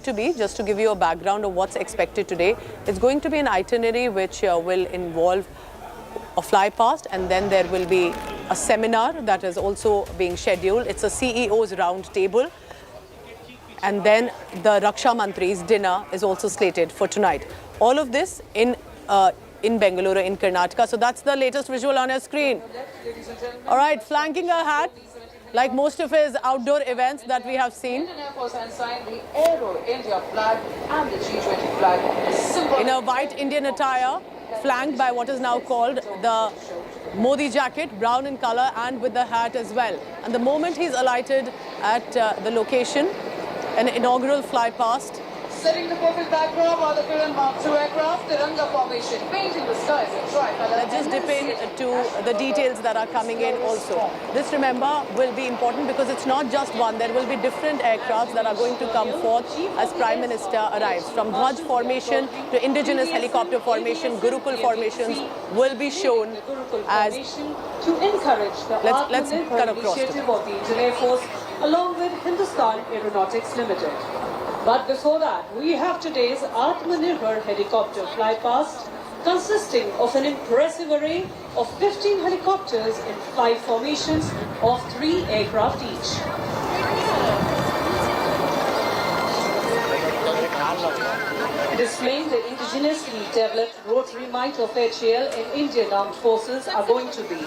To be, just to give you a background of what's expected today, it's going to be an itinerary which will involve a fly past, and then there will be a seminar that is also being scheduled. It's a CEO's round table, and then the Raksha Mantri's dinner is also slated for tonight. All of this in Bengaluru, in Karnataka. So that's the latest visual on your screen. All right, flanking ahead, like most of his outdoor events that we have seen. The Aero India flag and the G20 flag. In a white Indian attire, flanked by what is now called the Modi jacket, brown in color, and with the hat as well. And the moment he's alighted at the location, an inaugural fly past. Setting the perfect backdrop are the Kiran Mark II aircraft, Tiranga formation, painting the skies in tricolor. Let's just dip into the details that are coming in also. This, remember, will be important because it's not just one. There will be different aircrafts that are going to come forth as Prime Minister arrives. From Dwaj formation to indigenous helicopter formation, Gurukul formations will be shown as... To encourage the let's cut across initiative of the Indian Air Force along with Hindustan Aeronautics Limited. But before that, we have today's Atmanirbhar helicopter flypast, consisting of an impressive array of 15 helicopters in 5 formations of 3 aircraft each. Displaying the indigenously developed rotary might of HAL and Indian Armed Forces are going to be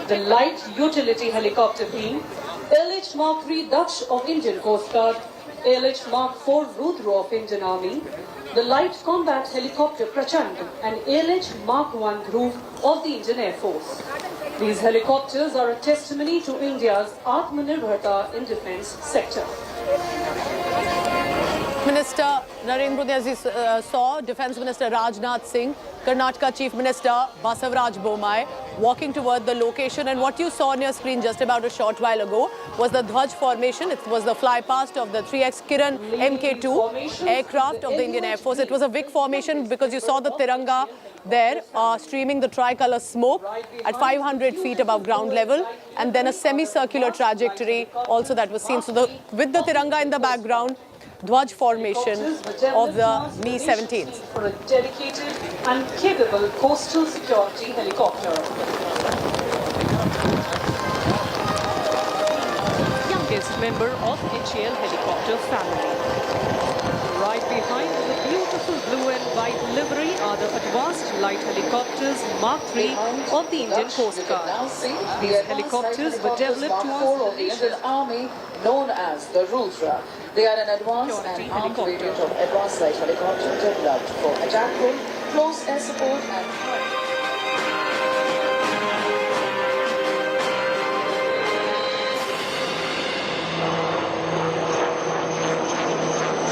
the light utility helicopter beam, LH Mark III Dutch of Indian Coast Guard, LH Mark IV Rudra of Indian Army, the light combat helicopter Prachand, and LH Mark I Dhruv of the Indian Air Force. These helicopters are a testimony to India's Atmanirbharta in defense sector. Minister Narendra Modi, as you saw, Defence Minister Rajnath Singh, Karnataka Chief Minister Basavaraj Bommai walking toward the location. And what you saw on your screen just about a short while ago was the Dwaj formation. It was the fly past of the 3X Kiran Mk2 aircraft of the Indian Air Force. It was a big formation because you saw the Tiranga there streaming the tricolour smoke at 500 feet above ground level, and then a semicircular trajectory also that was seen. So with the Tiranga in the background, Dwaj formation of the Mi-17s. For a dedicated and capable coastal security helicopter. Youngest member of HAL helicopter family. Right behind the beautiful blue and white livery are the advanced light helicopters Mark III of the Indian Coast Guard. These helicopters were developed towards the Indian Army, known as the Rudra. They are an advanced and armed variant of advanced light helicopter developed for attack role, close air support and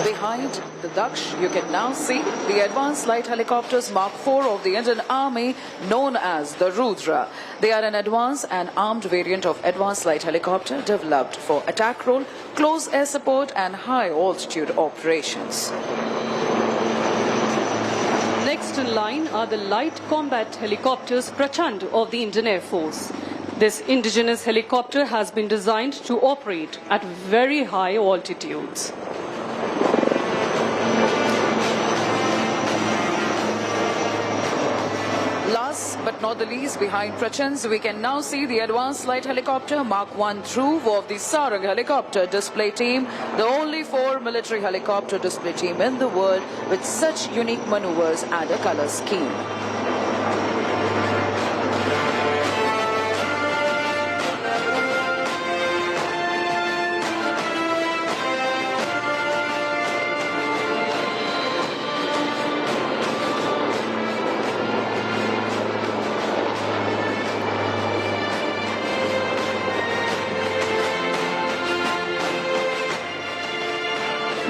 behind the Daksh, you can now see the advanced light helicopters Mark IV of the Indian Army, known as the Rudra. They are an advanced and armed variant of advanced light helicopter developed for attack role, close air support and high altitude operations. Next in line are the light combat helicopters Prachand of the Indian Air Force. This indigenous helicopter has been designed to operate at very high altitudes. Last but not the least, behind Prachands, we can now see the advanced light helicopter Mark I Dhruv of the Sarang helicopter display team, the only 4 military helicopter display team in the world with such unique maneuvers and a color scheme.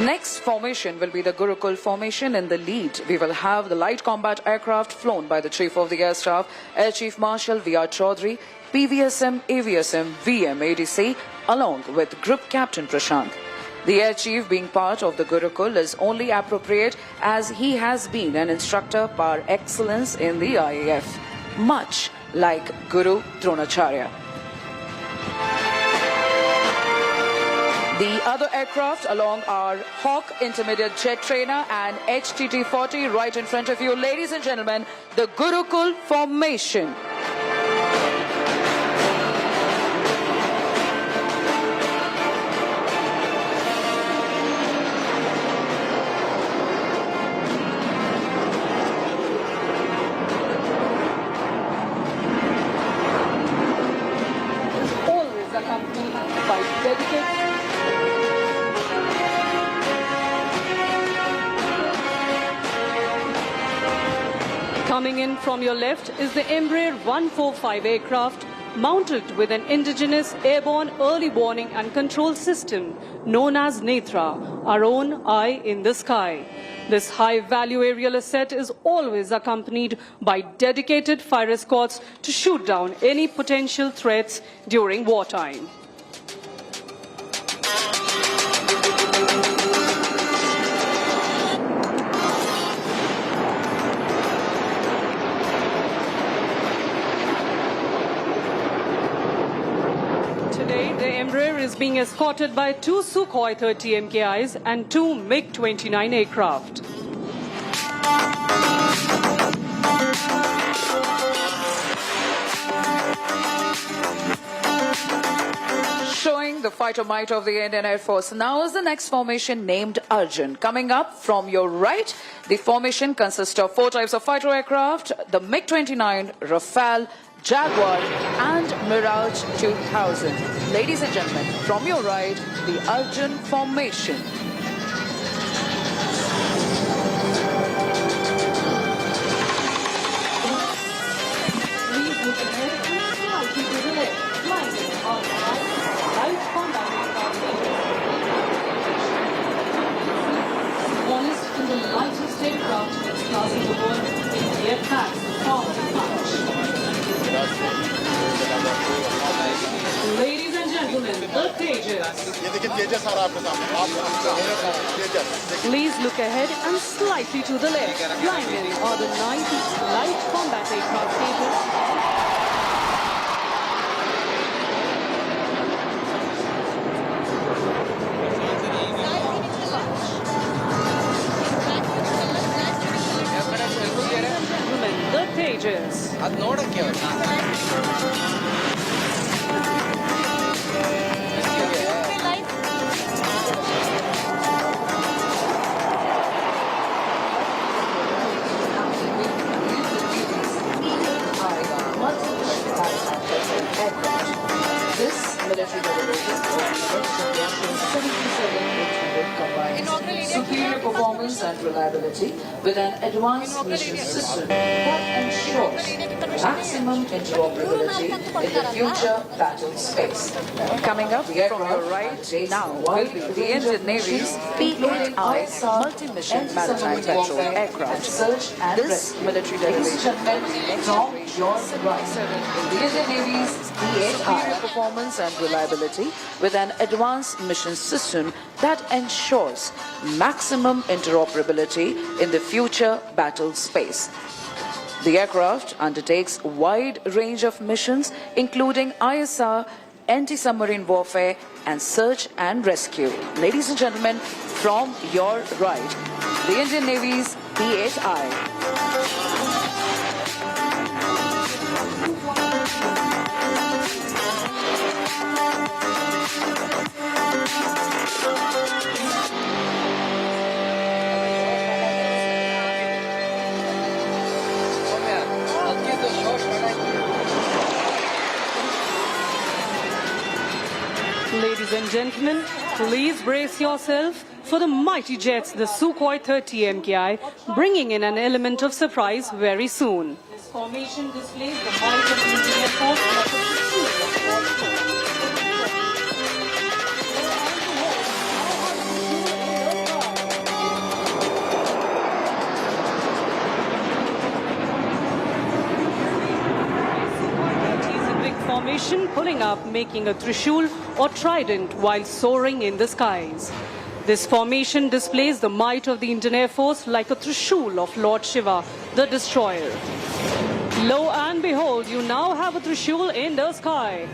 Next formation will be the Gurukul formation. In the lead, we will have the light combat aircraft flown by the Chief of the Air Staff, Air Chief Marshal V.R. Chaudhary, PVSM, AVSM, VM, ADC, along with Group Captain Prashant. The Air Chief, being part of the Gurukul, is only appropriate as he has been an instructor par excellence in the IAF, much like Guru Dronacharya. The other aircraft along are Hawk Intermediate Jet Trainer and HTT-40 right in front of you. Ladies and gentlemen, the Gurukul formation. Always accompanied by dedicated. Coming in from your left is the Embraer 145 aircraft mounted with an indigenous airborne early warning and control system known as Netra, our own eye in the sky. This high-value aerial asset is always accompanied by dedicated fire escorts to shoot down any potential threats during wartime. Today, the Embraer is being escorted by 2 Sukhoi 30 MKIs and 2 MiG-29 aircraft. Showing the fighter might of the Indian Air Force. Now is the next formation named Arjun. Coming up from your right, the formation consists of 4 types of fighter aircraft, the MiG-29, Rafale, Jaguar and Mirage 2000. Ladies and gentlemen, from your right, the Arjun formation. Please look ahead and slightly to the left, flying on light combat aircraft. One is in the lightest aircraft that's classing the world in the attacks from the punch. Ladies and gentlemen, the Tejas. Please look ahead and slightly to the left. Flying in are the 90 light combat aircraft Tejas. The Tejas. This military delegation combines superior performance and reliability with an advanced mission system that ensures maximum interoperability in the future battle space. Coming up from your right now will be the Indian Navy's P-8I multi-mission maritime patrol aircraft. This military delegation from your right, the Indian Navy's P-8I performance and reliability with an advanced mission system that ensures maximum interoperability in the future battle space. The aircraft undertakes a wide range of missions including ISR, anti-submarine warfare and search and rescue. Ladies and gentlemen, from your right, the Indian Navy's P-8I. Ladies and gentlemen, please brace yourself for the mighty jets, the Sukhoi 30 MKI, bringing in an element of surprise very soon. This formation displays the might of the Indian Air Force like a pursuit of formation pulling up, making a Trishul or trident while soaring in the skies. This formation displays the might of the Indian Air Force like a Trishul of Lord Shiva, the destroyer. Lo and behold, you now have a Trishul in the sky.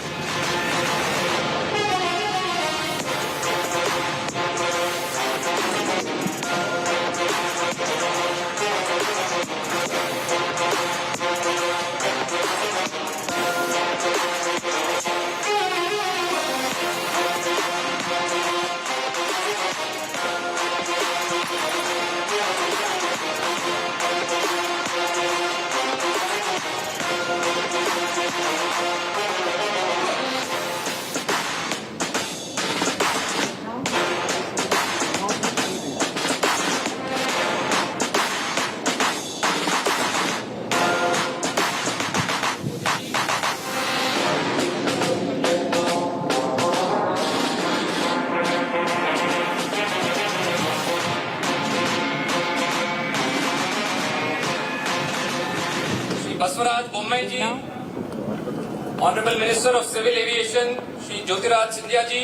Basavaraj Bommai ji, Honorable Minister of Civil Aviation Shri Jyotiraj Sindhya ji,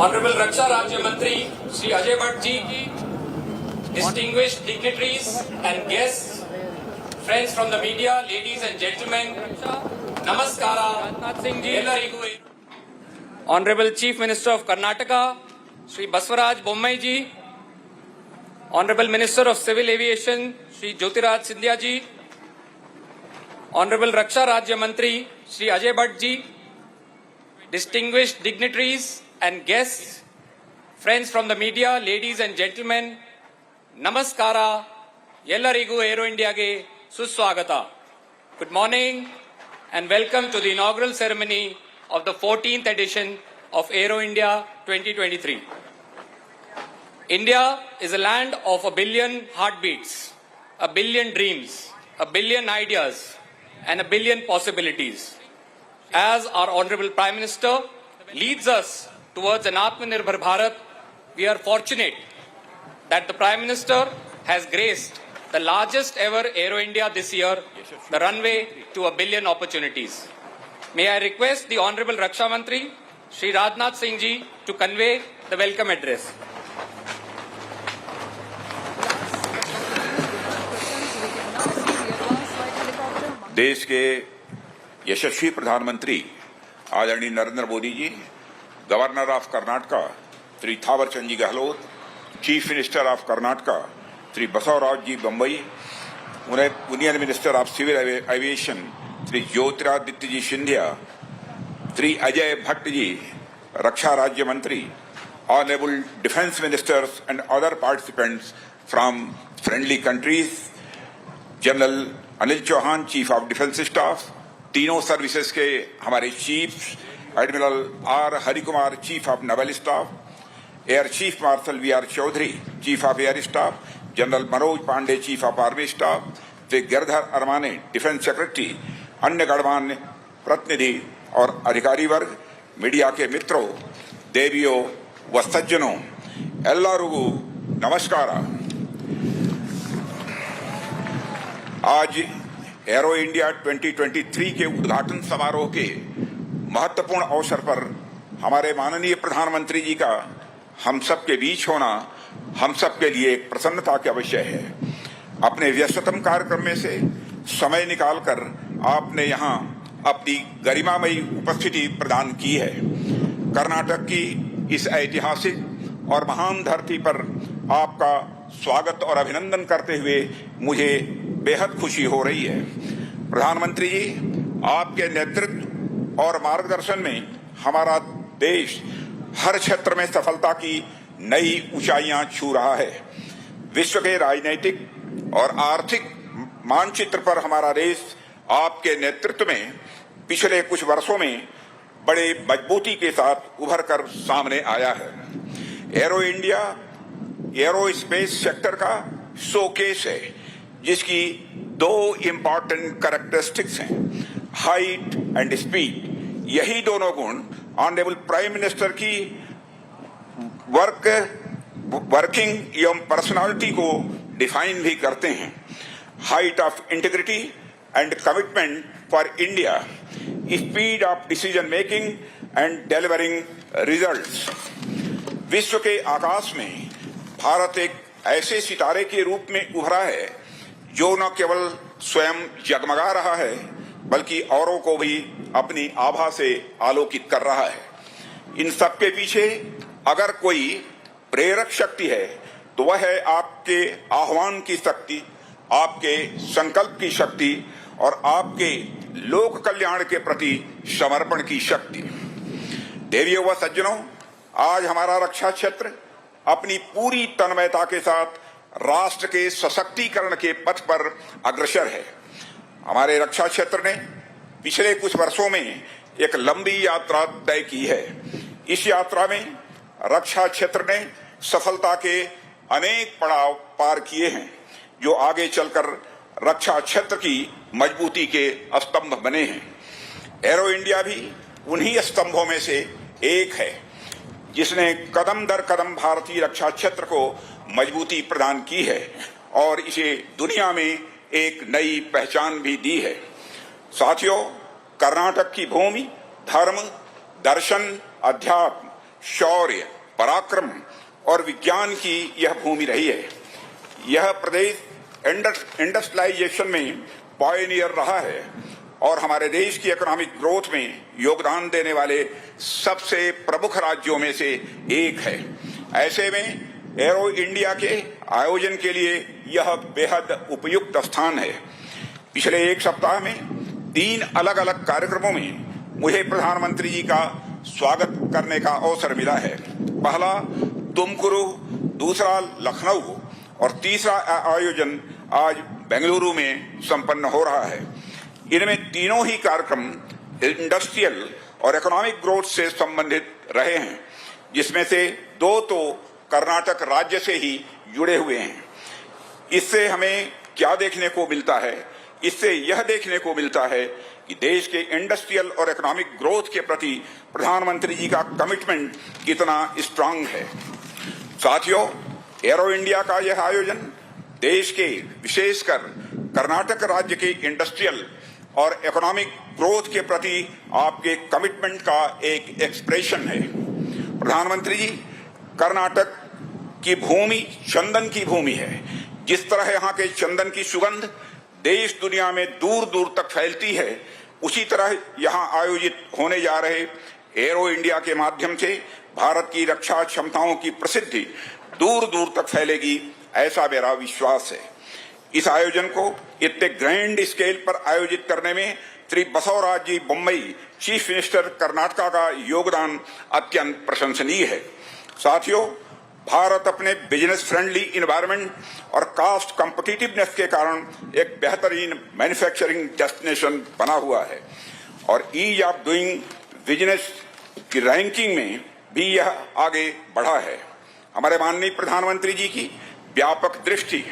Honorable Raksha Rajya Mantri Shri Ajay Bhatt ji, distinguished dignitaries and guests, friends from the media, ladies and gentlemen, Namaskara, Ellarigu. Honorable Chief Minister of Karnataka Shri Baswaraj Bommai ji, Honorable Minister of Civil Aviation Shri Jyotiraj Sindhya ji, Honorable Raksha Rajya Mantri Shri Ajay Bhatt ji, distinguished dignitaries and guests, friends from the media, ladies and gentlemen, Namaskara, Ellarigu Aero India ge Suswagata. Good morning and welcome to the inaugural ceremony of the 14th edition of Aero India 2023. India is a land of a billion heartbeats, a billion dreams, a billion ideas, and a billion possibilities. As our Honorable Prime Minister leads us towards an Atmanirbhar Bharat, we are fortunate that the Prime Minister has graced the largest ever Aero India this year, the runway to a billion opportunities. May I request the Honorable Raksha Mantri, Shri Rajnath Singh ji, to convey the welcome address. देश के यशस्वी प्रधानमंत्री आदरणीय Narendra Modi ji, governor of Karnataka Shri Thaawarchand ji Gehlot, chief minister of Karnataka Shri Basavaraj ji Bommai, union minister of civil aviation Shri Jyotiraditya ji Scindia, Shri Ajay Bhatt ji, रक्षा राज्य मंत्री, honourable defence ministers and other participants from friendly countries, general Anil Chauhan, chief of defence staff, तीनों services के हमारे chief, admiral R Harikumar, chief of naval staff, air chief marshal we are Chaudhari, chief of air staff, general Manoj Pande, chief of army staff, Shri Girdhar Aramane, defence secretary, अन्य गणमान्य प्रतिनिधि और अधिकारी वर्ग, media के मित्रों, देवियों व सज्जनों, एल्लारुगु नमस्कारा। आज एरो इंडिया 2023 के उद्घाटन समारोह के महत्वपूर्ण अवसर पर हमारे माननीय प्रधानमंत्री जी का हम सब के बीच होना हम सब के लिए एक प्रसन्नता का विषय है। अपने व्यस्ततम कार्यक्रम में से समय निकालकर आपने यहाँ अपनी गरिमामयी उपस्थिति प्रदान की है। कर्नाटक की इस ऐतिहासिक और महान धरती पर आपका स्वागत और अभिनंदन करते हुए मुझे बेहद खुशी हो रही है। प्रधानमंत्री जी, आपके नेतृत्व और मार्गदर्शन में हमारा देश हर क्षेत्र में सफलता की नई ऊंचाइयां छू रहा है। विश्व के राजनीतिक और आर्थिक मानचित्र पर हमारा देश आपके नेतृत्व में पिछले कुछ वर्षों में बड़े मजबूती के साथ उभर कर सामने आया है। एरो इंडिया एरोस्पेस सेक्टर का शोकेस है, जिसकी दो इम्पॉर्टेंट कैरेक्टरिस्टिक्स हैं, हाइट एंड स्पीड। यही दोनों गुण ऑनरेबल प्राइम मिनिस्टर की वर्किंग एवं पर्सनालिटी को डिफाइन भी करते हैं। Height of integrity and commitment for India, speed of decision making and delivering results. विश्व के आकाश में भारत एक ऐसे सितारे के रूप में उभरा है जो न केवल स्वयं जगमगा रहा है, बल्कि औरों को भी अपनी आभा से आलोकित कर रहा है। इन सब के पीछे अगर कोई प्रेरक शक्ति है तो वह है आपके आह्वान की शक्ति, आपके संकल्प की शक्ति और आपके लोक कल्याण के प्रति समर्पण की शक्ति। देवियों व सज्जनों, आज हमारा रक्षा क्षेत्र अपनी पूरी तन्मयता के साथ राष्ट्र के सशक्तिकरण के पथ पर अग्रसर है। हमारे रक्षा क्षेत्र ने पिछले कुछ वर्षों में एक लंबी यात्रा तय की है। इस यात्रा में रक्षा क्षेत्र ने सफलता के अनेक पड़ाव पार किए हैं, जो आगे चलकर रक्षा क्षेत्र की मजबूती के स्तंभ बने हैं। एरो इंडिया भी उन्हीं स्तंभों में से एक है, जिसने कदम दर कदम भारतीय रक्षा क्षेत्र को मजबूती प्रदान की है और इसे दुनिया में एक नई पहचान भी दी है। साथियों, कर्नाटक की भूमि धर्म, दर्शन, अध्यात्म, शौर्य, पराक्रम और विज्ञान की यह भूमि रही है। यह प्रदेश इंडस्ट्रियलाइजेशन में पायनियर रहा है और हमारे देश की इकोनॉमिक ग्रोथ में योगदान देने वाले सबसे प्रमुख राज्यों में से एक है। ऐसे में एरो इंडिया के आयोजन के लिए यह बेहद उपयुक्त स्थान है। पिछले एक सप्ताह में 3 अलग अलग कार्यक्रमों में मुझे प्रधानमंत्री जी का स्वागत करने का अवसर मिला है। पहला तुमकुरु, दूसरा लखनऊ और तीसरा आयोजन आज बेंगलुरु में संपन्न हो रहा है। इनमें तीनों ही कार्यक्रम इंडस्ट्रियल और इकोनॉमिक ग्रोथ से संबंधित रहे हैं, जिसमें से 2 तो कर्नाटक राज्य से ही जुड़े हुए हैं। इससे हमें क्या देखने को मिलता है? इससे यह देखने को मिलता है कि देश के इंडस्ट्रियल और इकोनॉमिक ग्रोथ के प्रति प्रधानमंत्री जी का कमिटमेंट कितना स्ट्रांग है। साथियों, एरो इंडिया का यह आयोजन देश के, विशेषकर कर्नाटक राज्य के इंडस्ट्रियल और इकोनॉमिक ग्रोथ के प्रति आपके कमिटमेंट का एक एक्सप्रेशन है। प्रधानमंत्री जी, कर्नाटक की भूमि चंदन की भूमि है। जिस तरह यहाँ के चंदन की सुगंध देश दुनिया में दूर दूर तक फैलती है, उसी तरह यहाँ आयोजित होने जा रहे एरो इंडिया के माध्यम से भारत की रक्षा क्षमताओं की प्रसिद्धि दूर दूर तक फैलेगी, ऐसा मेरा विश्वास है। इस आयोजन को इतने ग्रैंड स्केल पर आयोजित करने में श्री बसवराज जी बोम्मई, चीफ मिनिस्टर कर्नाटका का योगदान अत्यंत प्रशंसनीय है। साथियों, भारत अपने बिजनेस फ्रेंडली इन्वायरमेंट और कास्ट कॉम्पिटिटिवनेस के कारण एक बेहतरीन मैन्युफैक्चरिंग डेस्टिनेशन बना हुआ है और ईज ऑफ डूइंग बिजनेस की रैंकिंग में भी यह आगे बढ़ा है। हमारे माननीय प्रधानमंत्री जी की व्यापक दृष्टि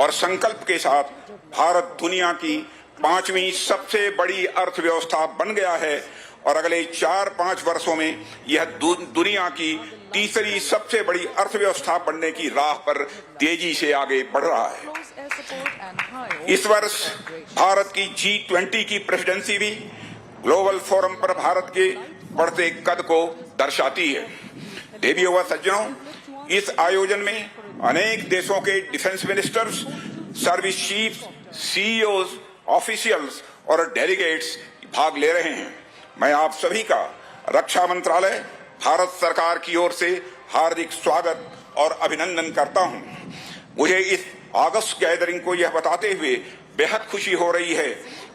और संकल्प के साथ भारत दुनिया की 5वीं सबसे बड़ी अर्थव्यवस्था बन गया है और अगले 4-5 वर्षों में यह दुनिया की तीसरी सबसे बड़ी अर्थव्यवस्था बनने की राह पर तेजी से आगे बढ़ रहा है। इस वर्ष भारत की G20 की प्रेसिडेंसी भी ग्लोबल फोरम पर भारत के बढ़ते कद को दर्शाती है। देवियों व सज्जनों, इस आयोजन में अनेक देशों के defence ministers, service chief, CEOs, officials और डेलीगेट्स भाग ले रहे हैं। मैं आप सभी का रक्षा मंत्रालय, भारत सरकार की ओर से हार्दिक स्वागत और अभिनंदन करता हूं। मुझे इस अगस्त गैदरिंग को यह बताते हुए बेहद खुशी हो रही है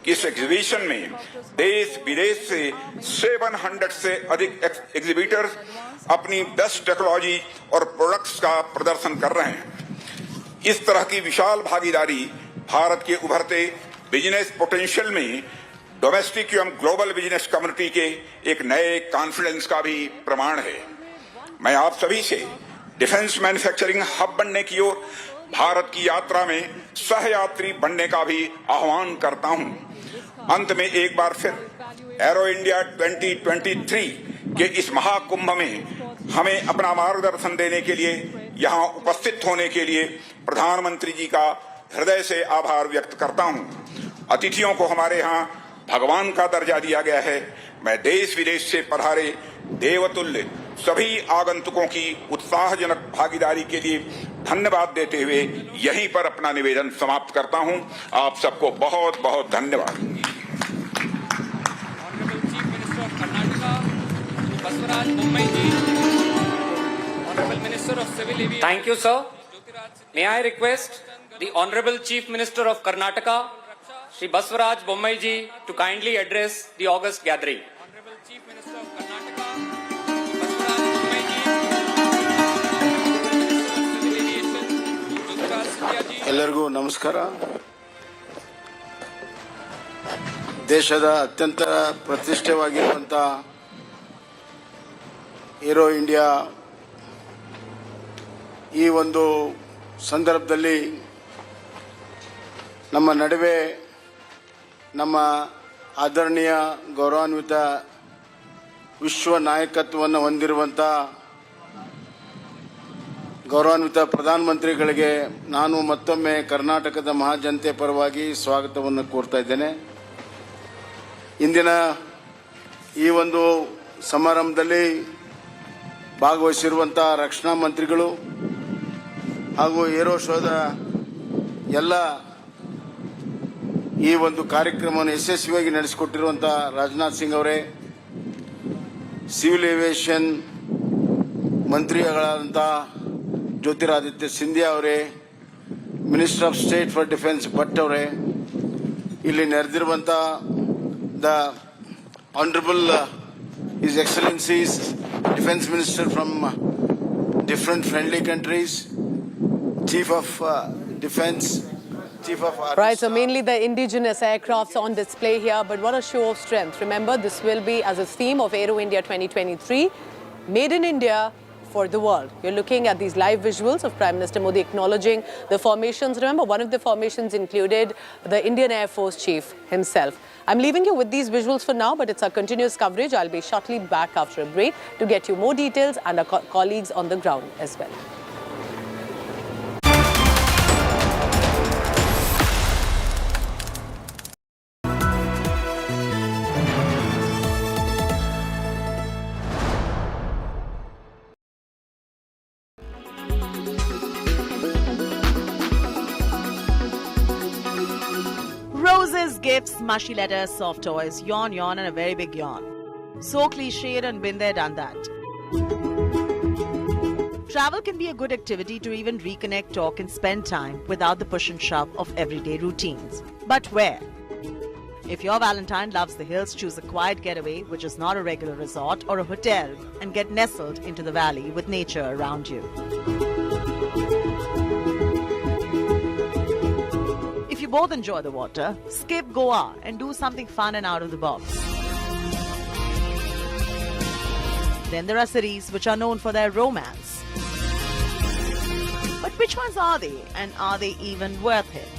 कि इस एग्जीबिशन में देश विदेश से 700 से अधिक एग्जीबिटर्स अपनी बेस्ट टेक्नोलॉजी और प्रोडक्ट्स का प्रदर्शन कर रहे हैं। इस तरह की विशाल भागीदारी भारत के उभरते बिजनेस पोटेंशियल में डोमेस्टिक एवं ग्लोबल बिजनेस कम्युनिटी के एक नए कॉन्फिडेंस का भी प्रमाण है। मैं आप सभी से डिफेंस मैन्युफैक्चरिंग हब बनने की ओर भारत की यात्रा में सहयात्री बनने का भी आह्वान करता हूं। अंत में एक बार फिर एरो इंडिया 2023 के इस महाकुंभ में हमें अपना मार्गदर्शन देने के लिए, यहाँ उपस्थित होने के लिए प्रधानमंत्री जी का हृदय से आभार व्यक्त करता हूं। अतिथियों को हमारे यहाँ भगवान का दर्जा दिया गया है। मैं देश विदेश से पधारे देवतुल्य सभी आगंतुकों की उत्साहजनक भागीदारी के लिए धन्यवाद देते हुए यहीं पर अपना निवेदन समाप्त करता हूं। आप सबको बहुत बहुत धन्यवाद। Thank you, sir. May I request the Honorable Chief Minister of Karnataka, Shri Baswaraj Bommai ji, to kindly address the August gathering. Honorable Chief Minister of Karnataka, Baswaraj Bommai ji. ಎಲ್ಲರಿಗೂ ನಮಸ್ಕಾರ. ದೇಶದ ಅತ್ಯಂತ ಪ್ರತಿಷ್ಠೆವಾಗಿರುವಂಥ ಏರೋ ಇಂಡಿಯಾ ಈ ಒಂದು ಸಂದರ್ಭದಲ್ಲಿ ನಮ್ಮ ನಡುವೆ ನಮ್ಮ ಆದರಣೀಯ ಗೌರವಾನ್ವಿತ ವಿಶ್ವ ನಾಯಕತ್ವವನ್ನು ಹೊಂದಿರುವಂಥ ಗೌರವಾನ್ವಿತ ಪ್ರಧಾನಮಂತ್ರಿಗಳಿಗೆ ನಾನು ಮತ್ತೊಮ್ಮೆ ಕರ್ನಾಟಕದ ಮಹಾಜನತೆ ಪರವಾಗಿ ಸ್ವಾಗತವನ್ನು ಕೋರ್ತಾ ಇದ್ದೇನೆ. ಇಂದಿನ ಈ ಒಂದು ಸಮಾರಂಭದಲ್ಲಿ ಭಾಗವಹಿಸಿರುವಂತಹ ರಕ್ಷಣಾ ಮಂತ್ರಿಗಳು ಹಾಗೂ ಏರೋ ಶೋದ ಎಲ್ಲ ಈ ಒಂದು ಕಾರ್ಯಕ್ರಮವನ್ನು ಯಶಸ್ವಿಯಾಗಿ ನಡೆಸಿಕೊಟ್ಟಿರುವಂತಹ ರಾಜನಾಥ್ ಸಿಂಗ್ ಅವರೇ, ಸಿವಿಲ್ ಏವಿಯೇಷನ್ ಮಂತ್ರಿಗಳಾದಂತಹ ಜ್ಯೋತಿರಾದಿತ್ಯ ಸಿಂಧಿಯಾ ಅವರೇ, minister of state for defence Bhatt ಅವರೇ, ಇಲ್ಲಿ ನೆರೆದಿರುವಂತಹ the honourable his excellencies defence minister from different friendly countries, chief of defence, Chief of Army Right, so Staff. mainly the indigenous aircrafts on display here, but what a show of strength. Remember, this will be as a theme of Aero India 2023, Made in India for the world. You're looking at these live visuals of Prime Minister Modi acknowledging the formations. Remember, one of the formations included the Indian Air Force Chief himself. I'm leaving you with these visuals for now, but it's our continuous coverage. I'll be shortly back after a break to get you more details and our colleagues on the ground as well. Roses, gifts, mushy letters, soft toys, yawn, yawn, and a very big yawn. So cliched and been there, done that. Travel can be a good activity to even reconnect, talk, and spend time without the push and shove of everyday routines. But where? If your Valentine loves the hills, choose a quiet getaway, which is not a regular resort or a hotel, and get nestled into the valley with nature around you. If you both enjoy the water, skip Goa and do something fun and out of the box. Then there are cities which are known for their romance. But which ones are they, and are they even worth it?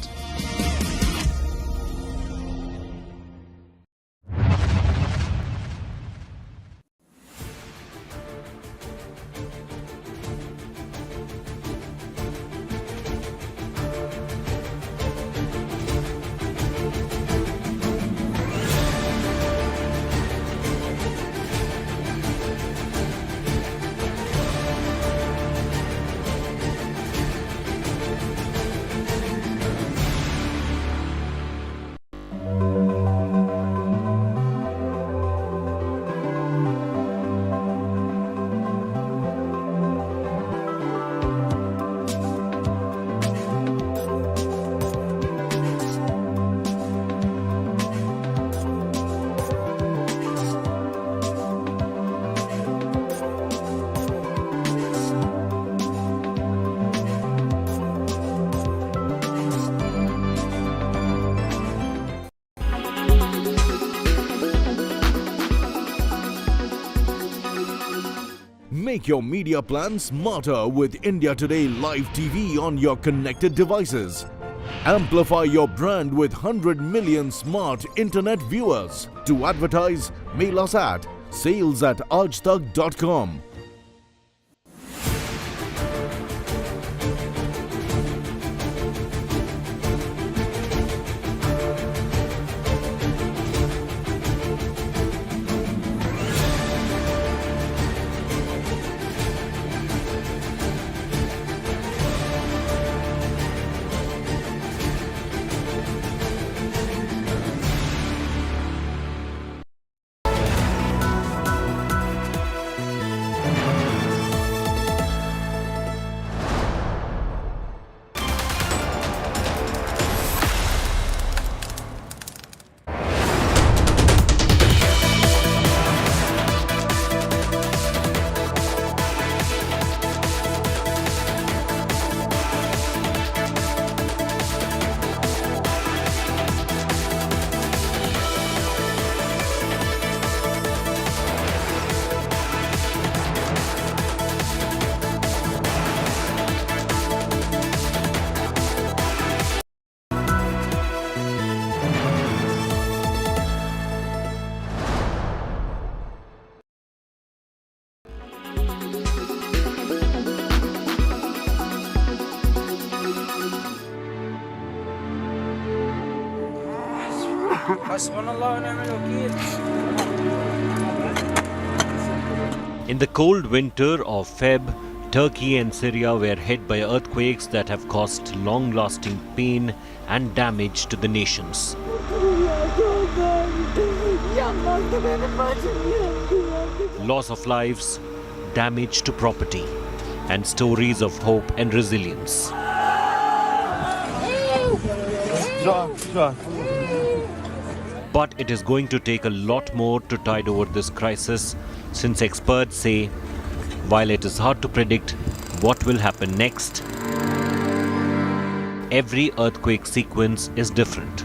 Make your media plan smarter with India Today Live TV on your connected devices. Amplify your brand with 100 million smart internet viewers. To advertise, mail us at sales@aajtak.com. In the cold winter of Feb, Turkey and Syria were hit by earthquakes that have caused long-lasting pain and damage to the nations. Loss of lives, damage to property, and stories of hope and resilience. But it is going to take a lot more to tide over this crisis, since experts say, while it is hard to predict what will happen next, every earthquake sequence is different.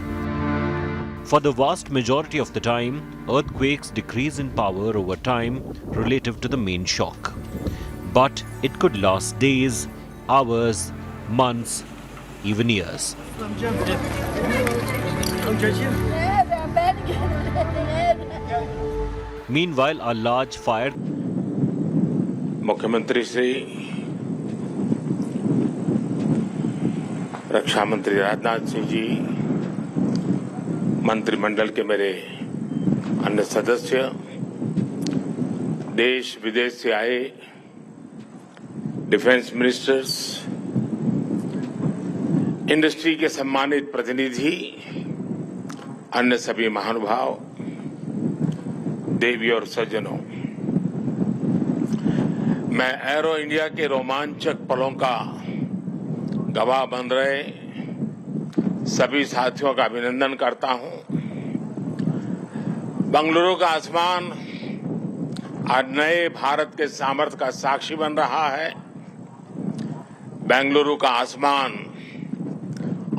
For the vast majority of the time, earthquakes decrease in power over time relative to the main shock. But it could last days, hours, months, even years. Meanwhile, a large fire. मुख्यमंत्री श्री, रक्षा मंत्री राजनाथ सिंह जी, मंत्रिमंडल के मेरे अन्य सदस्य, देश विदेश से आए डिफेंस मिनिस्टर्स, इंडस्ट्री के सम्मानित प्रतिनिधि, अन्य सभी महानुभाव, देवी और सज्जनों, मैं एरो इंडिया के रोमांचक पलों का गवाह बन रहे सभी साथियों का अभिनंदन करता हूं। बेंगलुरु का आसमान आज नए भारत के सामर्थ्य का साक्षी बन रहा है। बेंगलुरु का आसमान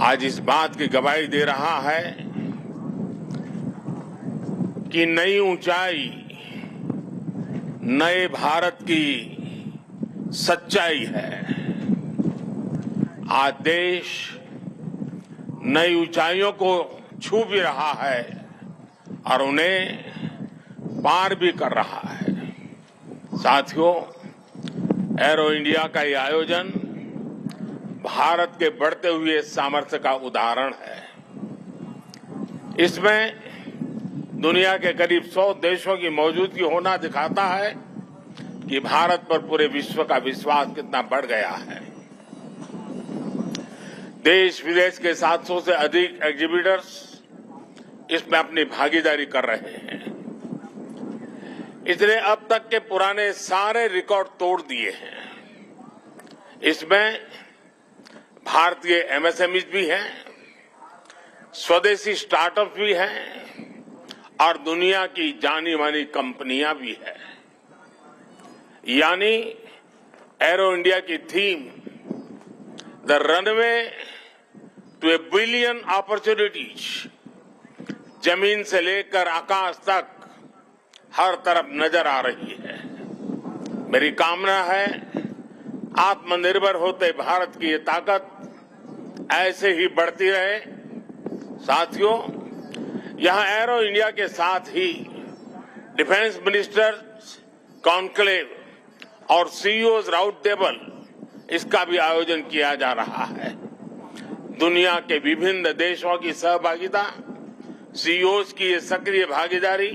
आज इस बात की गवाही दे रहा है कि नई ऊंचाई, नए भारत की सच्चाई है। आज देश नई ऊंचाइयों को छू भी रहा है और उन्हें पार भी कर रहा है। साथियों, एरो इंडिया का ये आयोजन भारत के बढ़ते हुए सामर्थ्य का उदाहरण है। इसमें दुनिया के करीब 100 देशों की मौजूदगी होना दिखाता है कि भारत पर पूरे विश्व का विश्वास कितना बढ़ गया है। देश विदेश के 700 से अधिक एग्जीबिटर्स इसमें अपनी भागीदारी कर रहे हैं। इसने अब तक के पुराने सारे रिकॉर्ड तोड़ दिए हैं। इसमें भारतीय एमएसएमईज भी हैं, स्वदेशी स्टार्टअप भी हैं और दुनिया की जानी मानी कंपनियां भी हैं। यानी एरो इंडिया की theme the runway to a billion opportunities, जमीन से लेकर आकाश तक हर तरफ नजर आ रही है। मेरी कामना है आत्मनिर्भर होते भारत की ये ताकत ऐसे ही बढ़ती रहे। साथियों, यहां एरो इंडिया के साथ ही डिफेंस मिनिस्टर्स कॉन्क्लेव और सीईओज राउंड टेबल, इसका भी आयोजन किया जा रहा है। दुनिया के विभिन्न देशों की सहभागिता, सीईओज की ये सक्रिय भागीदारी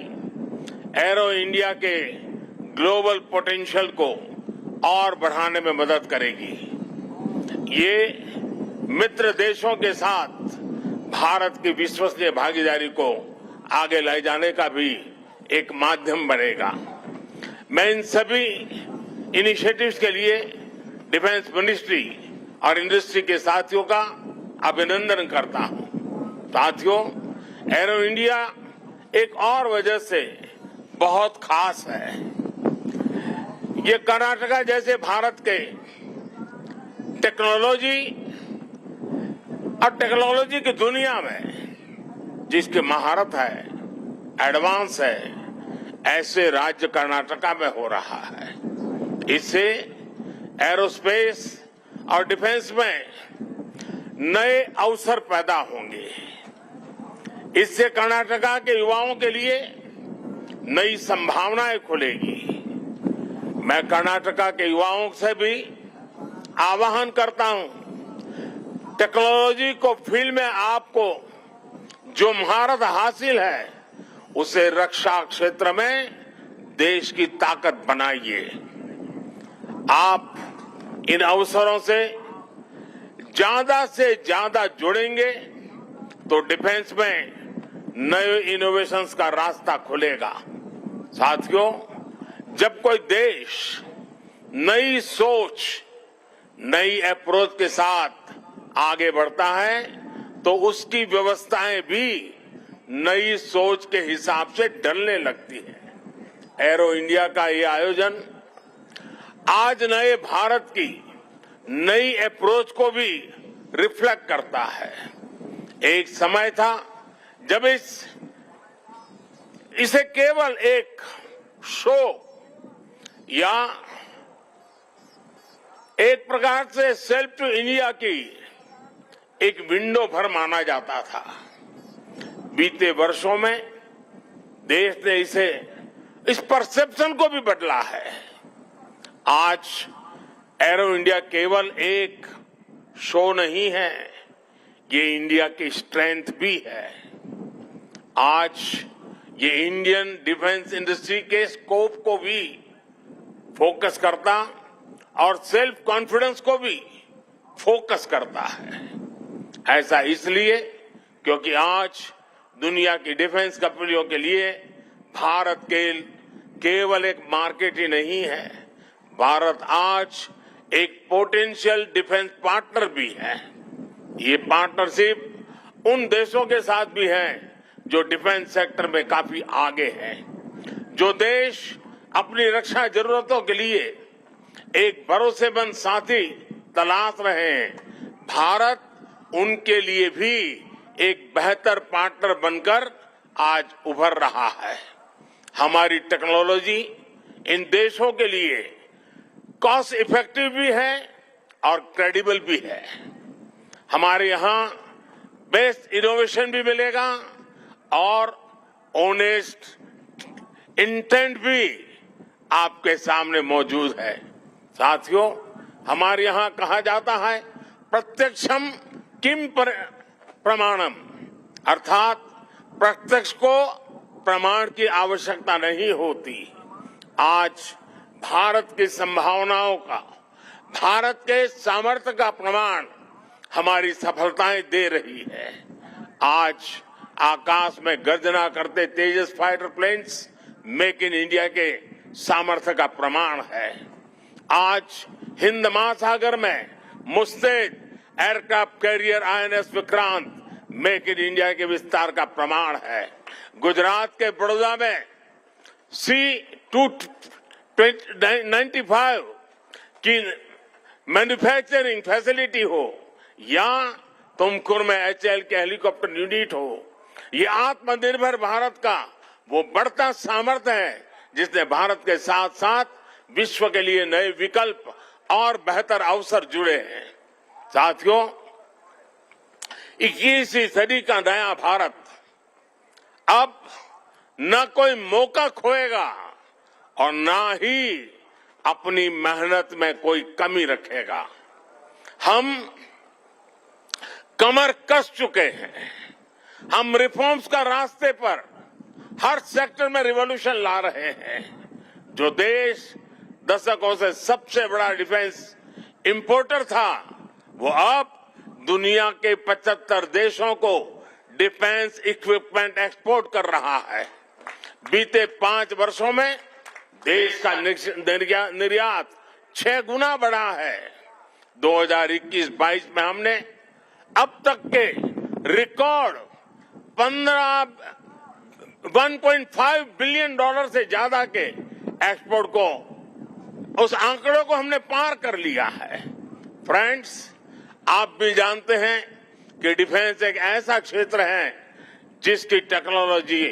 एरो इंडिया के ग्लोबल पोटेंशियल को और बढ़ाने में मदद करेगी। ये मित्र देशों के साथ भारत की विश्वसनीय भागीदारी को आगे ले जाने का भी एक माध्यम बनेगा। मैं इन सभी इनिशिएटिव्स के लिए डिफेंस मिनिस्ट्री और इंडस्ट्री के साथियों का अभिनंदन करता हूं। साथियों, एरो इंडिया एक और वजह से बहुत खास है। ये कर्नाटका जैसे भारत के टेक्नोलॉजी और टेक्नोलॉजी की दुनिया में जिसकी महारत है, एडवांस है, ऐसे राज्य कर्नाटका में हो रहा है। इससे एरोस्पेस और डिफेंस में नए अवसर पैदा होंगे। इससे कर्नाटका के युवाओं के लिए नई संभावनाएं खुलेगी। मैं कर्नाटका के युवाओं से भी आह्वान करता हूं, टेक्नोलॉजी को फील्ड में आपको जो महारत हासिल है उसे रक्षा क्षेत्र में देश की ताकत बनाइए। आप इन अवसरों से ज्यादा जुड़ेंगे तो डिफेंस में नए इनोवेशंस का रास्ता खुलेगा। साथियों, जब कोई देश नई सोच, नई अप्रोच के साथ आगे बढ़ता है तो उसकी व्यवस्थाएं भी नई सोच के हिसाब से ढलने लगती है। एरो इंडिया का ये आयोजन आज नए भारत की नई अप्रोच को भी रिफ्लेक्ट करता है। एक समय था जब इसे केवल एक शो या एक प्रकार से सेल्फ टू इंडिया की एक विंडो भर माना जाता था। बीते वर्षों में देश ने इस परसेप्शन को भी बदला है। आज एरो इंडिया केवल एक शो नहीं है, ये इंडिया की स्ट्रेंथ भी है। आज ये इंडियन डिफेंस इंडस्ट्री के स्कोप को भी फोकस करता और सेल्फ कॉन्फिडेंस को भी फोकस करता है। ऐसा इसलिए क्योंकि आज दुनिया की डिफेंस कंपनियों के लिए भारत केवल एक मार्केट ही नहीं है, भारत आज एक पोटेंशियल डिफेंस पार्टनर भी है। ये पार्टनरशिप उन देशों के साथ भी है जो डिफेंस सेक्टर में काफी आगे हैं। जो देश अपनी रक्षा जरूरतों के लिए एक भरोसेमंद साथी तलाश रहे हैं, भारत उनके लिए भी एक बेहतर पार्टनर बनकर आज उभर रहा है। हमारी टेक्नोलॉजी इन देशों के लिए कॉस्ट इफेक्टिव भी है और क्रेडिबल भी है। हमारे यहाँ बेस्ट इनोवेशन भी मिलेगा और ऑनेस्ट इंटेंट भी आपके सामने मौजूद है। साथियों, हमारे यहाँ कहा जाता है प्रत्यक्षम किम प्रमाणम, अर्थात प्रत्यक्ष को प्रमाण की आवश्यकता नहीं होती। आज भारत की संभावनाओं का, भारत के सामर्थ्य का प्रमाण हमारी सफलताएं दे रही है। आज आकाश में गर्जना करते Tejas fighter planes make in India के सामर्थ्य का प्रमाण है। आज हिंद महासागर में मुस्तैद aircraft carrier INS Vikrant make in India के विस्तार का प्रमाण है। गुजरात के बड़ौदा में C-295 की मैन्युफैक्चरिंग फैसिलिटी हो या तुमकुर में HAL के हेलीकॉप्टर यूनिट हो, ये आत्मनिर्भर भारत का वो बढ़ता सामर्थ्य है जिसने भारत के साथ साथ विश्व के लिए नए विकल्प और बेहतर अवसर जुड़े हैं। साथियों, 21वीं सदी का नया भारत अब न कोई मौका खोएगा और न ही अपनी मेहनत में कोई कमी रखेगा। हम कमर कस चुके हैं। हम रिफॉर्म्स का रास्ते पर हर सेक्टर में रिवॉल्यूशन ला रहे हैं। जो देश दशकों से सबसे बड़ा डिफेंस इंपोर्टर था, वो अब दुनिया के 75 देशों को डिफेंस इक्विपमेंट एक्सपोर्ट कर रहा है। बीते 5 वर्षों में देश का निर्यात 6 गुना बढ़ा है। 2021-22 में हमने अब तक के रिकॉर्ड 1.5 बिलियन डॉलर से ज्यादा के एक्सपोर्ट को, उस आंकड़ों को हमने पार कर लिया है। फ्रेंड्स, आप भी जानते हैं कि डिफेंस एक ऐसा क्षेत्र है जिसकी टेक्नोलॉजी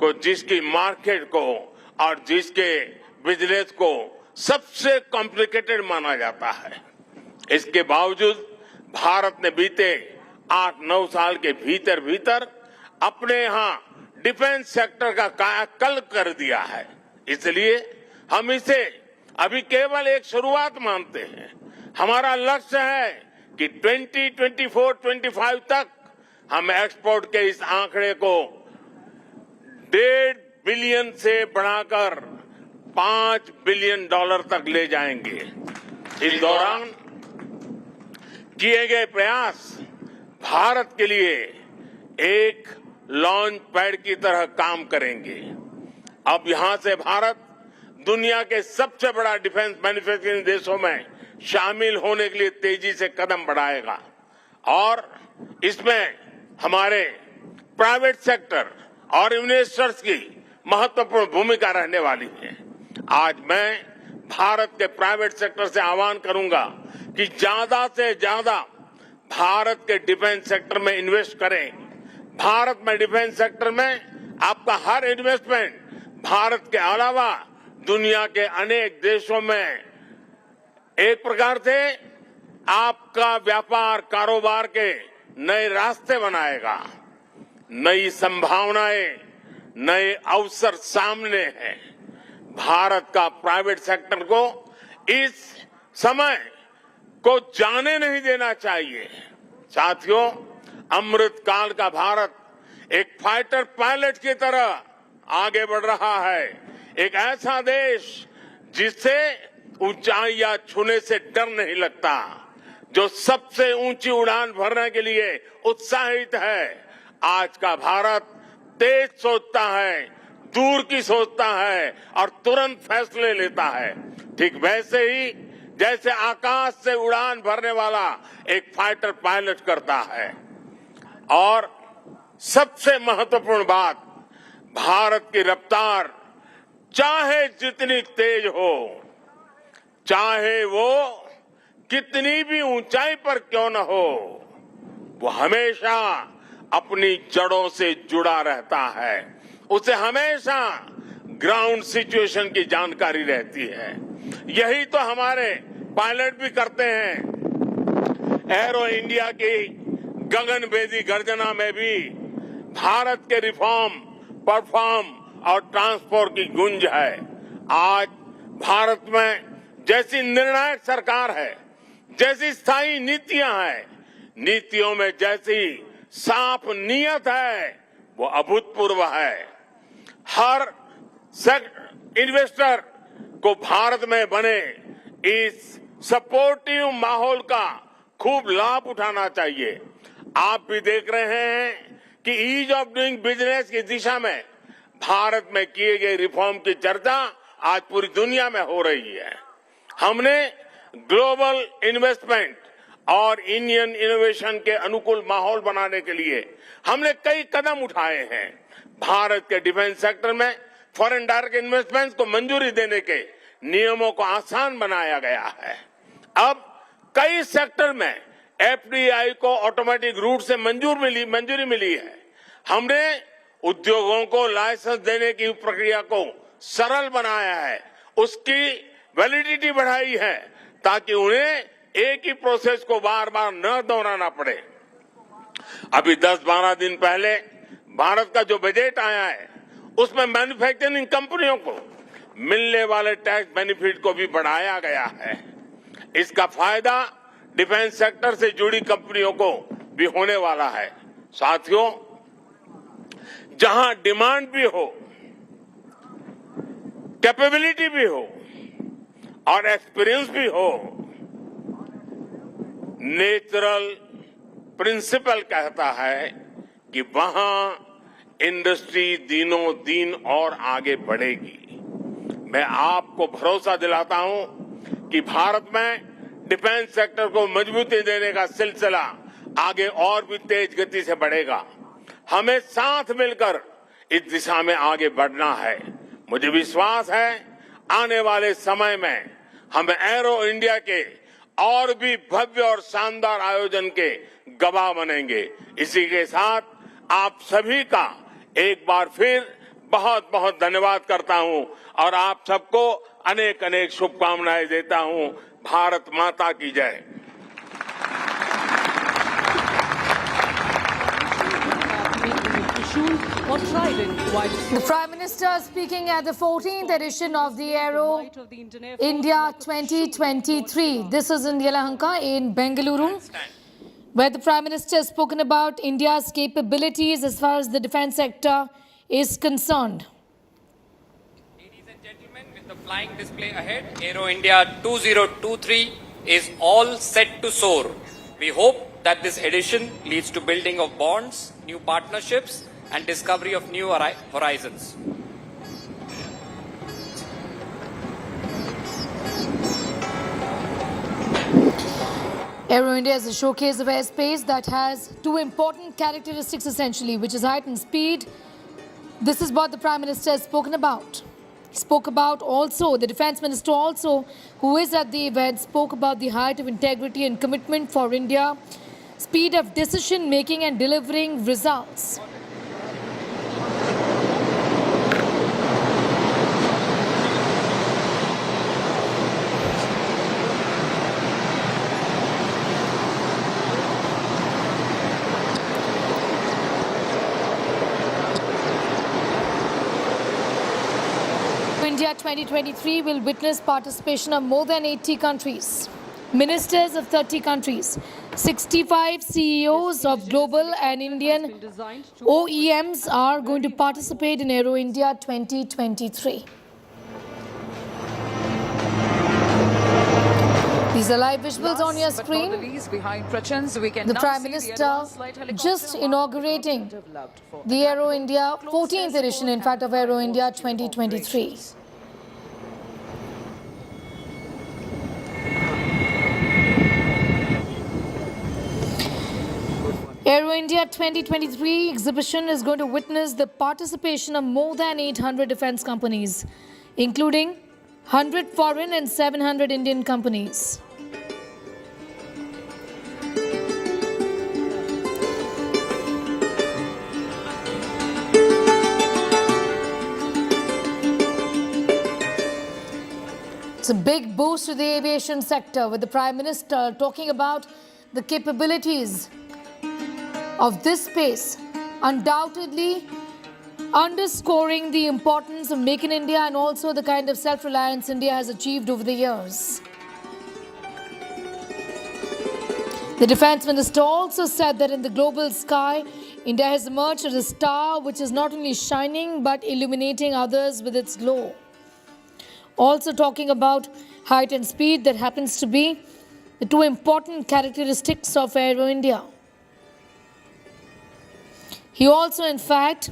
को, जिसकी मार्केट को और जिसके बिजनेस को सबसे कॉम्प्लिकेटेड माना जाता है। इसके बावजूद भारत ने बीते 8-9 साल के भीतर अपने यहाँ डिफेंस सेक्टर का कायाकल्प कर दिया है। इसलिए हम इसे अभी केवल एक शुरुआत मानते हैं। हमारा लक्ष्य है कि 2024-25 तक हम एक्सपोर्ट के इस आंकड़े को 1.5 बिलियन से बढ़ाकर $5 बिलियन तक ले जाएंगे। इस दौरान किए गए प्रयास भारत के लिए एक लॉन्च पैड की तरह काम करेंगे। अब यहां से भारत दुनिया के सबसे बड़ा डिफेंस मैन्युफैक्चरिंग देशों में शामिल होने के लिए तेजी से कदम बढ़ाएगा और इसमें हमारे प्राइवेट सेक्टर और इन्वेस्टर्स की महत्वपूर्ण भूमिका रहने वाली है। आज मैं भारत के प्राइवेट सेक्टर से आह्वान करूंगा कि ज्यादा से ज्यादा भारत के डिफेंस सेक्टर में इन्वेस्ट करें। भारत में डिफेंस सेक्टर में आपका हर इन्वेस्टमेंट भारत के अलावा दुनिया के अनेक देशों में एक प्रकार से आपका व्यापार कारोबार के नए रास्ते बनाएगा। नई संभावनाएं, नए अवसर सामने हैं। भारत का प्राइवेट सेक्टर को इस समय को जाने नहीं देना चाहिए। साथियों, अमृत काल का भारत एक फाइटर पायलट की तरह आगे बढ़ रहा है। एक ऐसा देश जिससे ऊंचाइयां छूने से डर नहीं लगता, जो सबसे ऊंची उड़ान भरने के लिए उत्साहित है। आज का भारत तेज सोचता है, दूर की सोचता है और तुरंत फैसले लेता है। ठीक वैसे ही जैसे आकाश से उड़ान भरने वाला एक फाइटर पायलट करता है। और सबसे महत्वपूर्ण बात, भारत की रफ्तार चाहे जितनी तेज हो, चाहे वो कितनी भी ऊंचाई पर क्यों न हो, वो हमेशा अपनी जड़ों से जुड़ा रहता है। उसे हमेशा ग्राउंड सिचुएशन की जानकारी रहती है। यही तो हमारे पायलट भी करते हैं। एरो इंडिया की गगनभेदी गर्जना में भी भारत के रिफॉर्म, परफॉर्म और ट्रांसपोर्ट की गूंज है। आज भारत में जैसी निर्णायक सरकार है, जैसी स्थायी नीतियां हैं, नीतियों में जैसी साफ नीयत है, वो अभूतपूर्व है। हर इन्वेस्टर को भारत में बने इस सपोर्टिव माहौल का खूब लाभ उठाना चाहिए। आप भी देख रहे हैं कि ईज ऑफ डूइंग बिजनेस की दिशा में भारत में किए गए रिफॉर्म की चर्चा आज पूरी दुनिया में हो रही है। हमने ग्लोबल इन्वेस्टमेंट और इंडियन इनोवेशन के अनुकूल माहौल बनाने के लिए हमने कई कदम उठाए हैं। भारत के डिफेंस सेक्टर में फॉरेन डायरेक्ट इन्वेस्टमेंट को मंजूरी देने के नियमों को आसान बनाया गया है। अब कई सेक्टर में एफडीआई को ऑटोमेटिक रूट से मंजूरी मिली है। हमने उद्योगों को लाइसेंस देने की प्रक्रिया को सरल बनाया है, उसकी वैलिडिटी बढ़ाई है ताकि उन्हें एक ही प्रोसेस को बार बार न दोहराना पड़े। अभी 10-12 दिन पहले भारत का जो बजट आया है उसमें मैन्युफैक्चरिंग कंपनियों को मिलने वाले टैक्स बेनिफिट को भी बढ़ाया गया है। इसका फायदा डिफेंस सेक्टर से जुड़ी कंपनियों को भी होने वाला है। साथियों, जहां डिमांड भी हो, कैपेबिलिटी भी हो और एक्सपीरियंस भी हो, नेचुरल प्रिंसिपल कहता है कि वहां इंडस्ट्री दिनों दिन और आगे बढ़ेगी। मैं आपको भरोसा दिलाता हूं कि भारत में डिफेंस सेक्टर को मजबूती देने का सिलसिला आगे और भी तेज गति से बढ़ेगा। हमें साथ मिलकर इस दिशा में आगे बढ़ना है। मुझे विश्वास है आने वाले समय में हम एरो इंडिया के और भी भव्य और शानदार आयोजन के गवाह बनेंगे। इसी के साथ आप सभी का एक बार फिर बहुत बहुत धन्यवाद करता हूं और आप सबको अनेक अनेक शुभकामनाएं देता हूं। भारत माता की जय। The Prime Minister speaking at the 14th edition of the Aero India 2023. This is in Yelahanka in Bengaluru. where the Prime Minister has spoken about India's capabilities as far as the defense sector is concerned. Ladies and gentlemen, with the flying display ahead, Aero India 2023 is all set to soar. We hope that this edition leads to building of bonds, new partnerships, and discovery of new horizons. Aero India is a showcase of airspace that has two important characteristics essentially, which is height and speed. This is what the Prime Minister has spoken about. He spoke about also, the Defence Minister also, who is at the event, spoke about the height of integrity and commitment for India, speed of decision making and delivering results. India 2023 will witness participation of more than 80 countries, ministers of 30 countries, 65 CEOs of global and Indian OEMs are going to participate in Aero India 2023. These are live visuals on your screen. The Prime Minister just inaugurating the Aero India 14th edition, in fact, of Aero India 2023. Aero India 2023 exhibition is going to witness the participation of more than 800 defense companies, including 100 foreign and 700 Indian companies. It's a big boost to the aviation sector, with the Prime Minister talking about the capabilities of this space, undoubtedly underscoring the importance of Make in India and also the kind of self-reliance India has achieved over the years. The Defence Minister also said that in the global sky, India has emerged as a star which is not only shining but illuminating others with its glow. Also talking about height and speed, that happens to be the two important characteristics of Aero India. He also, in fact,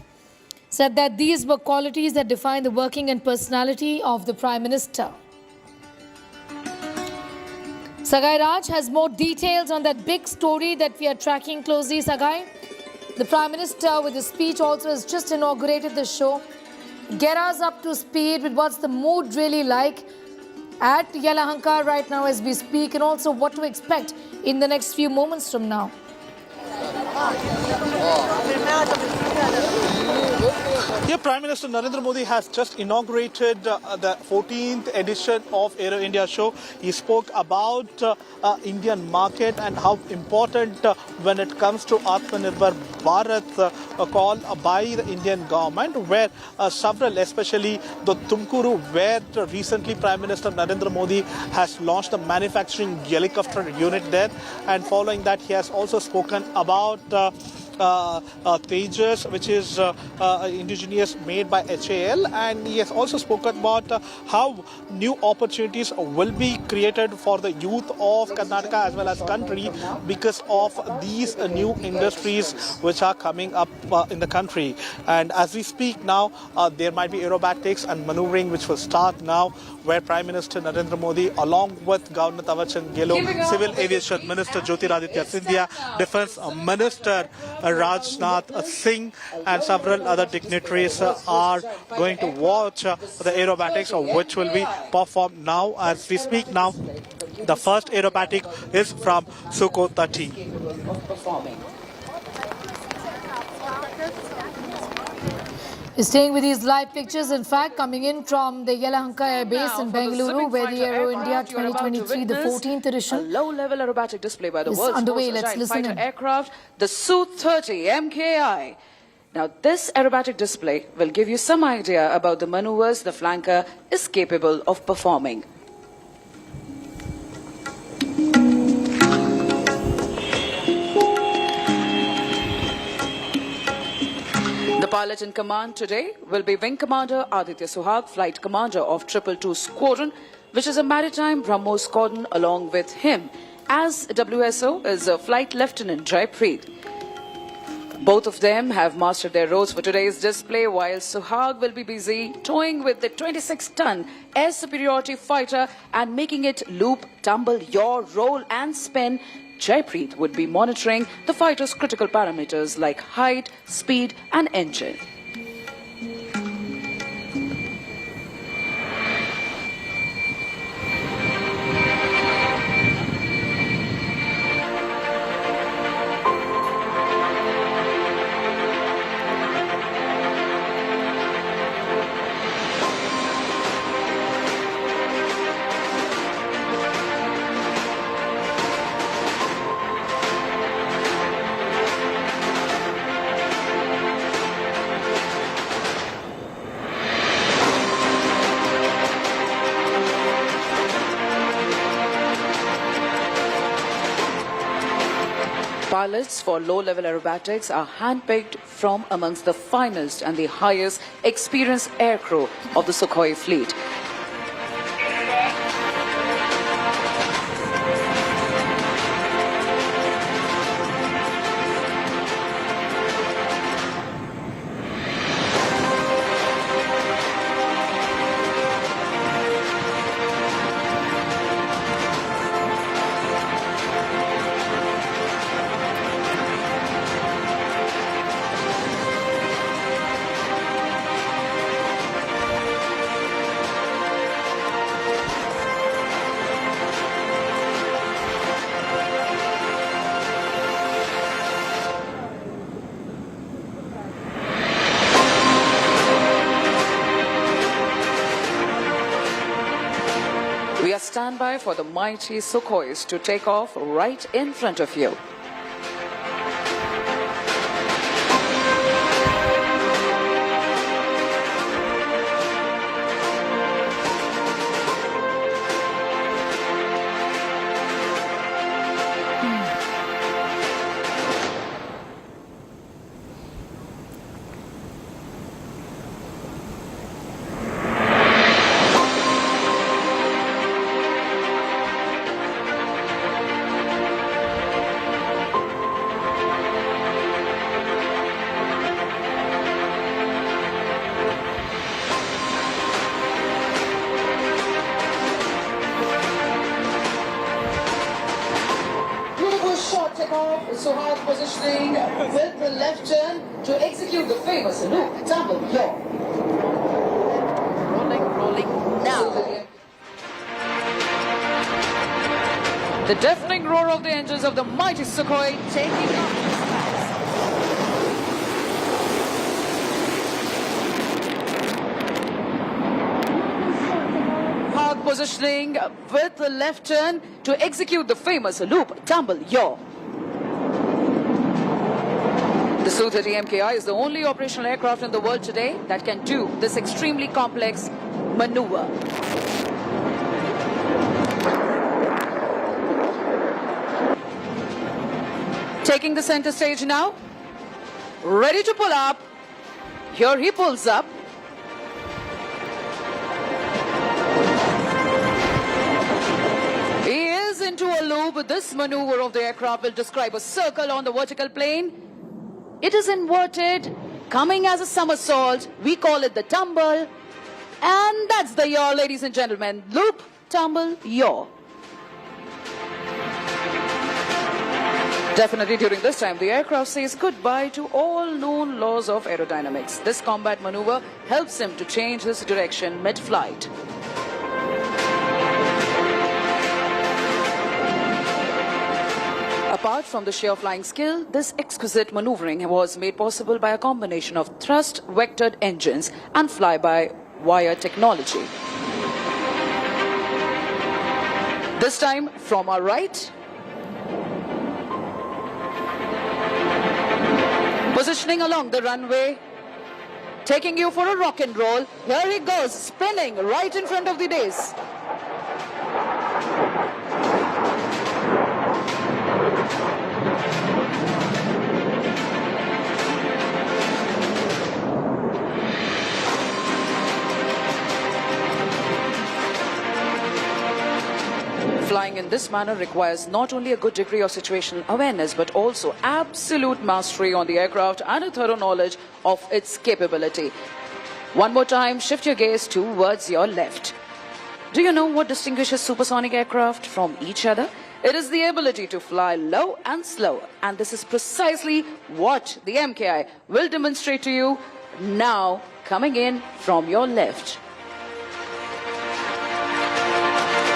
said that these were qualities that define the working and personality of the Prime Minister. Sagai Raj has more details on that big story that we are tracking closely. Sagai, the Prime Minister with his speech also has just inaugurated the show. Get us up to speed with what's the mood really like at Yelahanka right now as we speak, and also what to expect in the next few moments from now. Here, Prime Minister Narendra Modi has just inaugurated the 14th edition of Aero India show. He spoke about Indian market and how important when it comes to Atmanirbhar Bharat call by the Indian government, where several, especially the Tumkuru, where recently Prime Minister Narendra Modi has launched a manufacturing helicopter unit there, and following that he has also spoken about Tejas, which is indigenous made by HAL, and he has also spoken about how new opportunities will be created for the youth of Karnataka as well as country because of these new industries which are coming up in the country. And as we speak now, there might be aerobatics and maneuvering which will start now, where Prime Minister Narendra Modi, along with Governor Thawarchand Gehlot, Civil Aviation Minister Jyotiraditya Scindia, Defence Minister Rajnath Singh, and several other dignitaries are going to watch the aerobatics, which will be performed now as we speak. Now, the first aerobatic is from Sukhoi 30. Staying with these live pictures, in fact, coming in from the Yelahanka Air Base in Bengaluru, where the Aero India 2023, the 14th edition, a low-level aerobatic display by the is world's underway. most Let's agile listen fighter in. aircraft, the Su-30 MKI. Now, this aerobatic display will give you some idea about the maneuvers the flanker is capable of performing. Pilot in command today will be Wing Commander Aditya Suhag, Flight Commander of 222 Squadron, which is a maritime BrahMos squadron. Along with him as WSO is Flight Lieutenant Jaipreet. Both of them have mastered their roles for today's display, while Suhag will be busy toying with the 26-ton air superiority fighter and making it loop, tumble, yaw, roll and spin. Jaipreet would be monitoring the fighter's critical parameters like height, speed and engine. Pilots for low-level aerobatics are handpicked from amongst the finest and the highest experienced aircrew of the Sukhoi fleet. We are standby for the mighty Sukhois to take off right in front of you. Suhag positioning with the left turn to execute the famous loop, tumble, yaw. Rolling now. The deafening roar of the engines of the mighty Sukhoi taking off. Suhag positioning with the left turn to execute the famous loop, tumble, yaw. The Su-30 MKI is the only operational aircraft in the world today that can do this extremely complex maneuver. Taking the center stage now, ready to pull up. Here he pulls up. He is into a loop. This maneuver of the aircraft will describe a circle on the vertical plane. It is inverted, coming as a somersault. We call it the tumble. And that's the yaw, ladies and gentlemen. Loop, tumble, yaw. Definitely during this time, the aircraft says goodbye to all known laws of aerodynamics. This combat maneuver helps him to change his direction mid-flight. Apart from the sheer flying skill, this exquisite maneuvering was made possible by a combination of thrust-vectored engines and fly-by-wire technology. This time from our right, positioning along the runway, taking you for a rock and roll. Here he goes, spinning right in front of the dais. flying in this manner requires not only a good degree of situational awareness but also absolute mastery on the aircraft and a thorough knowledge of its capability. One more time, shift your gaze towards your left. Do you know what distinguishes supersonic aircraft from each other? It is the ability to fly low and slow, and this is precisely what the MKI will demonstrate to you now, coming in from your left.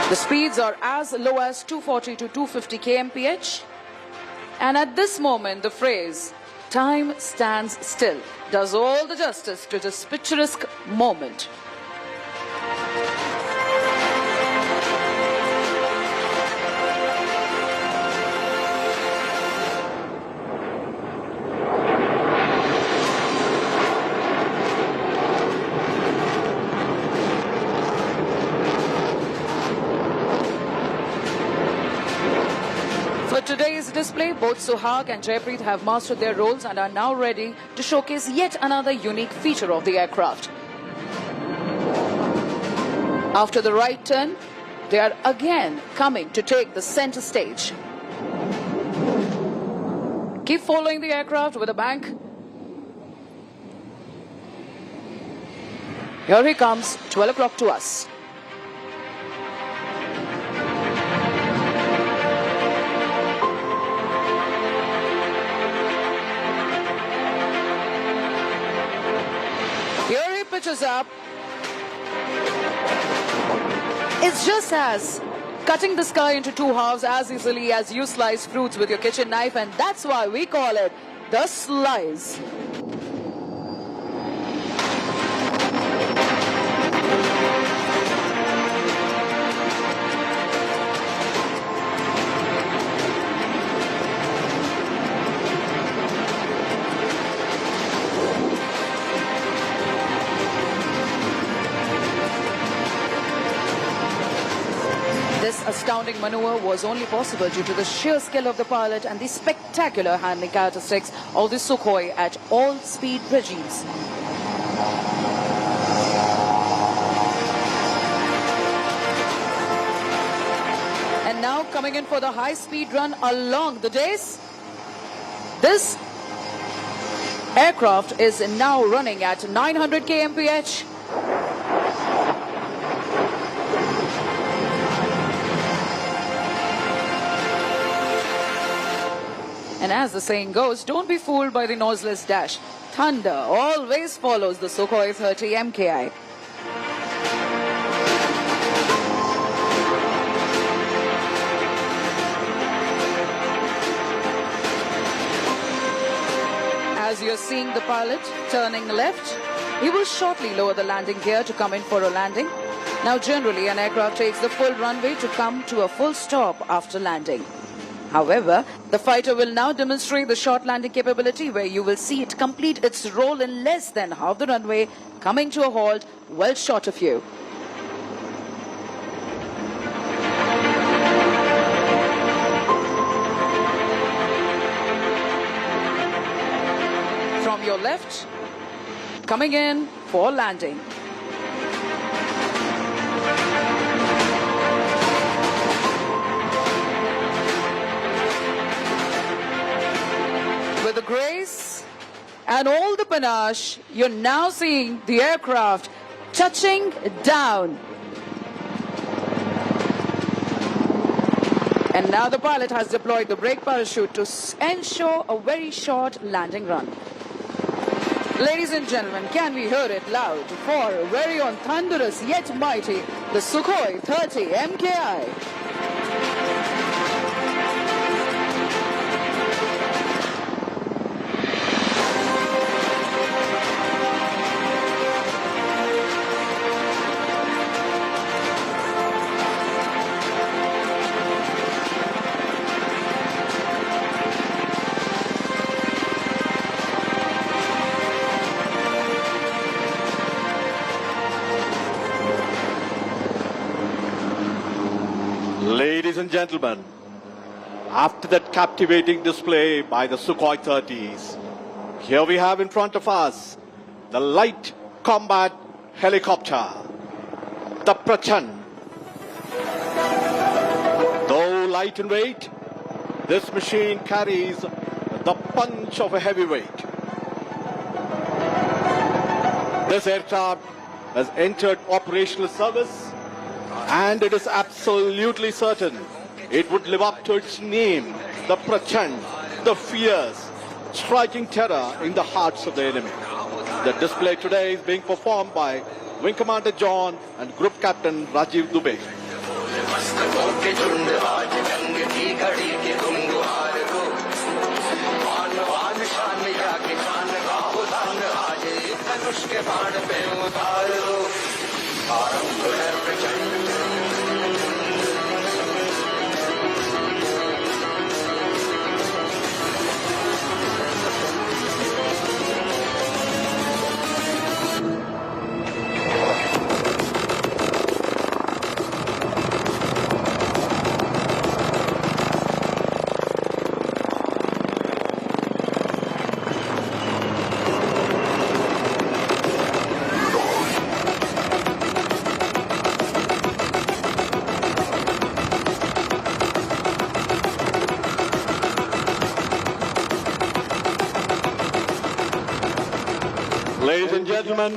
The speeds are as low as 240 to 250 kmph, and at this moment the phrase "time stands still" does all the justice to this picturesque moment. For today's display, both Suhag and Jaypreet have mastered their roles and are now ready to showcase yet another unique feature of the aircraft. After the right turn, they are again coming to take the center stage. Keep following the aircraft with a bank. Here he comes, 12 o'clock to us. Here he pitches up. It's just as cutting the sky into two halves as easily as you slice fruits with your kitchen knife, and that's why we call it the slice. This astounding maneuver was only possible due to the sheer skill of the pilot and the spectacular handling characteristics of the Sukhoi at all speed regimes. And now coming in for the high-speed run along the dais, this aircraft is now running at 900 kmph. And as the saying goes, don't be fooled by the noiseless dash. Thunder always follows the Sukhoi 30 MKI. As you're seeing the pilot turning left, he will shortly lower the landing gear to come in for a landing. Now generally an aircraft takes the full runway to come to a full stop after landing. However, the fighter will now demonstrate the short landing capability where you will see it complete its role in less than half the runway, coming to a halt well short of you. From your left, coming in for landing. With the grace and all the panache, you're now seeing the aircraft touching down. And now the pilot has deployed the brake parachute to ensure a very short landing run. Ladies and gentlemen, can we hear it loud for very on thunderous yet mighty, the Sukhoi 30 MKI. Ladies and gentlemen, after that captivating display by the Sukhoi 30s, here we have in front of us the light combat helicopter, the Prachand. light in weight, this machine carries the punch of a heavyweight. This aircraft has entered operational service, and it is absolutely certain it would live up to its name, the Prachand, the fierce, striking terror in the hearts of the enemy. The display today is being performed by Wing Commander John and Group Captain Rajiv Dubey. Ladies and gentlemen,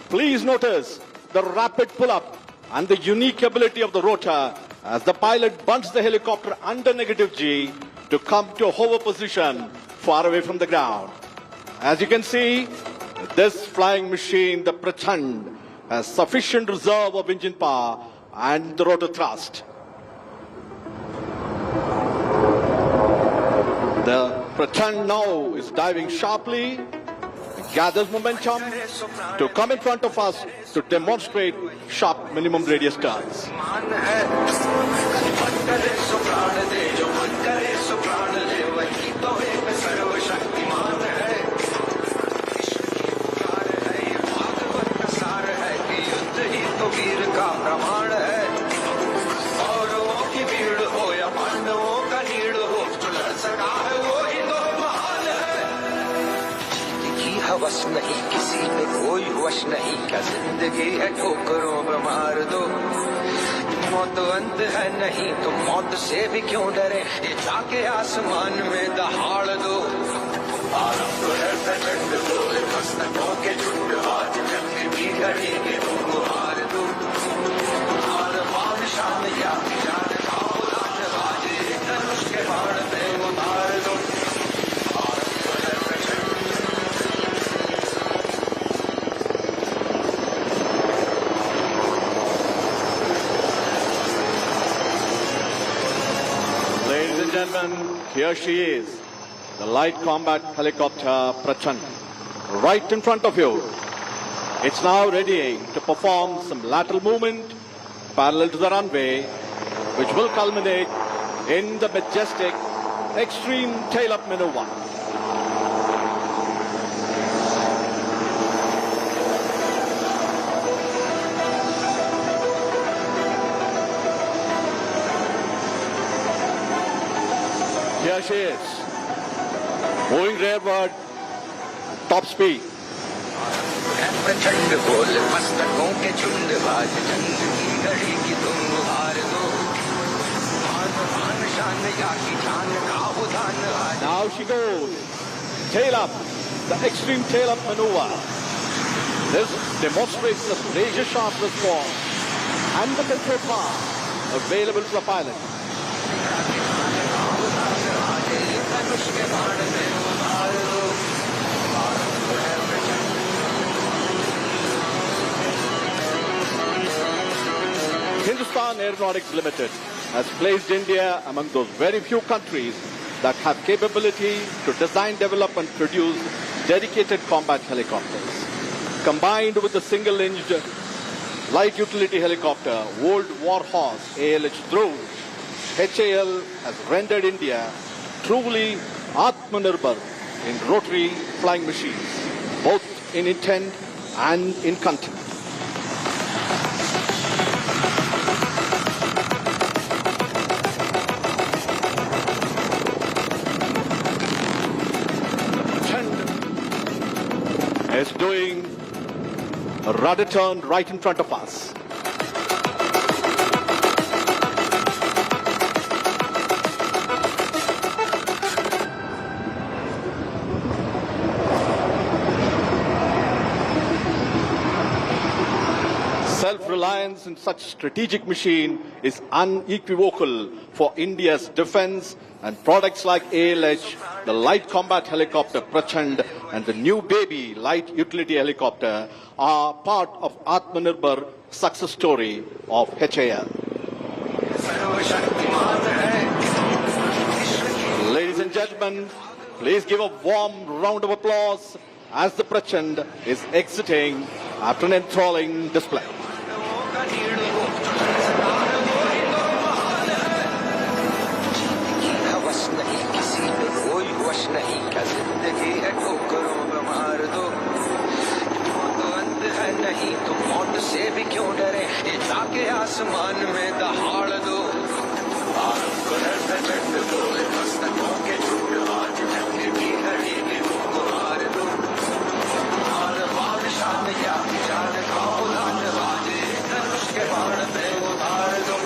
please notice the rapid pull-up and the unique ability of the rotor as the pilot bunts the helicopter under negative G to come to a hover position far away from the ground. As you can see, this flying machine, the Prachand, has sufficient reserve of engine power and the rotor thrust. The Prachand now is diving sharply, gathers momentum to come in front of us to demonstrate sharp minimum radius turns. बस नहीं किसी पे कोई वश नहीं क्या जिंदगी है ठोकरों पे मार दो मौत अंत है नहीं तो मौत से भी क्यों डरे ये जाके आसमान में दहाड़ दो आरंभ है प्रचंड बोले मस्तकों के झुंड आज जंग की घड़ी के तुम हार दो हार मान शाम या जान खाओ दान बाजे धनुष के बाण पे उतार दो Gentlemen, here she is, the light combat helicopter Prachand, right in front of you. It's now readying to perform some lateral movement parallel to the runway, which will culminate in the majestic extreme tail-up maneuver. Here she is, moving rearward, top speed. प्रचंड बोल मस्तकों के झुंड आज जंग की घड़ी की तुम हार दो मान शान या की जान का उदान आज Now she goes, tail up, the extreme tail up maneuver. This demonstrates the razor sharp response and the control power available to the pilot. Hindustan Aeronautics Limited has placed India among those very few countries that have capability to design, develop and produce dedicated combat helicopters. Combined with the single-engine light utility helicopter, World Warhorse ALH Dhruv, HAL has rendered India truly Atmanirbhar in rotary flying machines, both in intent and in content. Is doing a rudder turn right in front of us. reliance in such strategic machine is unequivocal for India's defense, and products like ALH, the light combat helicopter Prachand and the new baby light utility helicopter are part of Atmanirbhar success story of HAL. Ladies and gentlemen, please give a warm round of applause as the Prachand is exiting after an enthralling display. नहीं तो मौत से भी क्यों डरे ये जाके आसमान में दहाड़ दो मस्तकों के झूठ आज झंडे की घड़ी भी मुझको मार दो और बादशाह या जान का उलाट बाजे धनुष के बाण पे उतार दो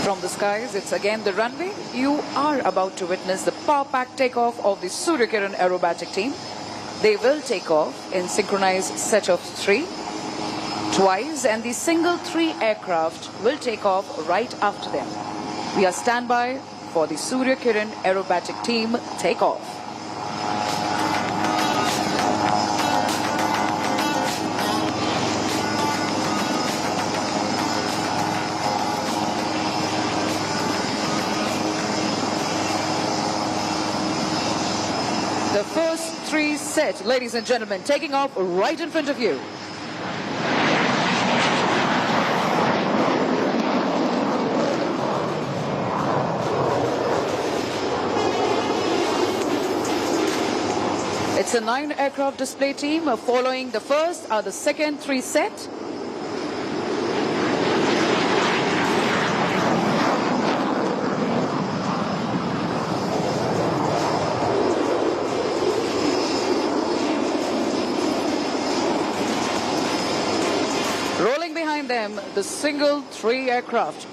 From the skies, it's again the runway. You are about to witness the power-packed takeoff of the Surya Kiran aerobatic team. They will take off in synchronized set of 3 twice, and the single 3 aircraft will take off right after them. We are standby for the Surya Kiran aerobatic team takeoff. The first 3 set, ladies and gentlemen, taking off right in front of you. It's a 9 aircraft display team. Following the first are the second 3 set. Rolling behind them, the single 3 aircraft.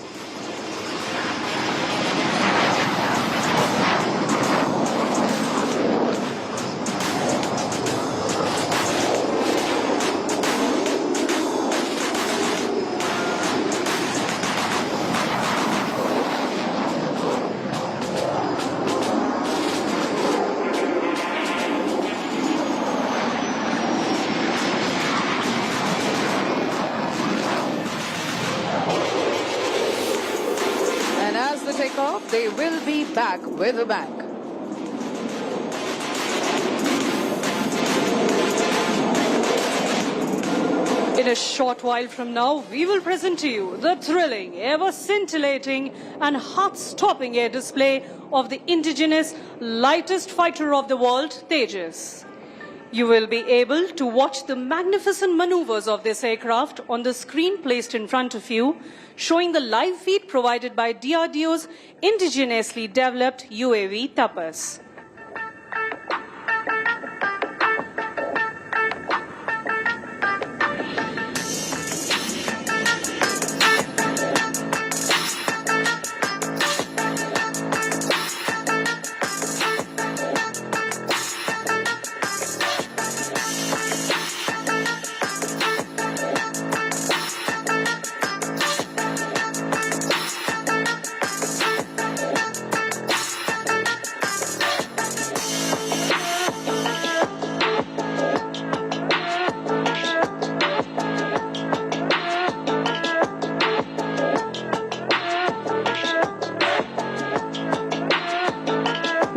Takeoff, they will be back with a bang. In a short while from now, we will present to you the thrilling, ever-scintillating and heart-stopping air display of the indigenous lightest fighter of the world, Tejas. You will be able to watch the magnificent maneuvers of this aircraft on the screen placed in front of you, showing the live feed provided by DRDO's indigenously developed UAV Tapas.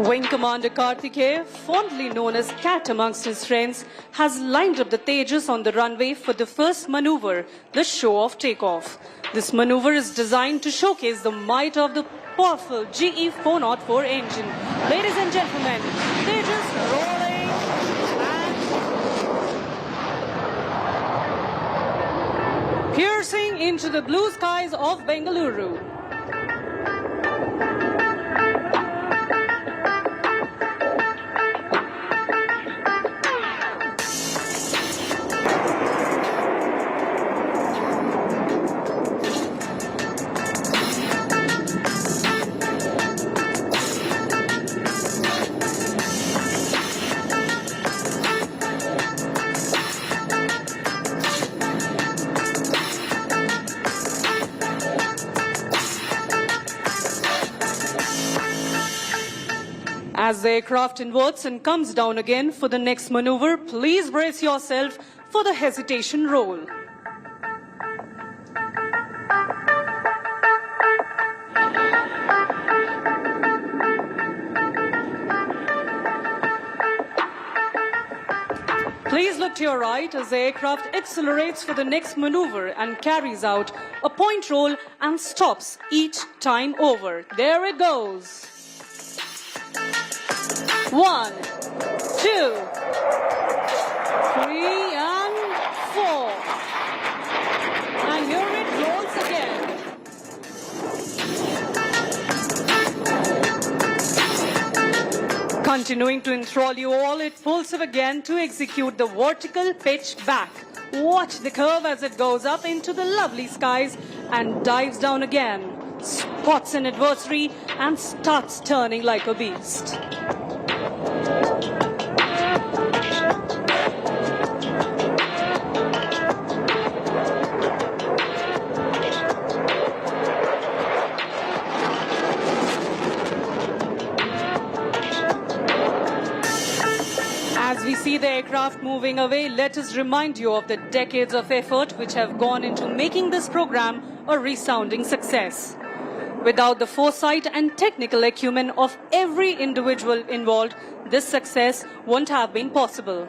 Wing Commander Karthikeya, fondly known as Cat amongst his friends, has lined up the Tejas on the runway for the first maneuver, the show-off takeoff. This maneuver is designed to showcase the might of the powerful GE 404 engine. Ladies and gentlemen, Tejas rolling and piercing into the blue skies of Bengaluru. As the aircraft inverts and comes down again for the next maneuver, please brace yourself for the hesitation roll. Please look to your right as the aircraft accelerates for the next maneuver and carries out a point roll and stops each time over. There it goes. 1, 2, 3, and 4. And here it rolls again. Continuing to enthrall you all, it pulls up again to execute the vertical pitch back. Watch the curve as it goes up into the lovely skies and dives down again. Spots an adversary and starts turning like a beast. As we see the aircraft moving away, let us remind you of the decades of effort which have gone into making this program a resounding success. Without the foresight and technical acumen of every individual involved, this success won't have been possible.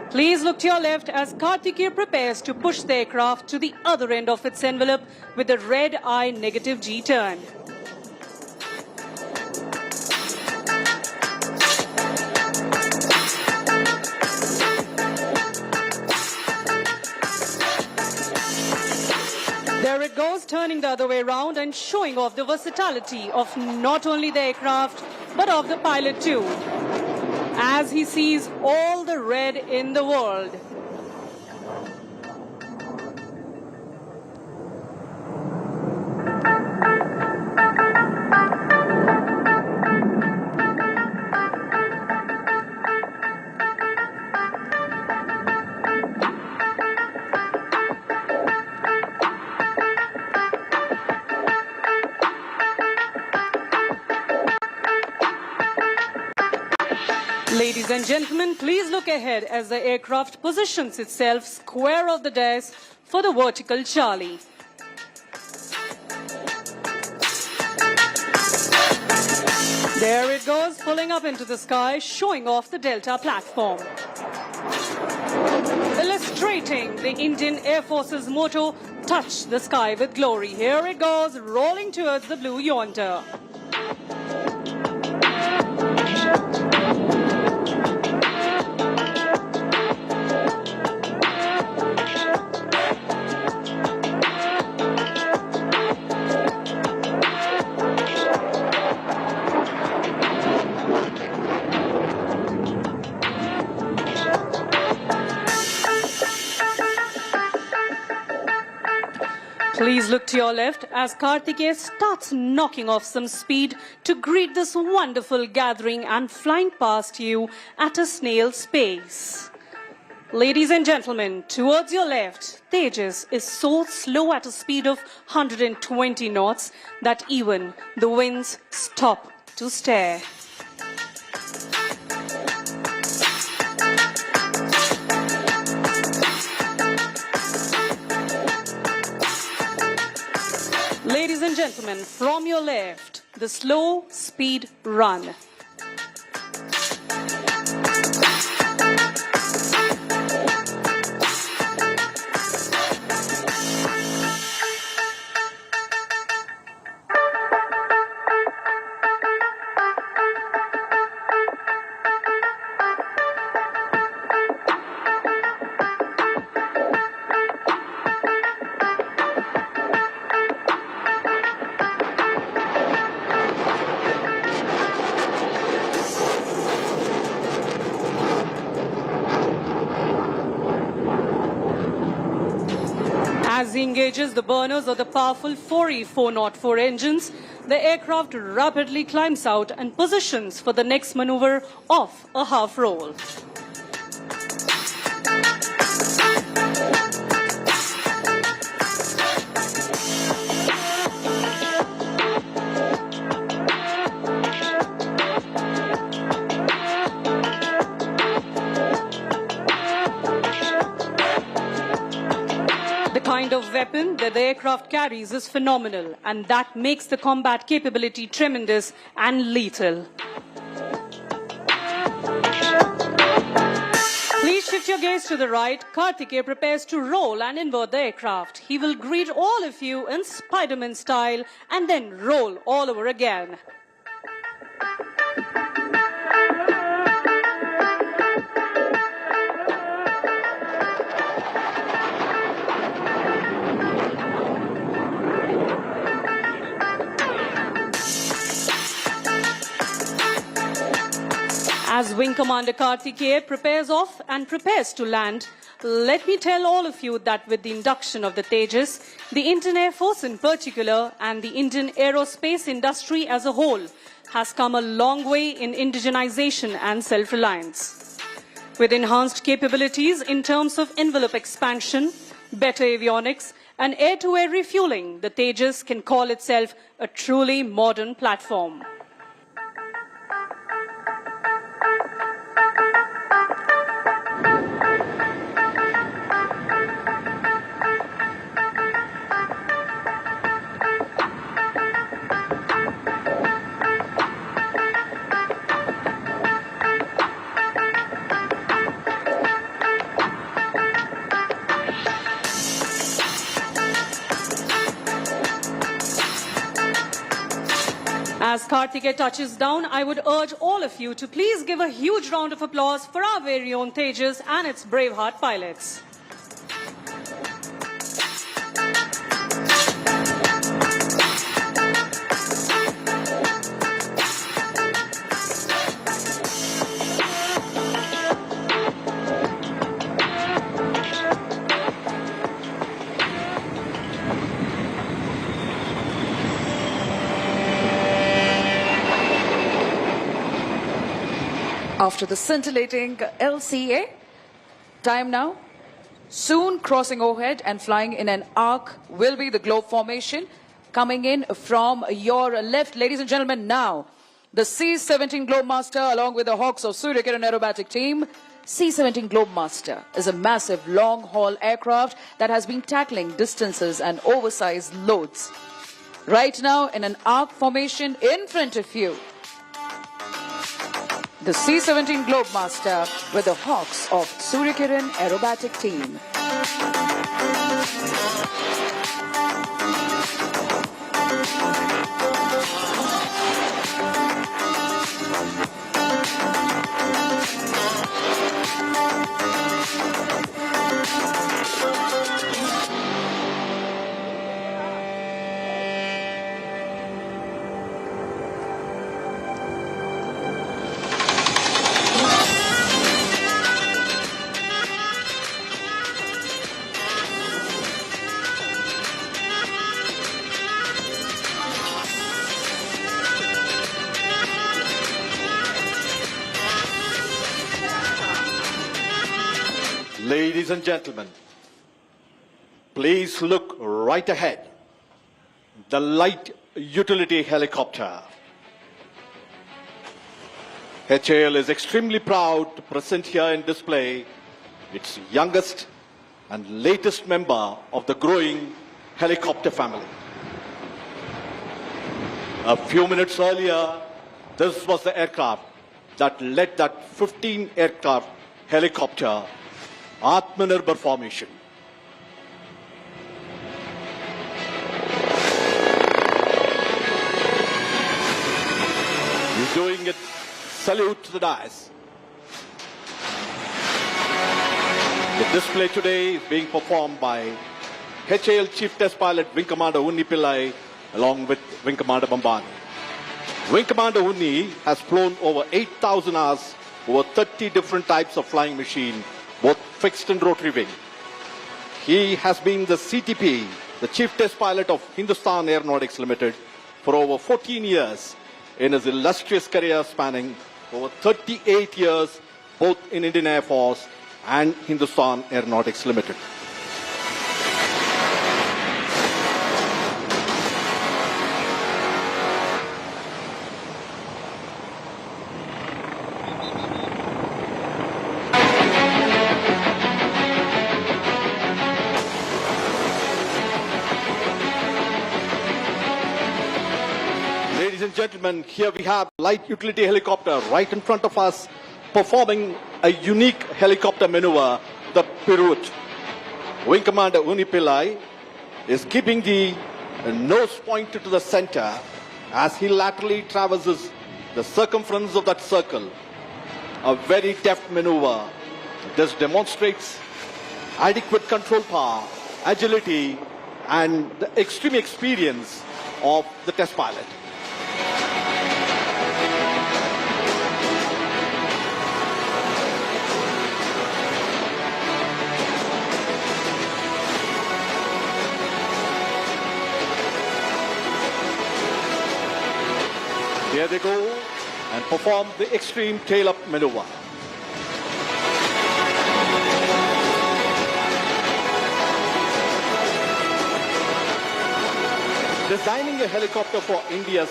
Please look to your left as Karthikeya prepares to push the aircraft to the other end of its envelope with a red eye negative G turn. There it goes, turning the other way around and showing off the versatility of not only the aircraft, but of the pilot too, as he sees all the red in the world. Ladies and gentlemen, please look ahead as the aircraft positions itself square of the desk for the vertical Charlie. There it goes, pulling up into the sky, showing off the Delta platform. Illustrating the Indian Air Force's motto, touch the sky with glory. Here it goes, rolling towards the blue yonder. Please look to your left as Karthikeya starts knocking off some speed to greet this wonderful gathering and flying past you at a snail's pace. Ladies and gentlemen, towards your left, Tejas is so slow at a speed of 120 knots that even the winds stop to stare. Ladies and gentlemen, from your left, the slow speed run. engages the burners of the powerful 4E404 engines, the aircraft rapidly climbs out and positions for the next maneuver of a half roll. The kind of weapon that the aircraft carries is phenomenal, and that makes the combat capability tremendous and lethal. Please shift your gaze to the right. Karthikeya prepares to roll and invert the aircraft. He will greet all of you in Spider-Man style and then roll all over again. As Wing Commander Karthikeya prepares off and prepares to land, let me tell all of you that with the induction of the Tejas, the Indian Air Force in particular and the Indian aerospace industry as a whole has come a long way in indigenization and self-reliance. With enhanced capabilities in terms of envelope expansion, better avionics, and air-to-air refueling, the Tejas can call itself a truly modern platform. As Karthikeya touches down, I would urge all of you to please give a huge round of applause for our very own Tejas and its braveheart pilots. After the scintillating LCA, time now, soon crossing overhead and flying in an arc will be the globe formation. Coming in from your left, ladies and gentlemen, now, the C-17 Globemaster along with the Hawks of Surya Kiran Aerobatic Team. C-17 Globemaster is a massive long-haul aircraft that has been tackling distances and oversized loads. Right now, in an arc formation in front of you, the C-17 Globemaster with the Hawks of Surya Kiran Aerobatic Team. Ladies and gentlemen, please look right ahead. The light utility helicopter. HAL is extremely proud to present here in display its youngest and latest member of the growing helicopter family. A few minutes earlier, this was the aircraft that led that 15 aircraft helicopter Atmanirbhar formation. He's doing it. Salute to the dais. The display today is being performed by HAL Chief Test Pilot Wing Commander Unni Pillai along with Wing Commander Bambani. Wing Commander Unni has flown over 8,000 hours over 30 different types of flying machine, both fixed and rotary wing. He has been the CTP, the Chief Test Pilot of Hindustan Aeronautics Limited, for over 14 years in his illustrious career spanning over 38 years both in Indian Air Force and Hindustan Aeronautics Limited. Ladies and gentlemen, here we have light utility helicopter right in front of us performing a unique helicopter maneuver, the pirouette. Wing Commander Uni Pillai is keeping the nose pointed to the center as he laterally traverses the circumference of that circle. A very deft maneuver. This demonstrates adequate control power, agility, and the extreme experience of the test pilot. Here they go and perform the extreme tail-up maneuver. Designing a helicopter for India's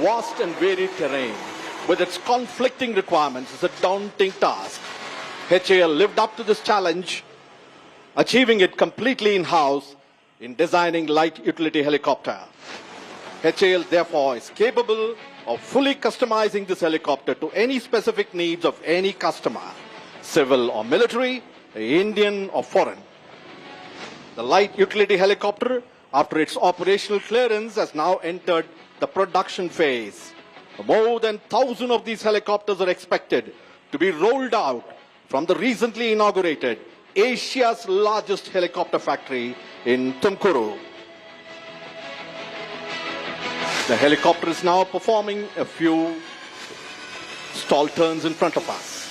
vast and varied terrain with its conflicting requirements is a daunting task. HAL lived up to this challenge, achieving it completely in-house in designing light utility helicopter. HAL therefore is capable of fully customizing this helicopter to any specific needs of any customer, civil or military, Indian or foreign. The light utility helicopter, after its operational clearance, has now entered the production phase. More than 1,000 of these helicopters are expected to be rolled out from the recently inaugurated Asia's largest helicopter factory in Tumkuru. The helicopter is now performing a few stall turns in front of us.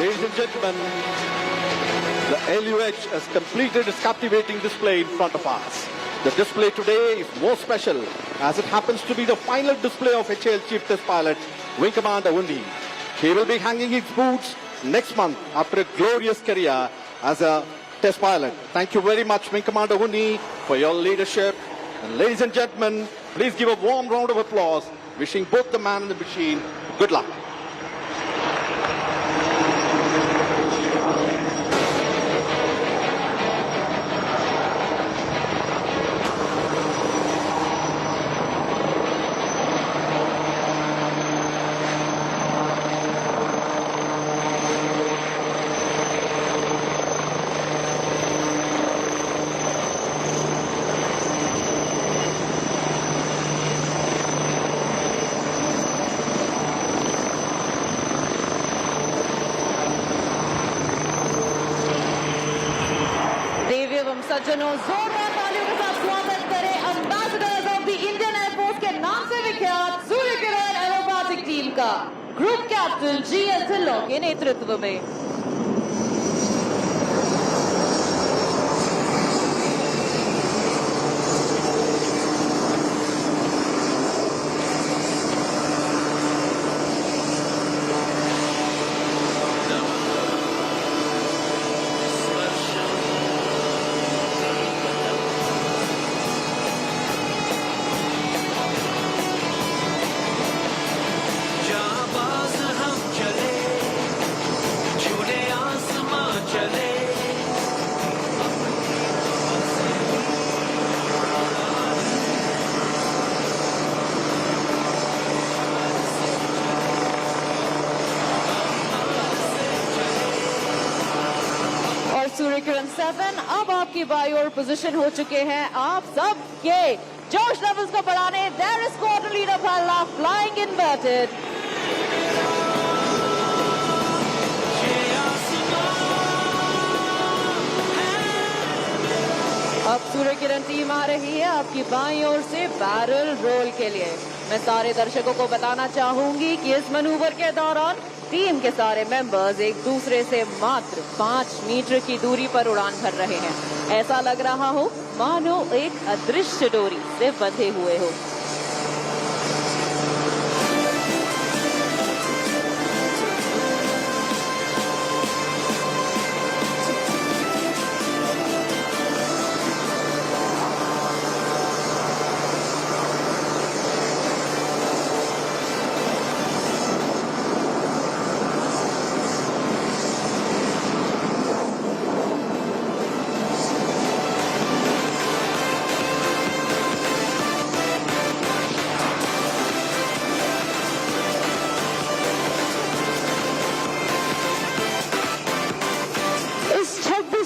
Ladies and gentlemen, the LUH has completed its captivating display in front of us. The display today is more special as it happens to be the final display of HAL Chief Test Pilot Wing Commander Undi. He will be hanging his boots next month after a glorious career as a test pilot. Thank you very much, Wing Commander Undi, for your leadership. And ladies and gentlemen, please give a warm round of applause, wishing both the man and the machine good luck. सज्जनों जोरदार तालियों के साथ स्वागत करें ambassadors of the Indian air force के नाम से विख्यात सूर्य किरण एरोबैटिक टीम का ग्रुप कैप्टन जी.एस. ढिल्लों के नेतृत्व में। सूर्य किरण 7 अब आपकी बाई ओर पोजीशन हो चुके हैं। आप सब के जोश लेवल्स को बढ़ाने देयर इज स्क्वाड्रन लीडर पहला flying inverted. Surya Kiran team आ रही है आपकी बाईं ओर से बैरल रोल के लिए। मैं सारे दर्शकों को बताना चाहूंगी कि इस मैनूवर के दौरान टीम के सारे मेंबर्स एक दूसरे से मात्र 5 मीटर की दूरी पर उड़ान भर रहे हैं। ऐसा लग रहा हो मानो एक अदृश्य डोरी से बंधे हुए हो।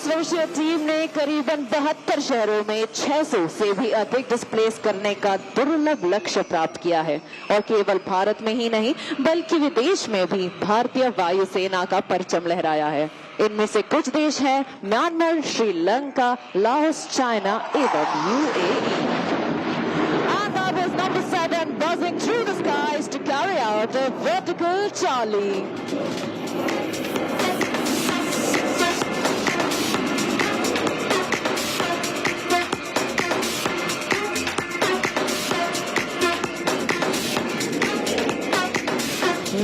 वर्षीय टीम ने करीबन 72 शहरों में 600 से भी अधिक डिस्प्लेस करने का दुर्लभ लक्ष्य प्राप्त किया है और केवल भारत में ही नहीं बल्कि विदेश में भी भारतीय वायुसेना का परचम लहराया है। इनमें से कुछ देश हैं म्यांमार, श्रीलंका, लाओस, चाइना एवं UAE. And that was number 7 buzzing through the skies to carry out a vertical Charlie.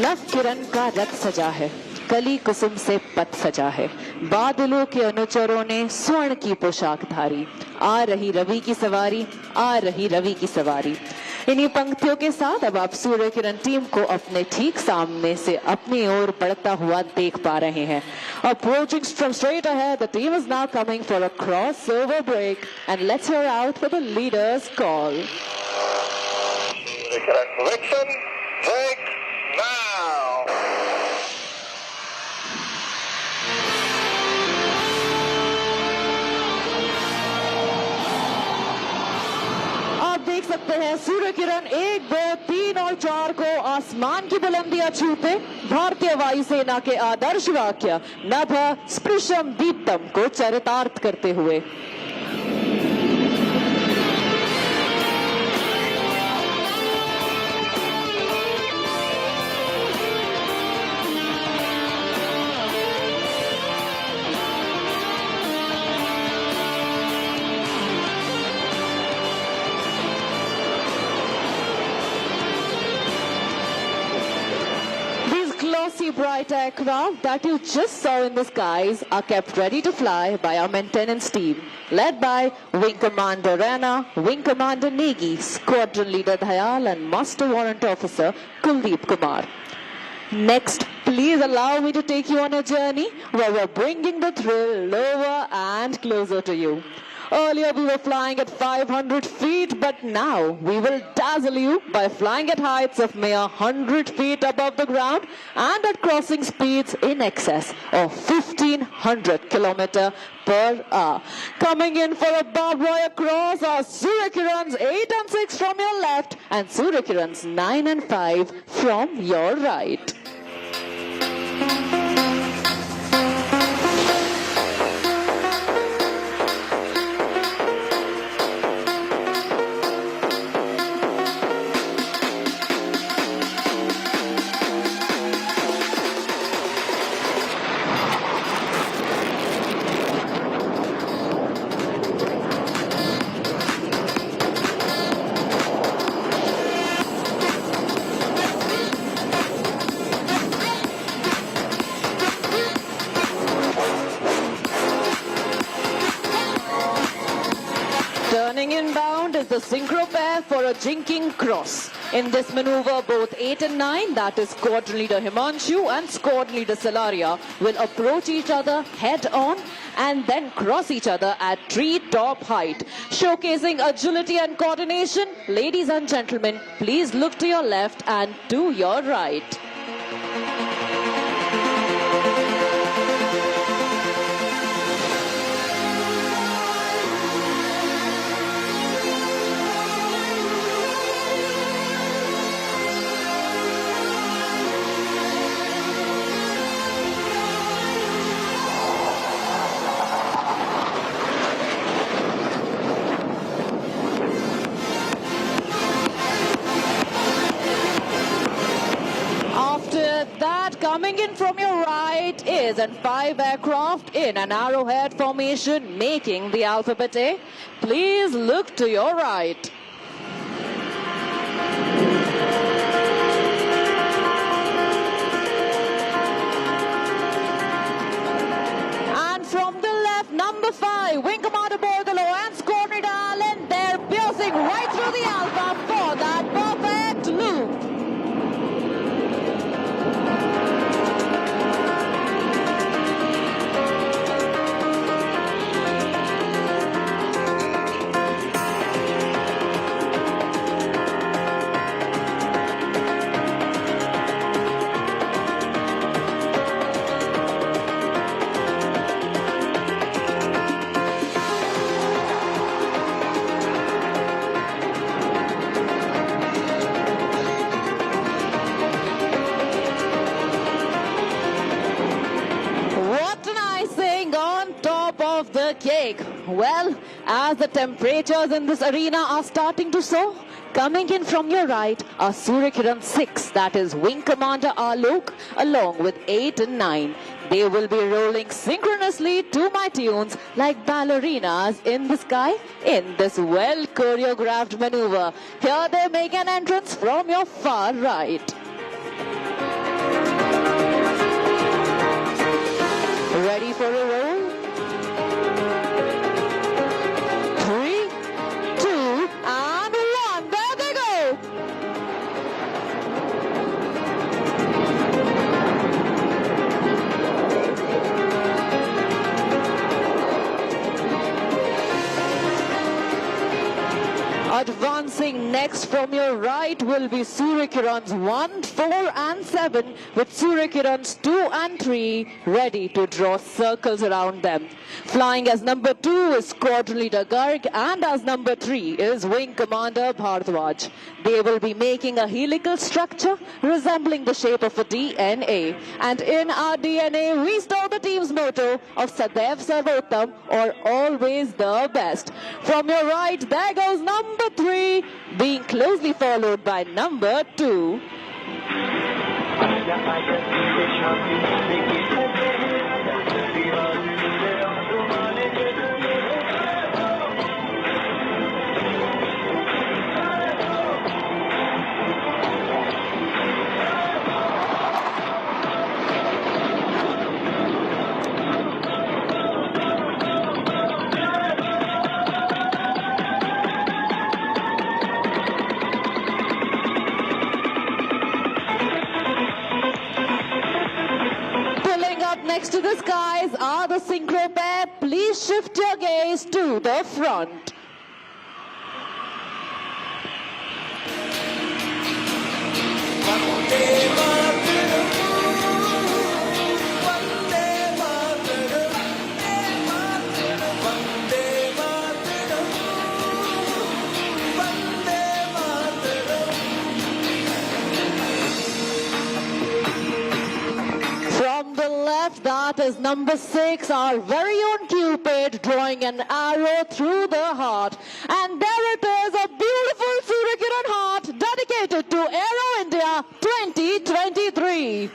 नव किरण का रथ सजा है, कली कुसुम से पथ सजा है, बादलों के अनुचरों ने स्वर्ण की पोशाक धारी, आ रही रवि की सवारी, आ रही रवि की सवारी। इन्हीं पंक्तियों के साथ अब आप सूर्य किरण टीम को अपने ठीक सामने से अपनी ओर बढ़ता हुआ देख पा रहे हैं। Approaching from straight ahead, the team is now coming for a crossover break, and let's hear out for the leader's call. Correction, break now. आप देख सकते हैं सूर्य किरण 1, 2, 3 और 4 को आसमान की बुलंदियां छूते भारतीय वायुसेना के आदर्श वाक्य नभ स्पृशम दीप्तम को चरितार्थ करते हुए। Glossy bright aircraft that you just saw in the skies are kept ready to fly by our maintenance team, led by Wing Commander Rana, Wing Commander Negi, Squadron Leader Dayal and Master Warrant Officer Kuldeep Kumar. Next, please allow me to take you on a journey where we're bringing the thrill lower and closer to you. Earlier we were flying at 500 feet, but now we will dazzle you by flying at heights of mere 100 feet above the ground and at crossing speeds in excess of 1500 km per hour. Coming in for a barbed wire cross are Surya Kiran's 8 and 6 from your left and Surya Kiran's 9 and 5 from your right. Turning inbound is the synchro pair for a jinking cross. In this maneuver, both 8 and 9, that is Squadron Leader Himanshu and Squad Leader Salaria, will approach each other head-on and then cross each other at tree-top height. Showcasing agility and coordination, ladies and gentlemen, please look to your left and to your right. with that, coming in from your right is an 5 aircraft in an arrowhead formation making the alphabet A. Please look to your right. And from the left, number 5, Wing Commander Borgalo and Squadron Leader Allen, they're piercing right through the alpha for that perfect loop. Cake. Well, as the temperatures in this arena are starting to soar, coming in from your right are Surya Kiran 6, that is Wing Commander Alok, along with 8 and 9. They will be rolling synchronously to my tunes like ballerinas in the sky in this well choreographed maneuver. Here they make an entrance from your far right. Ready for a roll? 3, 2, and 1. There they go. Advancing next from your right will be Surya Kiran's 1, 4 and 7 with Surya Kiran's 2 and 3 ready to draw circles around them. Flying as number 2 is Squadron Leader Garg and as number 3 is Wing Commander Bhardwaj. They will be making a helical structure resembling the shape of a DNA. And in our DNA, we store the team's motto of Sadaiv Sarvottam, or always the best. From your right, there goes number 3, being closely followed by number 2. Next to the skies are the synchro pair. Please shift your gaze to the front. That is number 6, our very own Cupid, drawing an arrow through the heart. And there it is, a beautiful Surya Kiran heart dedicated to Aero India 2023.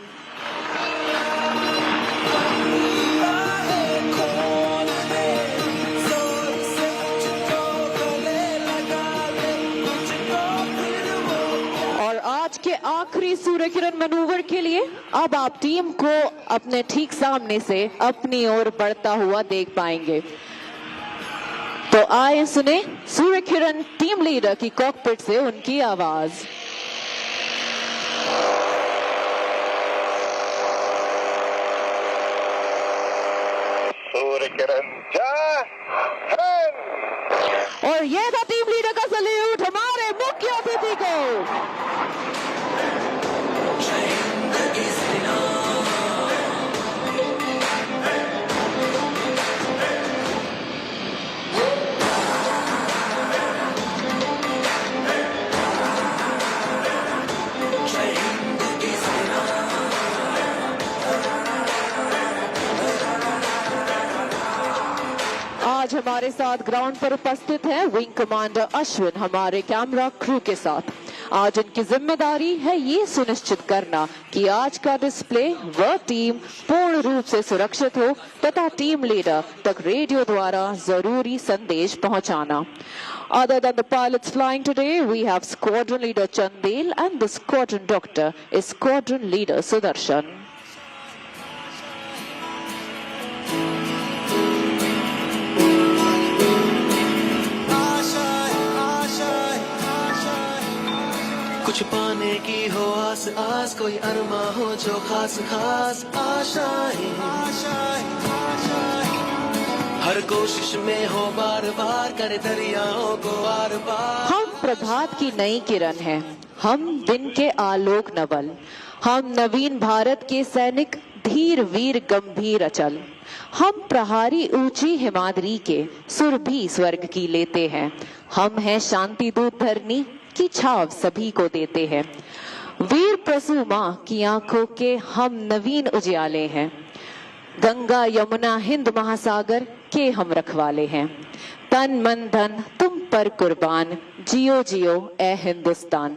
आज के आखिरी Surya Kiran manoeuvre के लिए अब आप team को अपने ठीक सामने से अपनी ओर बढ़ता हुआ देख पाएंगे। तो आए सुने सूर्य किरण टीम लीडर की कॉकपिट से उनकी आवाज। सूर्य किरण और ये था टीम लीडर का सल्यूट हमारे मुख्य अतिथि को। आज हमारे साथ ग्राउंड पर उपस्थित हैं विंग कमांडर अश्विन हमारे कैमरा क्रू के साथ। आज उनकी जिम्मेदारी है ये सुनिश्चित करना कि आज का डिस्प्ले व टीम पूर्ण रूप से सुरक्षित हो तथा टीम लीडर तक रेडियो द्वारा जरूरी संदेश पहुंचाना। Other than the pilots flying today, we have Squadron Leader Chandel and the Squadron Doctor is Squadron Leader Sudarshan. कुछ पाने की हो आस आस, कोई अरमा हो जो खास खास आशाएं, हर कोशिश में हो बार बार करे दरियाओं को आर पार। हम प्रभात की नई किरण हैं, हम दिन के आलोक नवल, हम नवीन भारत के सैनिक धीर वीर गंभीर अचल, हम प्रहारी ऊंची हिमाद्री के सुरभि स्वर्ग की लेते हैं, हम हैं शांति दूत धरनी की छाव सभी को देते हैं। वीर प्रसू मां की आंखों के हम नवीन उजियाले हैं, गंगा यमुना हिंद महासागर के हम रखवाले हैं। तन मन धन तुम पर कुर्बान, जियो जियो ए हिंदुस्तान।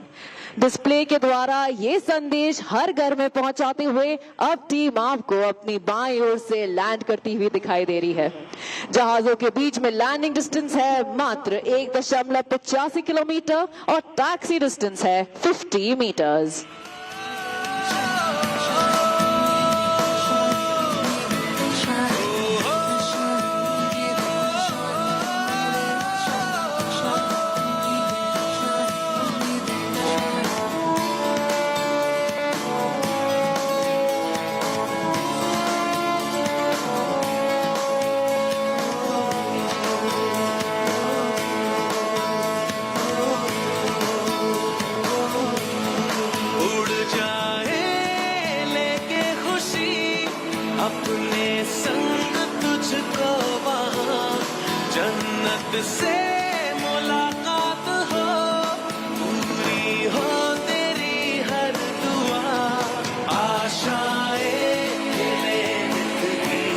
डिस्प्ले के द्वारा ये संदेश हर घर में पहुंचाते हुए अब टीम आपको अपनी बाईं ओर से लैंड करती हुई दिखाई दे रही है। जहाजों के बीच में लैंडिंग डिस्टेंस है मात्र 1.85 किलोमीटर और टैक्सी डिस्टेंस है 50 मीटर्स। अपने संग तुझको वहाँ जन्नत से मुलाकात हो, पूरी हो तेरी हर दुआ। आशाएं गिले जिंदगी,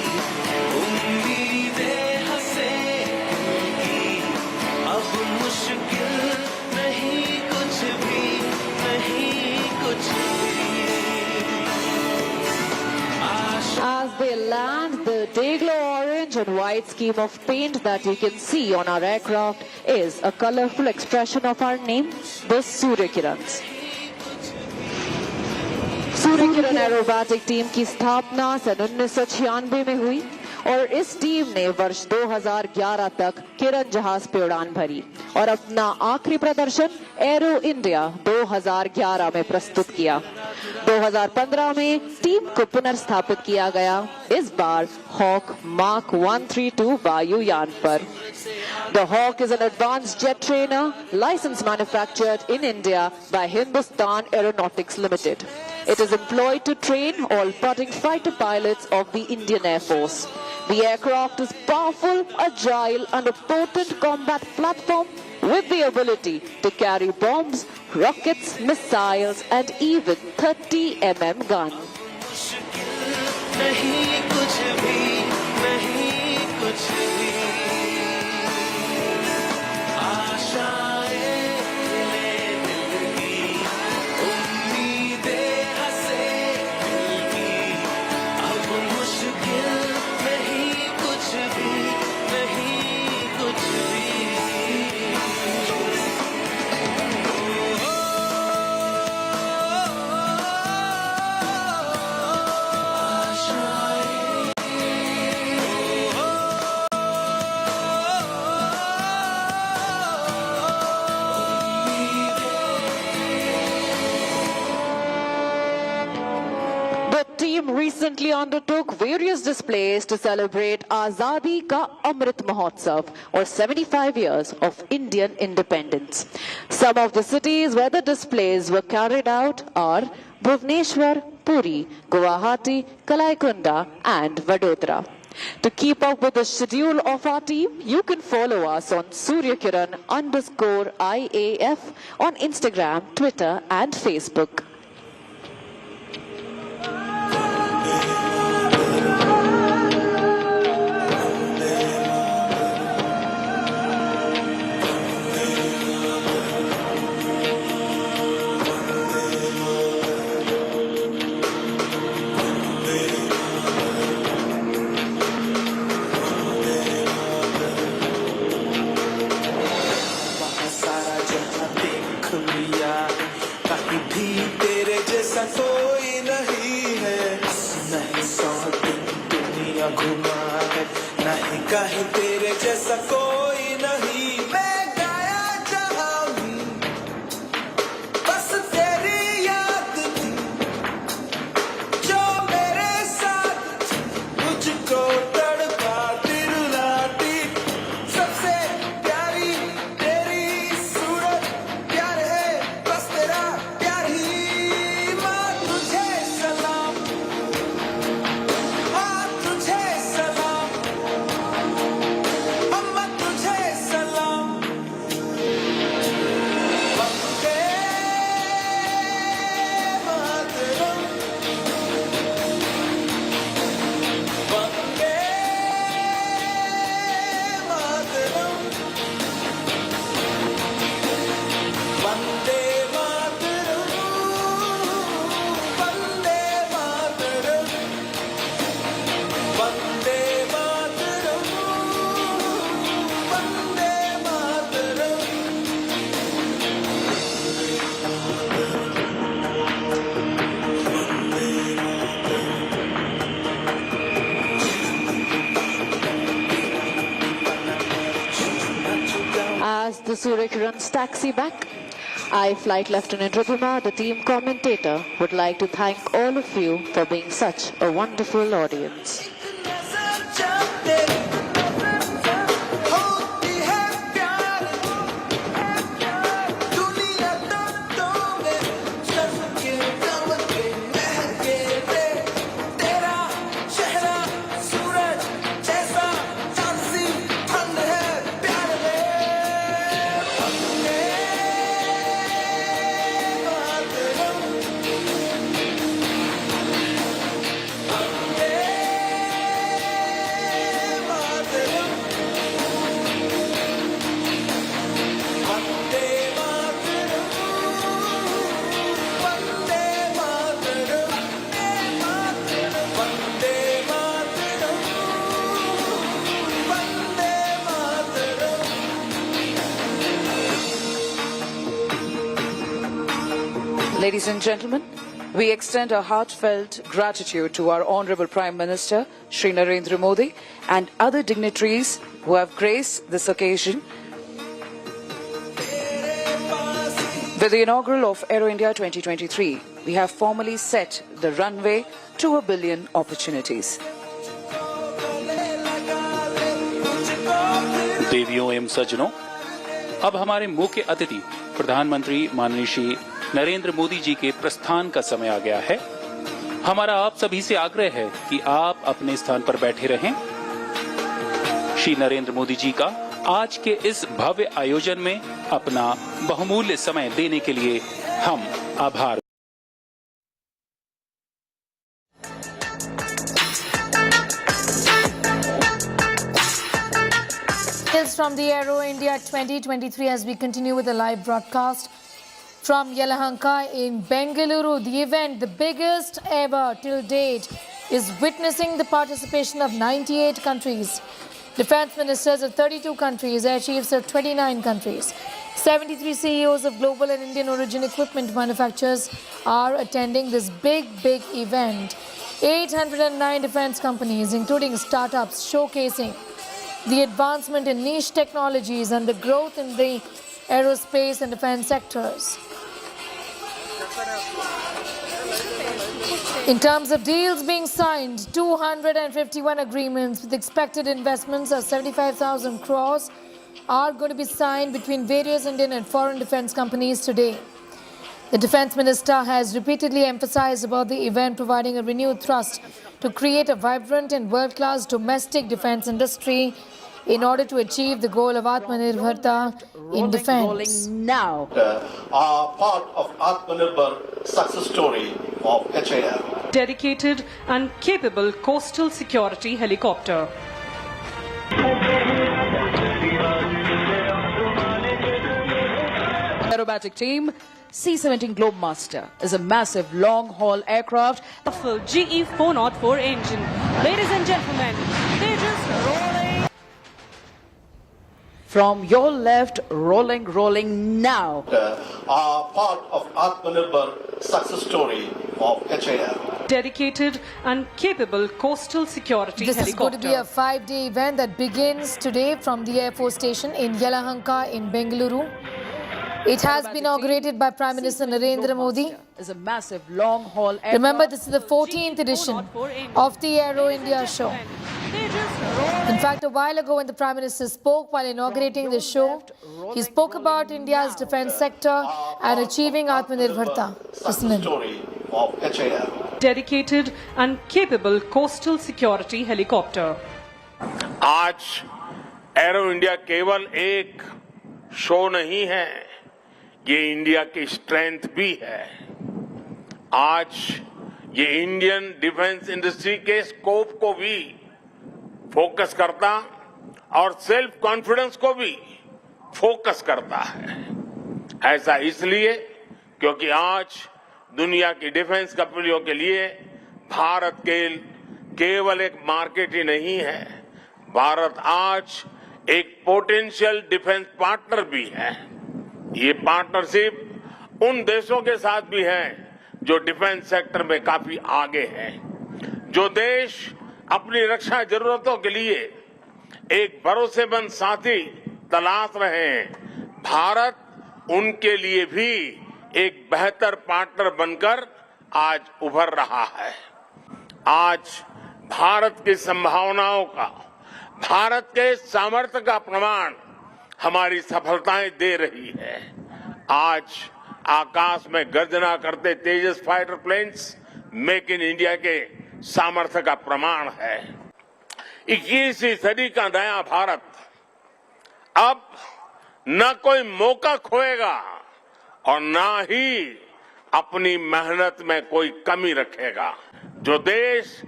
उम्मीदें हंसे की, अब मुश्किल नहीं कुछ भी, नहीं कुछ भी। As they land, the day-glow orange and white scheme of paint that you can see on our aircraft is a colorful expression of our name, the Surya Kirans. Surya Kiran aerobatic team की स्थापना सन 1996 में हुई और इस टीम ने वर्ष 2011 तक किरण जहाज पे उड़ान भरी और अपना आखिरी प्रदर्शन एरो इंडिया 2011 में प्रस्तुत किया। 2015 में टीम को पुनर्स्थापित किया गया, इस बार हॉक मार्क 132 वायुयान पर। The Hawk is an advanced jet trainer, license manufactured in India by Hindustan Aeronautics Limited. It is employed to train all budding fighter pilots of the Indian Air Force. The aircraft is powerful, agile, and a potent combat platform with the ability to carry bombs, rockets, missiles, and even 30 mm gun. नहीं कुछ भी, नहीं कुछ भी। आशाएं गिले दिल की, उम्मीदें हंसे दिल की, अब मुश्किल नहीं कुछ भी, नहीं कुछ भी। The team recently undertook various displays to celebrate Azadi Ka Amrit Mahotsav, or 75 years of Indian independence. Some of the cities where the displays were carried out are Bhubaneswar, Puri, Guwahati, Kalaikunda, and Vadodara. To keep up with the schedule of our team, you can follow us on Suryakiran_IAF on Instagram, Twitter, and Facebook. घुमा है, नहीं कहीं तेरे जैसा कोई नहीं, मैं गाया जहां भी बस तेरी याद थी, जो मेरे साथ थी, मुझको तड़पा दिलाती, सबसे प्यारी तेरी सूरत, प्यार है बस तेरा प्यार ही, माँ तुझे सलाम, माँ तुझे सलाम, अम्मा तुझे सलाम, Vande Mataram, Vande Mataram, Vande Mataram, Vande Mataram, Vande Mataram, Vande Mataram. As the Zurich runs taxi back, I, Flight Lieutenant Rudhima, the team commentator, would like to thank all of you for being such a wonderful audience. होती है प्यार, दुनिया तो में सबके दम के महके रे, तेरा चेहरा सूरज जैसा चांद सी ठंड है प्यार में, Vande Mataram, Vande Mataram, Vande Mataram, Vande Mataram, Vande Mataram, Vande Mataram. Ladies and gentlemen, we extend our heartfelt gratitude to our Honorable Prime Minister, Shri Narendra Modi, and other dignitaries who have graced this occasion. With the inaugural of Aero India 2023, we have formally set the runway to 1 billion opportunities. देवियों एवं सज्जनों, अब हमारे मुख्य अतिथि प्रधानमंत्री माननीय श्री नरेंद्र मोदी जी के प्रस्थान का समय आ गया है। हमारा आप सभी से आग्रह है कि आप अपने स्थान पर बैठे रहें। श्री नरेंद्र मोदी जी का आज के इस भव्य आयोजन में अपना बहुमूल्य समय देने के लिए हम आभार। Details from the Aero India 2023 as we continue with the live broadcast from Yelahanka in Bengaluru. The event, the biggest ever till date, is witnessing the participation of 98 countries. Defense ministers of 32 countries, air chiefs of 29 countries. 73 CEOs of global and Indian origin equipment manufacturers are attending this big event. 809 defense companies, including startups, showcasing the advancement in niche technologies and the growth in the aerospace and defense sectors. In terms of deals being signed, 251 agreements with expected investments of 75,000 crores are going to be signed between various Indian and foreign defense companies today. The defense minister has repeatedly emphasized about the event providing a renewed thrust to create a vibrant and world-class domestic defense industry in order to achieve the goal of Atmanirbharta in defense. Now, are part of Atmanirbhar success story of HAL. Dedicated and capable coastal security helicopter. Aerobatic team, C-17 Globemaster is a massive long-haul aircraft. Powerful GE 404 engine. Ladies and gentlemen, they just rolling. From your left, rolling now. Are part of Atmanirbhar success story of HAL. Dedicated and capable coastal security This helicopter. is going to be a 5-day event that begins today from the Air Force Station in Yelahanka in Bengaluru. It has been inaugurated by Prime Minister Narendra Modi. Is a massive long-haul aircraft. Remember, this is the 14th edition of the Aero India show. In fact, a while ago when the Prime Minister spoke while inaugurating the show, he spoke about India's defence sector and achieving Atmanirbharta. Listen in. Story of HAL. Dedicated and capable coastal security helicopter. आज arrow India केवल एक show नहीं है, ये India की strength भी है। आज ये इंडियन डिफेंस इंडस्ट्री के स्कोप को भी फोकस करता और सेल्फ कॉन्फिडेंस को भी फोकस करता है। ऐसा इसलिए क्योंकि आज दुनिया की डिफेंस कंपनियों के लिए भारत केवल एक मार्केट ही नहीं है, भारत आज एक पोटेंशियल डिफेंस पार्टनर भी है। ये पार्टनरशिप उन देशों के साथ भी है जो डिफेंस सेक्टर में काफी आगे हैं, जो देश अपनी रक्षा जरूरतों के लिए एक भरोसेमंद साथी तलाश रहे हैं। भारत उनके लिए भी एक बेहतर पार्टनर बनकर आज उभर रहा है। आज भारत की संभावनाओं का, भारत के सामर्थ्य का प्रमाण हमारी सफलताएं दे रही है। आज आकाश में गर्जना करते Tejas fighter planes make in India के सामर्थ्य का प्रमाण है। 21वीं सदी का नया भारत अब न कोई मौका खोएगा और न ही अपनी मेहनत में कोई कमी रखेगा। जो देश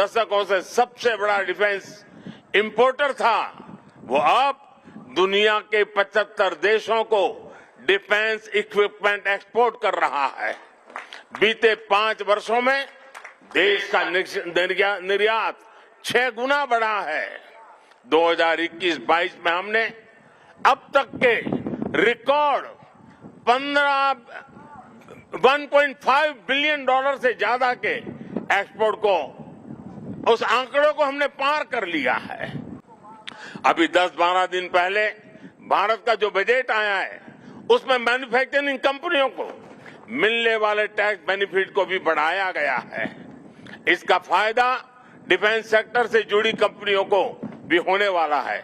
दशकों से सबसे बड़ा डिफेंस इंपोर्टर था, वो अब दुनिया के 75 देशों को डिफेंस इक्विपमेंट एक्सपोर्ट कर रहा है। बीते 5 वर्षों में देश का निर्यात 6 गुना बढ़ा है। 2021-22 में हमने अब तक के रिकॉर्ड 1.5 बिलियन डॉलर से ज्यादा के एक्सपोर्ट को, उस आंकड़ों को हमने पार कर लिया है। अभी 10-12 दिन पहले भारत का जो बजट आया है, उसमें मैन्युफैक्चरिंग कंपनियों को मिलने वाले टैक्स बेनिफिट को भी बढ़ाया गया है। इसका फायदा डिफेंस सेक्टर से जुड़ी कंपनियों को भी होने वाला है।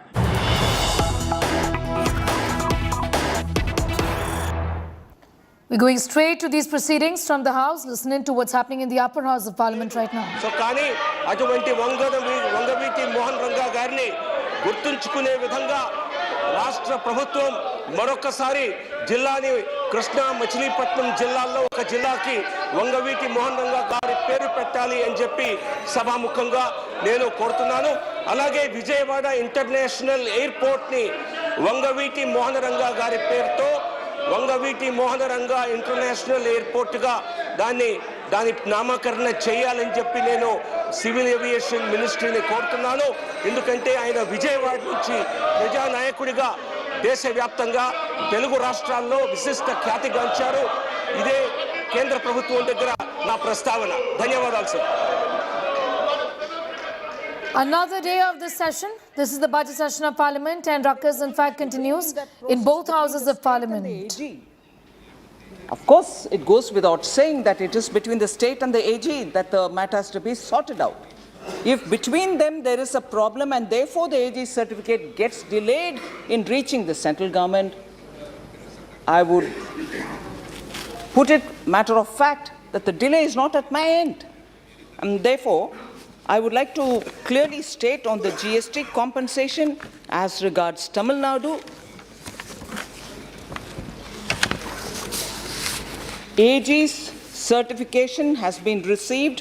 We're going straight to these proceedings from the House, listening to what's happening in the upper house of Parliament right now. So, కానీ అటువంటి వంగవీటి మోహన్ రంగా గారిని గుర్తుంచుకునే విధంగా రాష్ట్ర ప్రభుత్వం మరొకసారి జిల్లాని కృష్ణా మచిలీపట్నం జిల్లాల్లో ఒక జిల్లాకి వంగవీటి మోహన్ రంగా గారి పేరు పెట్టాలి అని చెప్పి సభాముఖంగా నేను కోరుతున్నాను. అలాగే విజయవాడ ఇంటర్నేషనల్ ఎయిర్పోర్ట్ ని వంగవీటి మోహన్ రంగా గారి పేరుతో వంగవీటి మోహన రంగా ఇంటర్నేషనల్ ఎయిర్పోర్ట్ గా దాని నామకరణ చేయాలని చెప్పి నేను సివిల్ ఏవియేషన్ మినిస్ట్రీని కోరుతున్నాను. ఎందుకంటే ఆయన విజయవాడ నుంచి ప్రజానాయకుడిగా దేశవ్యాప్తంగా తెలుగు రాష్ట్రాల్లో విశిష్ట ఖ్యాతిగాంచారు. ఇదే కేంద్ర ప్రభుత్వం దగ్గర నా ప్రస్తావన. ధన్యవాదాలు sir. Another day of this session. This is the budget session of Parliament, and ruckus in fact continues in both houses of Parliament. Of course, it goes without saying that it is between the state and the AG that the matter has to be sorted out. If between them there is a problem and therefore the AG certificate gets delayed in reaching the central government, I would put it matter of fact that the delay is not at my end. And therefore, I would like to clearly state on the GST compensation as regards Tamil Nadu, AG's certification has been received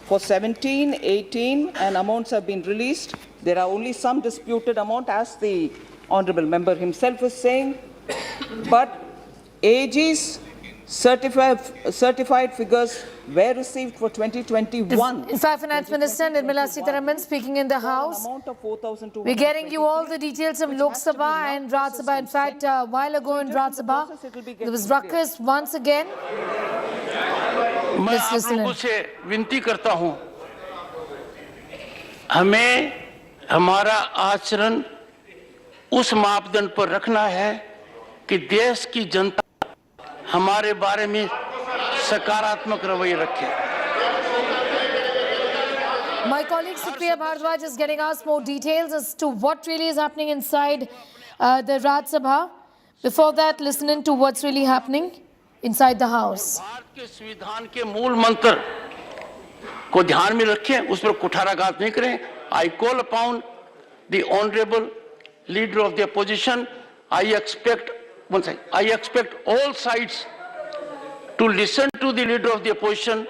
for 17, 18 and amounts have been released. There are only some disputed amount as the Honourable Member himself is saying, but AG's Certified figures were received for 2021. In fact, Finance Minister Nirmala Sitharaman speaking in the House. We're getting you all the details from Lok Sabha and Raj Sabha. In fact, a while ago in Raj Sabha, there was ruckus once again. मैं आप लोगों से विनती करता हूं, हमें हमारा आचरण उस मापदंड पर रखना है कि देश की जनता हमारे बारे में सकारात्मक रवैया रखे. My colleague Supriya Bhardwaj is getting us more details as to what really is happening inside the Raj Sabha. Before that, listening to what's really happening inside the House. Bharat के संविधान के मूल मंत्र को ध्यान में रखें, उस पर कुठाराघात नहीं करें. I call upon the honorable leader of the opposition. I expect all sides to listen to the leader of the opposition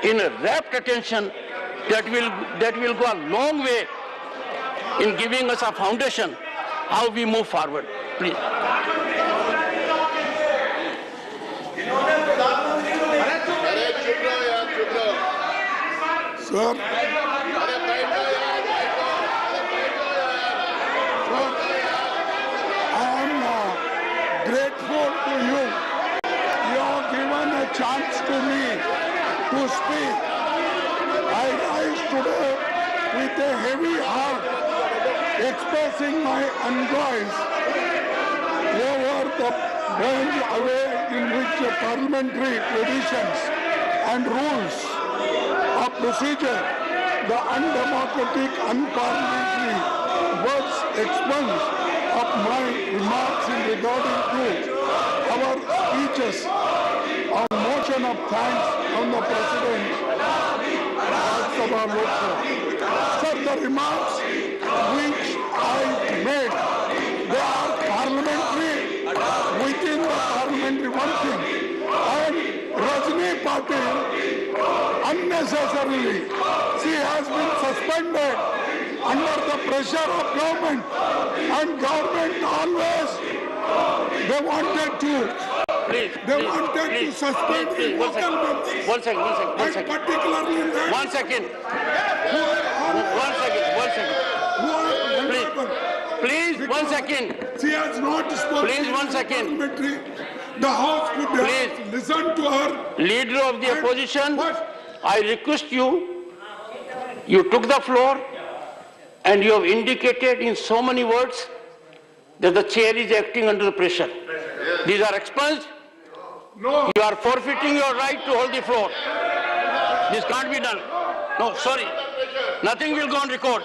in rapt attention. That will go a long way in giving us a foundation how we move forward. Please. Sir, I am grateful to you. You have given a chance to me to speak. I rise today with a heavy heart, expressing my anguish over the way in which the parliamentary traditions and rules of procedure, the undemocratic, unparliamentary words expunged of my remarks in regarding to our speeches on motion of thanks on the President of Lok Sabha. Sir, the remarks which I made, they are parliamentary, within the parliamentary one thing. And Rajni Patil, unnecessarily, she has been suspended under the pressure of government, and government always, they wanted to suspend the local members. One second. Particularly that. One second. Please, 1 second. She has not spoken. Please, 1 second. The House could have listened to her. Leader of the opposition, I request you took the floor and you have indicated in so many words that the chair is acting under pressure. These are expunged. No. You are forfeiting your right to hold the floor. This can't be done. No, sorry. Nothing will go on record.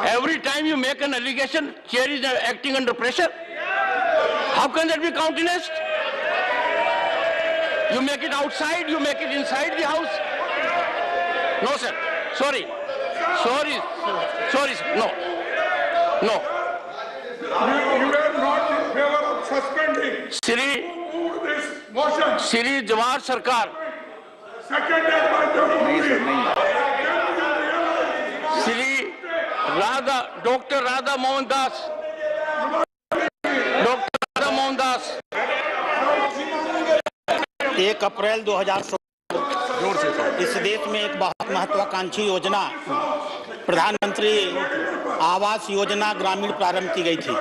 Every time you make an allegation, chair is acting under pressure. How can that be countenanced? You make it outside, you make it inside the house. No, sir. Sorry. No. You were not in favor of suspending. This motion. Shri Jawahar Sarkar. Seconded by the Shri Dr. Radha Mohan Das. Dr. Radha Mohan Das. 1 अप्रैल 2016 इस देश में एक बहुत महत्वाकांक्षी योजना प्रधानमंत्री आवास योजना ग्रामीण प्रारंभ की गई थी.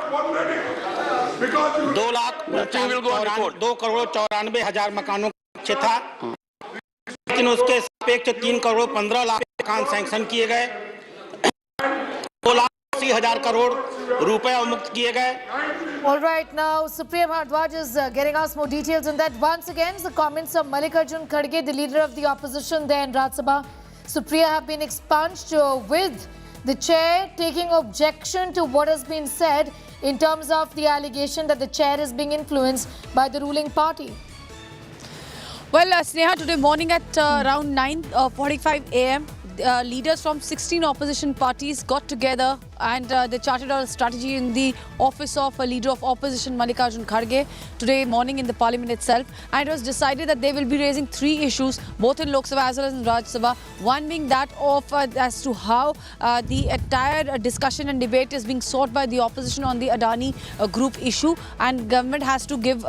2,94,000 मकानों का लक्ष्य था, लेकिन उसके सापेक्ष 3,15,00,000 मकान सैंक्शन किए गए, 2,80,000 करोड़ रुपए अवमुक्त किए गए. All right, now Supriya Bhardwaj is getting us more details on that. Once again, the comments of Mallikarjun Kharge, the leader of the opposition there in Raj Sabha. Supriya have been expunged with the chair taking objection to what has been said in terms of the allegation that the chair is being influenced by the ruling party. Well, Sneha, today morning at around 9:45 a.m., leaders from 16 opposition parties got together and they charted out a strategy in the office of a leader of opposition Mallikarjun Kharge today morning in the parliament itself, and it was decided that they will be raising 3 issues both in Lok Sabha as well as in Rajya Sabha. One being that of as to how the entire discussion and debate is being sought by the opposition on the Adani group issue, and government has to give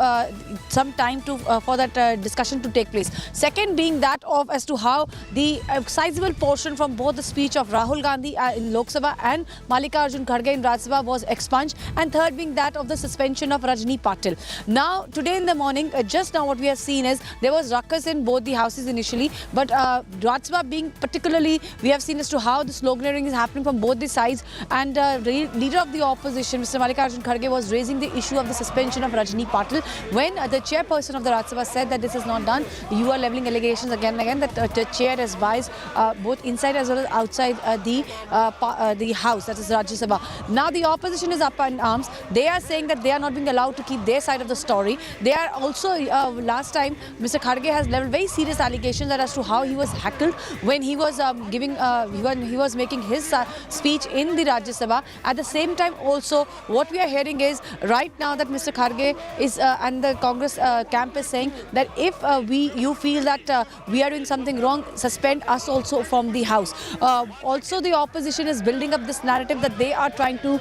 some time to for that discussion to take place. Second being that of as to how the sizable portion from both the speech of Rahul Gandhi in Lok Sabha and Mallikarjun Kharge in Rajya Sabha was expunged, and third being that of the suspension of Rajni Patil. Now today in the morning, just now what we have seen is there was ruckus in both the houses initially, but Rajya Sabha being particularly, we have seen as to how the sloganeering is happening from both the sides, and leader of the opposition Mr. Mallikarjun Kharge was raising the issue of the suspension of Rajni Patil when the chairperson of the Rajya Sabha said that this is not done. You are levelling allegations again and again that the chair has biased both inside as well as outside the house, that is Rajya Sabha. Now the opposition is up in arms. They are saying that they are not being allowed to keep their side of the story. They are also, last time Mr. Kharge has leveled very serious allegations that as to how he was heckled when he was he was making his speech in the Rajya Sabha. At the same time also, what we are hearing is right now that Mr. Kharge is and the Congress camp is saying that if you feel that we are doing something wrong, suspend us also from the house. Also the opposition is building up this narrative that they are trying to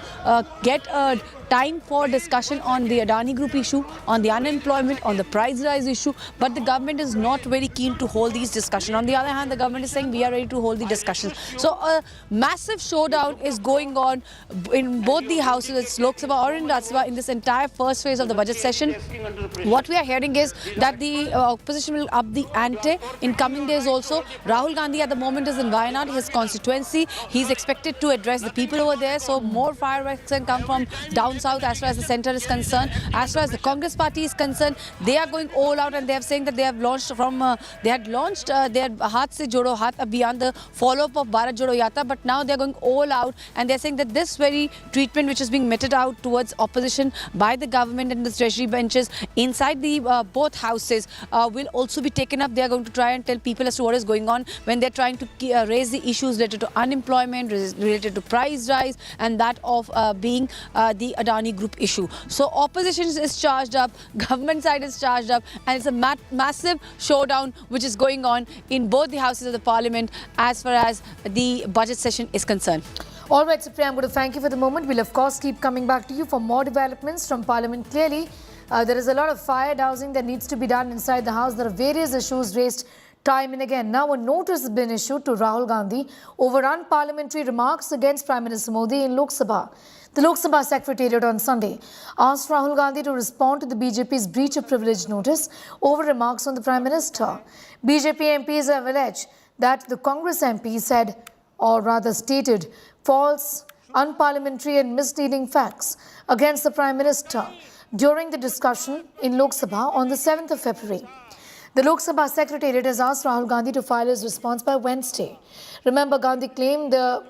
get a time for discussion on the Adani group issue, on the unemployment, on the price rise issue, but the government is not very keen to hold these discussions. On the other hand, the government is saying we are ready to hold the discussions. So a massive showdown is going on in both the houses, it's Lok Sabha or in Rajya Sabha, in this entire first phase of the budget session. What we are hearing is that the opposition will up the ante in coming days also. Rahul Gandhi at the moment is in Wayanad, his constituency. He's expected to address the people over there, so more fireworks can come from down south as far as the centre is concerned. As far as the Congress party is concerned, they are going all out, and they are saying that they have launched they had launched their Haath Se Jodo Haath Abhiyan, the follow-up of Bharat Jodo Yatra, but now they are going all out, and they are saying that this very treatment which is being meted out towards opposition by the government and the treasury benches inside the both houses will also be taken up. They are going to try and tell people as to what is going on when they are trying to raise the issues related to unemployment, related to price rise, and that of being the Adani group issue. So opposition is charged up, government side is charged up, and it's a massive showdown which is going on in both the houses of the parliament as far as the budget session is concerned. All right, Supriya, I'm going to thank you for the moment. We'll of course keep coming back to you for more developments from parliament. Clearly, there is a lot of fire dousing that needs to be done inside the house. There are various issues raised time and again. Now a notice has been issued to Rahul Gandhi over unparliamentary remarks against Prime Minister Modi in Lok Sabha. The Lok Sabha Secretariat on Sunday asked Rahul Gandhi to respond to the BJP's breach of privilege notice over remarks on the Prime Minister. BJP MPs have alleged that the Congress MP said, or rather stated, false, unparliamentary and misleading facts against the Prime Minister during the discussion in Lok Sabha on the 7th of February. The Lok Sabha Secretariat has asked Rahul Gandhi to file his response by Wednesday. Remember, Gandhi claimed the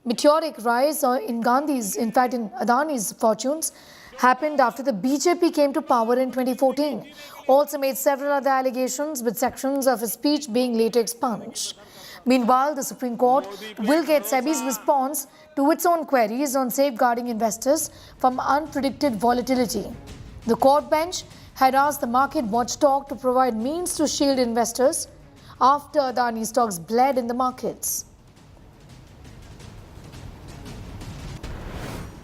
meteoric rise in Adani's fortunes happened after the BJP came to power in 2014. Also made several other allegations, with sections of his speech being later expunged. Meanwhile, the Supreme Court will get SEBI's response to its own queries on safeguarding investors from unpredicted volatility. The court bench had asked the market watchdog to provide means to shield investors after Adani stocks bled in the markets.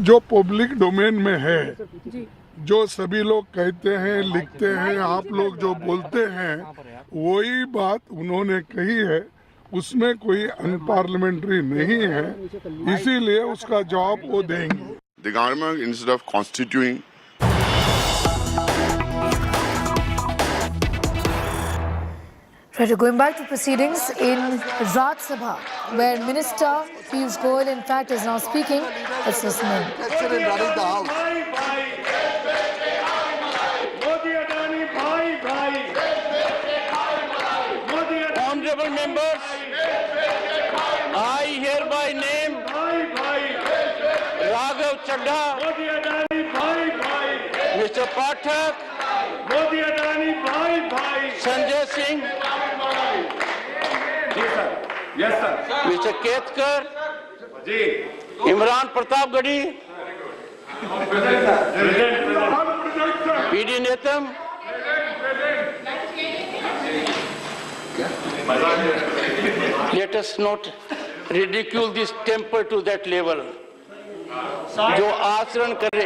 जो public domain में है, जो सभी लोग कहते हैं, लिखते हैं, आप लोग जो बोलते हैं, वही बात उन्होंने कही है, उसमें कोई अनपार्लियामेंट्री नहीं है, इसीलिए उसका जवाब वो देंगे. The government, instead of constituting Right, going back to proceedings in Rajya Sabha, where Minister Piyush Goyal, in fact, is now speaking. Let's listen in. Honorable members, I hereby name Raghav Chadha, Mr. Pathak, Sanjay Singh, Mr. Ketkar, Imran Pratapgarhi, PD Netam, let us not ridicule this temper to that level. जो आचरण करे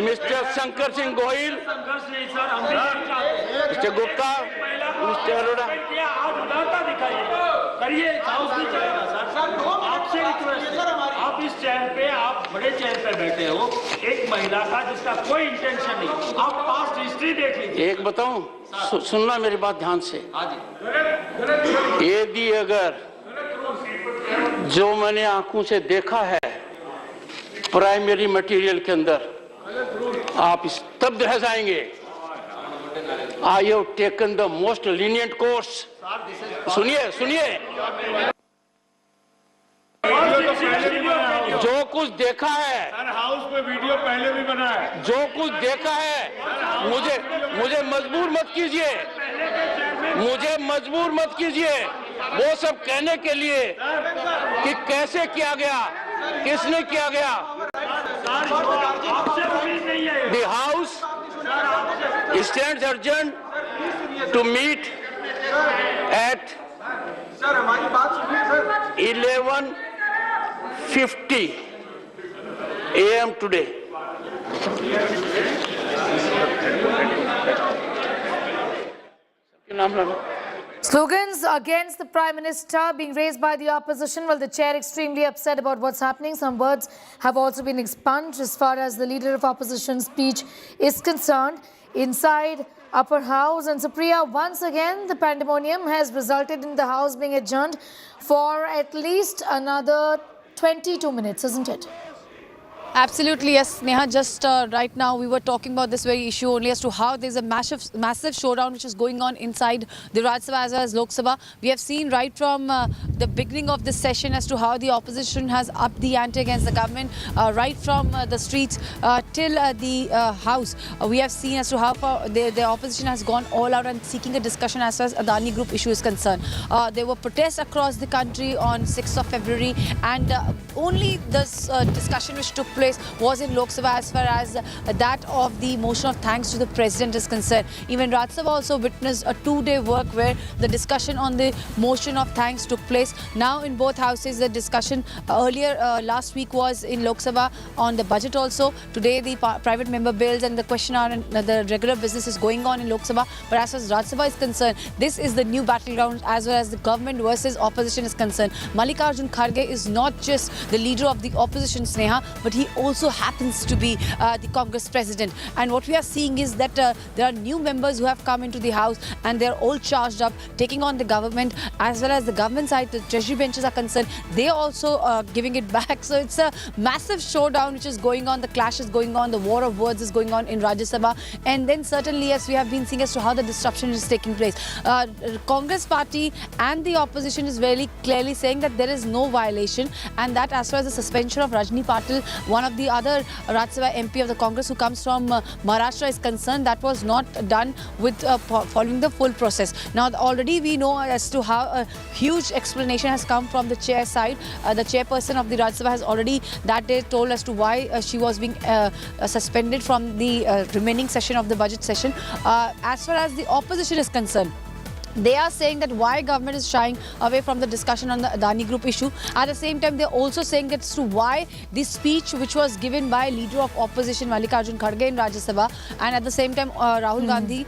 mister Shankar Singh Gohil, mister Gupta, mister Arora, आपसे आप इस chair पे, आप बड़े chair पे बैठे हो, एक महिला का जिसका कोई इंटेंशन नहीं, आप पास्ट हिस्ट्री देख लीजिए। एक बताऊं, सुनना मेरी बात ध्यान से। यदि अगर जो मैंने आंखों से देखा है प्राइमरी मटेरियल के अंदर, आप स्तब्ध रह जाएंगे। I have taken the most lenient course. सुनिए सुनिए, जो कुछ देखा है, हाउस में वीडियो पहले भी बना है, जो कुछ देखा है, मुझे मजबूर मत कीजिए, मुझे मजबूर मत कीजिए वो सब कहने के लिए कि कैसे किया गया, किसने किया गया। The House stands urgent to meet at 11:50 a.m. today. Slogans against the Prime Minister being raised by the opposition, while the chair extremely upset about what's happening. Some words have also been expunged as far as the leader of opposition speech is concerned. Inside Upper House, and Supriya, once again the pandemonium has resulted in the House being adjourned for at least another 22 minutes, isn't it? Absolutely, yes, Neha. Just right now we were talking about this very issue only as to how there's a massive showdown which is going on inside the Rajya Sabha as well as Lok Sabha. We have seen right from the beginning of this session as to how the opposition has upped the ante against the government, right from the streets till the house. We have seen as to how far the opposition has gone all out and seeking a discussion as far as Adani Group issue is concerned. There were protests across the country on 6th of February, and only this discussion which took place was in Lok Sabha as far as that of the motion of thanks to the President is concerned. Even Rajya Sabha also witnessed a 2-day work where the discussion on the motion of thanks took place. Now in both houses, the discussion earlier last week was in Lok Sabha on the budget also. Today the private member bills and the question hour and the regular business is going on in Lok Sabha. But as far as Rajya Sabha is concerned, this is the new battleground as well as the government versus opposition is concerned. Mallikarjun Kharge is not just the leader of the opposition, Sneha, but he also happens to be the Congress president. And what we are seeing is that there are new members who have come into the house and they're all charged up, taking on the government as well as the government side. The treasury benches are concerned. They are also giving it back. So it's a massive showdown which is going on. The clash is going on. The war of words is going on in Rajya Sabha. And then certainly, as we have been seeing as to how the disruption is taking place. Congress party and the opposition is very clearly saying that there is no violation, and that as far as the suspension of Rajni Patil, one of the other Rajya Sabha MP of the Congress who comes from Maharashtra, is concerned, that was not done with following the full process. Now already we know as to how a huge explanation has come from the chair side. The chairperson of the Rajya Sabha has already that day told as to why she was being suspended from the remaining session of the budget session. As far as the opposition is concerned, they are saying that why government is shying away from the discussion on the Adani Group issue. At the same time, they're also saying as to why this speech which was given by leader of opposition Mallikarjun Kharge in Rajya Sabha, and at the same time Rahul Gandhi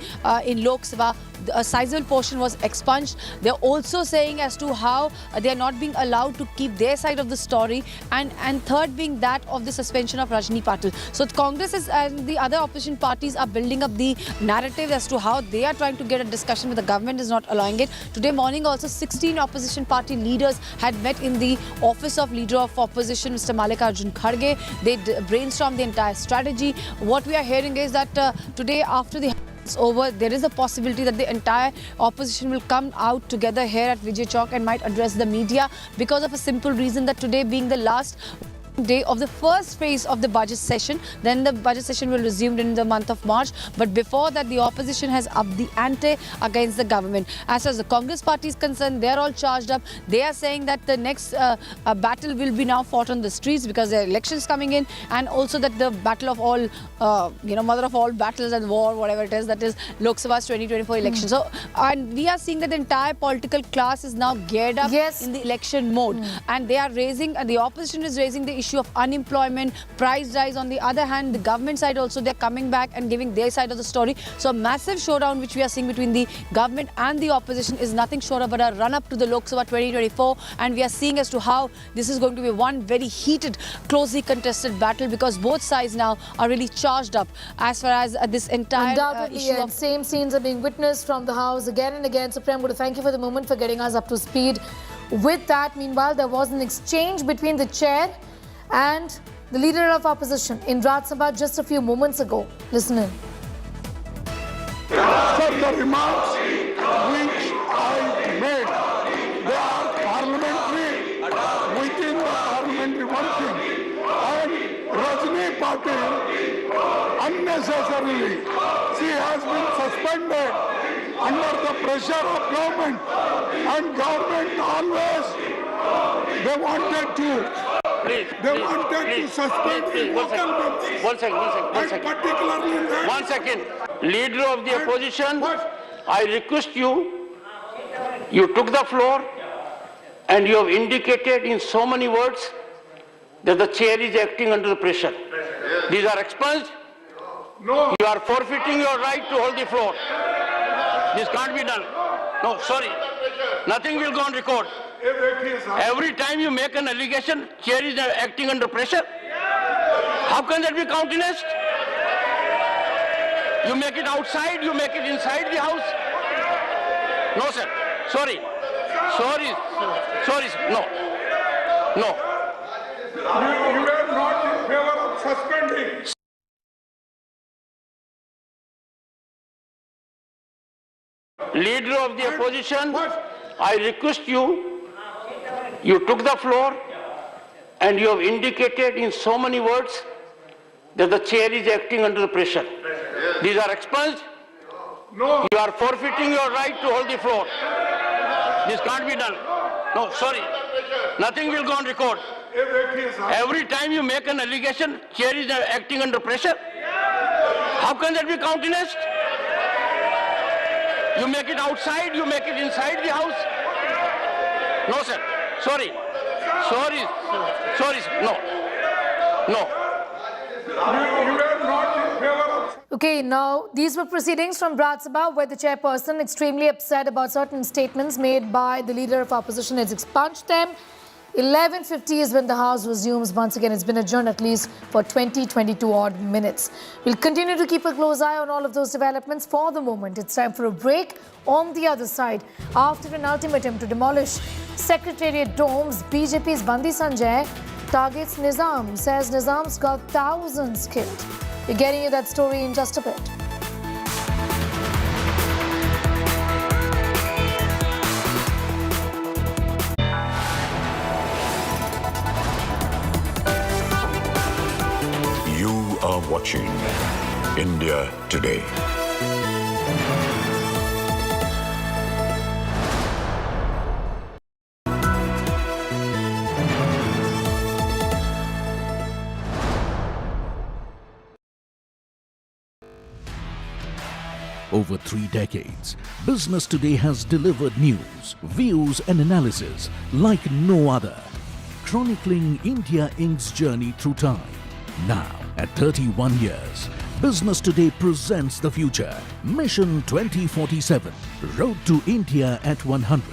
in Lok Sabha, a sizable portion was expunged. They're also saying as to how they are not being allowed to keep their side of the story, and third being that of the suspension of Rajni Patil. So Congress and the other opposition parties are building up the narrative as to how they are trying to get a discussion, but the government is not allowing it. Today morning also 16 opposition party leaders had met in the office of leader of opposition Mr. Mallikarjun Kharge. They brainstormed the entire strategy. What we are hearing is that today after the over, there is a possibility that the entire opposition will come out together here at Vijay Chowk and might address the media, because of a simple reason that today being the last day of the first phase of the budget session. Then the budget session will resume in the month of March. But before that, the opposition has upped the ante against the government. As far as the Congress party is concerned, they are all charged up. They are saying that the next battle will be now fought on the streets because there are elections coming in, and also that the battle of all, mother of all battles and war, whatever it is, that is Lok Sabha's 2024 election. So, and we are seeing that the entire political class is now geared up in the election mode, and they are raising, the opposition is raising the issue of unemployment, price rise. On the other hand, the government side also, they're coming back and giving their side of the story. So a massive showdown which we are seeing between the government and the opposition is nothing short of a run up to the Lok Sabha 2024, and we are seeing as to how this is going to be one very heated, closely contested battle, because both sides now are really charged up as far as this entire issue of... Same scenes are being witnessed from the House again and again. Supreme, I'm going to thank you for the moment, for getting us up to speed with that. Meanwhile, there was an exchange between the chair and the leader of opposition in Rajya Sabha just a few moments ago. Listen in. Sir, the remarks which I made, they are parliamentary, within the parliamentary working. And Rajni Patil, unnecessarily, she has been suspended under the pressure of government. And government always, they wanted to. They wanted to suspend the local members. One second. Particularly One second. Leader of the opposition, I request you, you took the floor and you have indicated in so many words that the chair is acting under the pressure. These are expunged. No. You are forfeiting your right to hold the floor. This can't be done. No, sorry. Nothing will go on record. Every time you make an allegation, chair is acting under pressure. How can that be countenanced? You make it outside, you make it inside the house. No, sir. Sorry. No. You were not in favor of suspending. Leader of the opposition, I request you, you took the floor and you have indicated in so many words that the chair is acting under the pressure. These are expunged. No. You are forfeiting your right to hold the floor. This can't be done. No, sorry. Nothing will go on record. Every time you make an allegation, chair is acting under pressure. How can that be countenanced? You make it outside, you make it inside the house. No, sir. Sorry. No. You were not in favor of... Okay, now these were proceedings from Rajya Sabha where the chairperson, extremely upset about certain statements made by the leader of opposition, has expunged them. 11:50 is when the House resumes. Once again, it's been adjourned at least for 22 odd minutes. We'll continue to keep a close eye on all of those developments. For the moment, it's time for a break. On the other side, after an ultimatum to demolish Secretariat domes, BJP's Bandi Sanjay targets Nizam, says Nizam's got thousands killed. We're getting you that story in just a bit. You are watching India Today. Over 3 decades, Business Today has delivered news, views and analysis like no other, chronicling India Inc.'s journey through time. Now, at 31 years, Business Today presents the future. Mission 2047, Road to India at 100.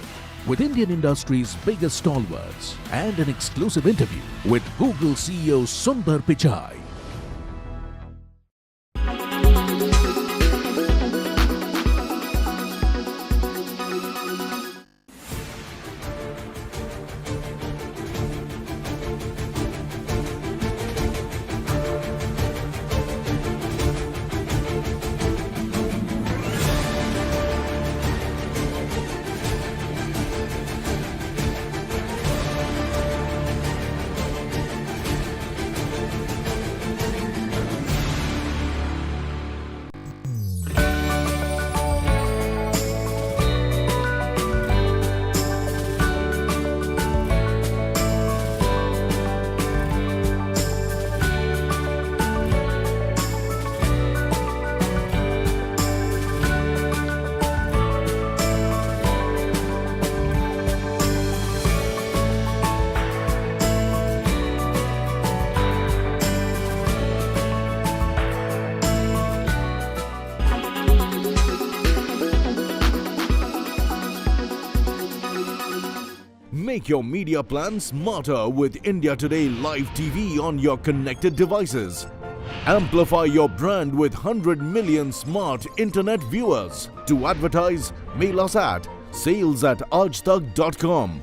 With Indian industry's biggest stalwarts and an exclusive interview with Google CEO Sundar Pichai. Make your media plan smarter with India Today Live TV on your connected devices. Amplify your brand with 100 million smart internet viewers. To advertise, mail us at sales@aajtak.com.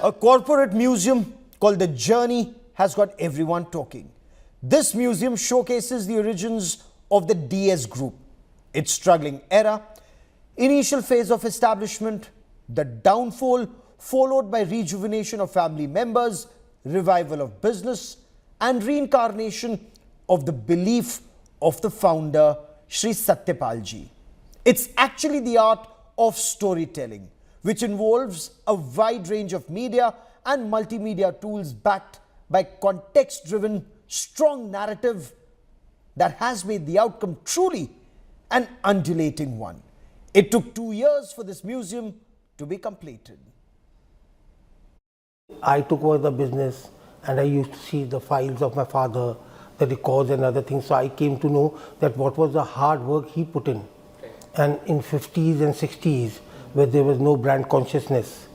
A corporate museum called The Journey has got everyone talking. This museum showcases the origins of the DS Group, its struggling era, initial phase of establishment, the downfall followed by rejuvenation of family members, revival of business and reincarnation of the belief of the founder Sri Satyapalji. It's actually the art of storytelling, which involves a wide range of media and multimedia tools backed by context-driven, strong narrative that has made the outcome truly an undulating one. It took 2 years for this museum to be completed. I took over the business and I used to see the files of my father, the records and other things. So I came to know that what was the hard work he put in. And in 50s and 60s, where there was no brand consciousness,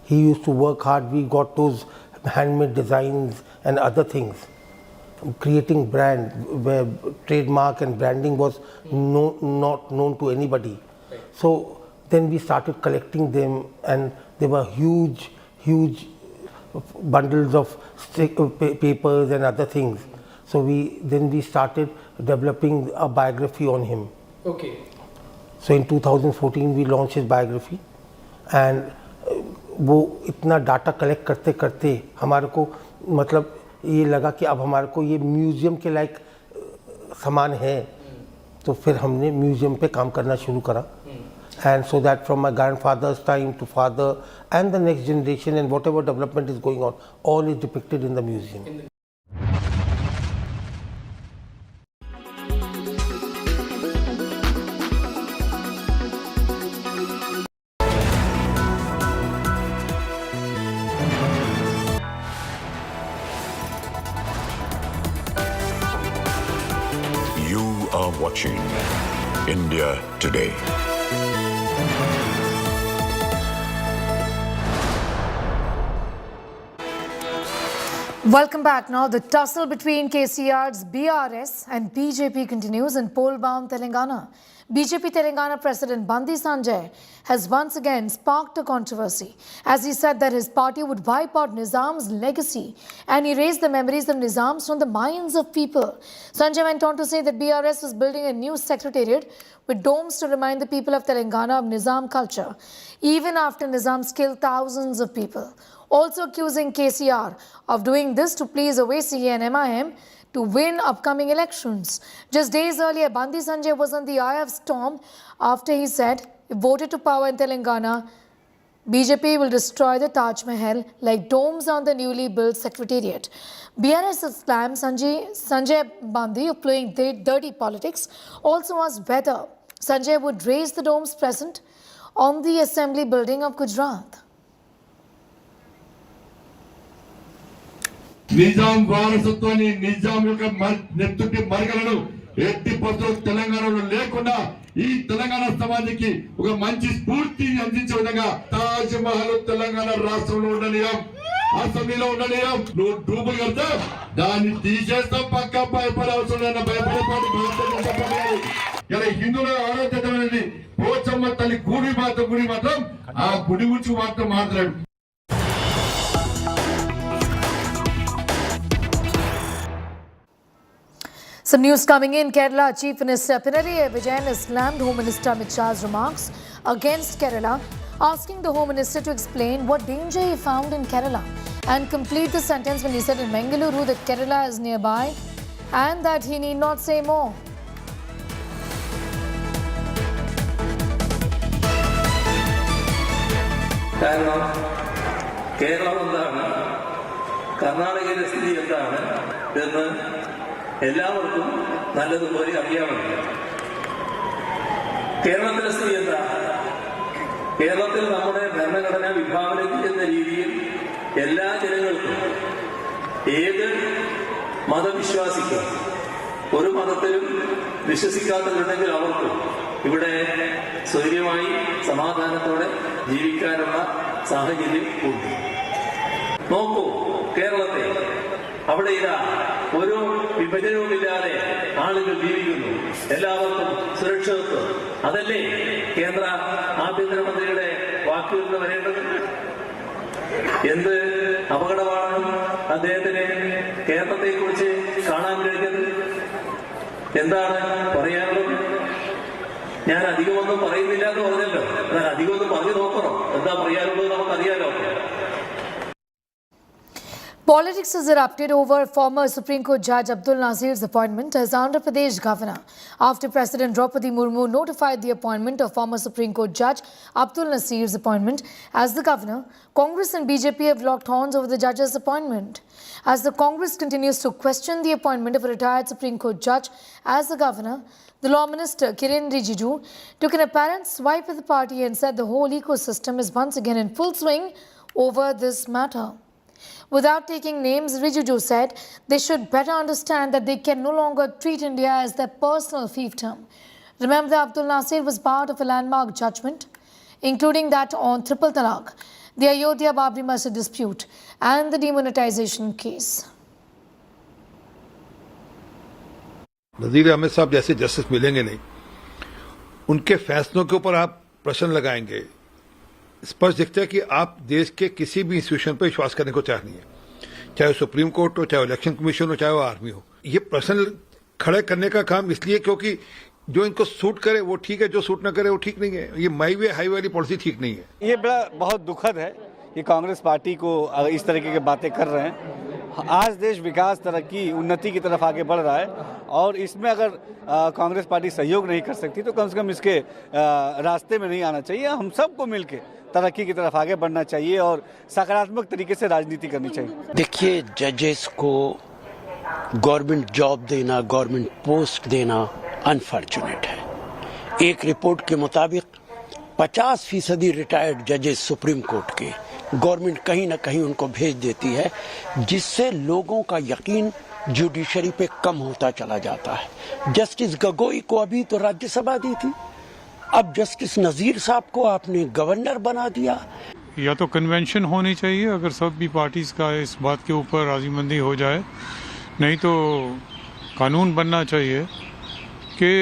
he used to work hard. We got those handmade designs and other things. Creating brand where trademark and branding was not known to anybody. So then we started collecting them, and there were huge bundles of papers and other things. So we started developing a biography on him. Okay. So in 2014 we launched his biography, and वो इतना data collect करते करते हमारे को मतलब ये लगा कि अब हमारे को ये म्यूज़ियम के लायक सामान है, तो फिर हमने म्यूज़ियम पे काम करना शुरू करा. And so that from my grandfather's time to father and the next generation and whatever development is going on, all is depicted in the museum. You are watching India Today. Welcome back. Now, the tussle between KCR's BRS and BJP continues in poll-bound Telangana. BJP Telangana President Bandi Sanjay has once again sparked a controversy as he said that his party would wipe out Nizam's legacy and erase the memories of Nizam from the minds of people. Sanjay went on to say that BRS was building a new secretariat with domes to remind the people of Telangana of Nizam culture, even after Nizam killed thousands of people. Also accusing KCR of doing this to please Owaisi and MIM to win upcoming elections. Just days earlier, Bandi Sanjay was on the eye of storm after he said, if voted to power in Telangana, BJP will destroy the Taj Mahal like domes on the newly built secretariat. BRS slammed Sanjay Bandi of playing dirty politics, also asked whether Sanjay would raise the domes present on the assembly building of Gujarat. Nizam వారసత్వాన్ని నిజాం యొక్క నెత్తుటి మరకలను ఎట్టి పరిస్థితుల్లో తెలంగాణలో లేకుండా ఈ తెలంగాణ సమాజానికి ఒక మంచి స్ఫూర్తిని అందించే విధంగా తాజ్ మహల్ తెలంగాణ రాష్ట్రంలో ఉండనియం, అసెంబ్లీలో ఉండనియం. నువ్వు డూబులు కడితే దాన్ని తీసేస్తాం, పక్క భయపడే అవసరం లేదు. భయపడేపాటి ఇలా హిందువుల ఆరాధ్యమైనది పోచమ్మ తల్లి గుడి మాత్రం ఆ గుడి గురించి మాత్రం మాట్లాడు. Some news coming in. Kerala Chief Minister Pinarayi Vijayan has slammed Home Minister Amit Shah's remarks against Kerala, asking the Home Minister to explain what danger he found in Kerala and complete the sentence when he said in Bengaluru that Kerala is nearby and that he need not say more. കാരണം കേരളം എന്താണ്, കർണാടകയിലെ സ്ഥിതി എന്താണ് എന്ന് എല്ലാവർക്കും നല്ലതുപോലെ അറിയാമല്ലോ. കേരളത്തിലെ സ്ഥിതി എന്താ? കേരളത്തിൽ നമ്മുടെ ഭരണഘടന വിഭാവന ചെയ്യുന്ന രീതിയിൽ എല്ലാ ജനങ്ങൾക്കും, ഏത് മതവിശ്വാസിക്കും, ഒരു മതത്തിലും വിശ്വസിക്കാത്തവരുണ്ടെങ്കിൽ അവർക്കും ഇവിടെ സ്വൈര്യമായി സമാധാനത്തോടെ ജീവിക്കാനുള്ള സാഹചര്യം ഉണ്ട്. നോക്കൂ കേരളത്തെ, അവിടെ ഇതാ ഒരു വിഭജനവുമില്ലാതെ ആളുകൾ ജീവിക്കുന്നു, എല്ലാവർക്കും സുരക്ഷിതത്വം. അതല്ലേ കേന്ദ്ര ആഭ്യന്തരമന്ത്രിയുടെ വാക്കുകളിൽ നിന്ന് വരേണ്ടത്? എന്ത് അപകടമാണ് അദ്ദേഹത്തിന് കേരളത്തെക്കുറിച്ച് കാണാൻ കഴിഞ്ഞത്? എന്താണ് പറയാനുള്ളത്? ഞാൻ അധികമൊന്നും പറയുന്നില്ല എന്ന് പറഞ്ഞല്ലോ, ഞാൻ അധികമൊന്നും പറഞ്ഞു നോക്കണം. എന്താ പറയാനുള്ളത് നമുക്കറിയാലോ. Politics has erupted over former Supreme Court Judge Abdul Nazir's appointment as Andhra Pradesh governor after President Draupadi Murmu notified the appointment of former Supreme Court Judge Abdul Nazir's appointment as the governor. Congress and BJP have locked horns over the judge's appointment. As the Congress continues to question the appointment of a retired Supreme Court judge as the governor, the Law Minister Kiren Rijiju took an apparent swipe at the party and said the whole ecosystem is once again in full swing over this matter. Without taking names, Rijiju said they should better understand that they can no longer treat India as their personal fiefdom. Remember that Abdul Nazir was part of a landmark judgment, including that on triple talaq, the Ayodhya Babri Masjid dispute and the demonetization case. नज़ीर अहमद साहब जैसे justice मिलेंगे नहीं, उनके फैसलों के ऊपर आप प्रश्न लगाएंगे, स्पष्ट दिखता है कि आप देश के किसी भी इंस्टीट्यूशन पर विश्वास करने को तैयार नहीं है, चाहे सुप्रीम कोर्ट हो, चाहे इलेक्शन कमीशन हो, चाहे वो आर्मी हो. ये प्रश्न खड़े करने का काम इसलिए क्योंकि जो इनको सूट करे वो ठीक है, जो सूट ना करे वो ठीक नहीं है. ये माई वे हाई वाली पॉलिसी ठीक नहीं है. ये बड़ा बहुत दुखद है कि कांग्रेस पार्टी को इस तरीके की बातें कर रहे हैं. आज देश विकास, तरक्की, उन्नति की तरफ आगे बढ़ रहा है और इसमें अगर कांग्रेस पार्टी सहयोग नहीं कर सकती तो कम से कम इसके रास्ते में नहीं आना चाहिए. हम सबको मिलकर तरक्की की तरफ आगे बढ़ना चाहिए और सकारात्मक तरीके से राजनीति करनी चाहिए. देखिए, जजेस को गवर्नमेंट जॉब देना, गवर्नमेंट पोस्ट देना अनफॉर्चुनेट है. एक रिपोर्ट के मुताबिक 50% रिटायर्ड जजेस सुप्रीम कोर्ट के गवर्नमेंट कहीं ना कहीं उनको भेज देती है, जिससे लोगों का यकीन जुडिशरी पे कम होता चला जाता है. जस्टिस गगोई को अभी तो राज्यसभा दी थी, अब जस्टिस नजीर साहब को आपने गवर्नर बना दिया. या तो कन्वेंशन होनी चाहिए अगर सब भी पार्टीज का इस बात के ऊपर राजीमंदी हो जाए, नहीं तो कानून बनना चाहिए कि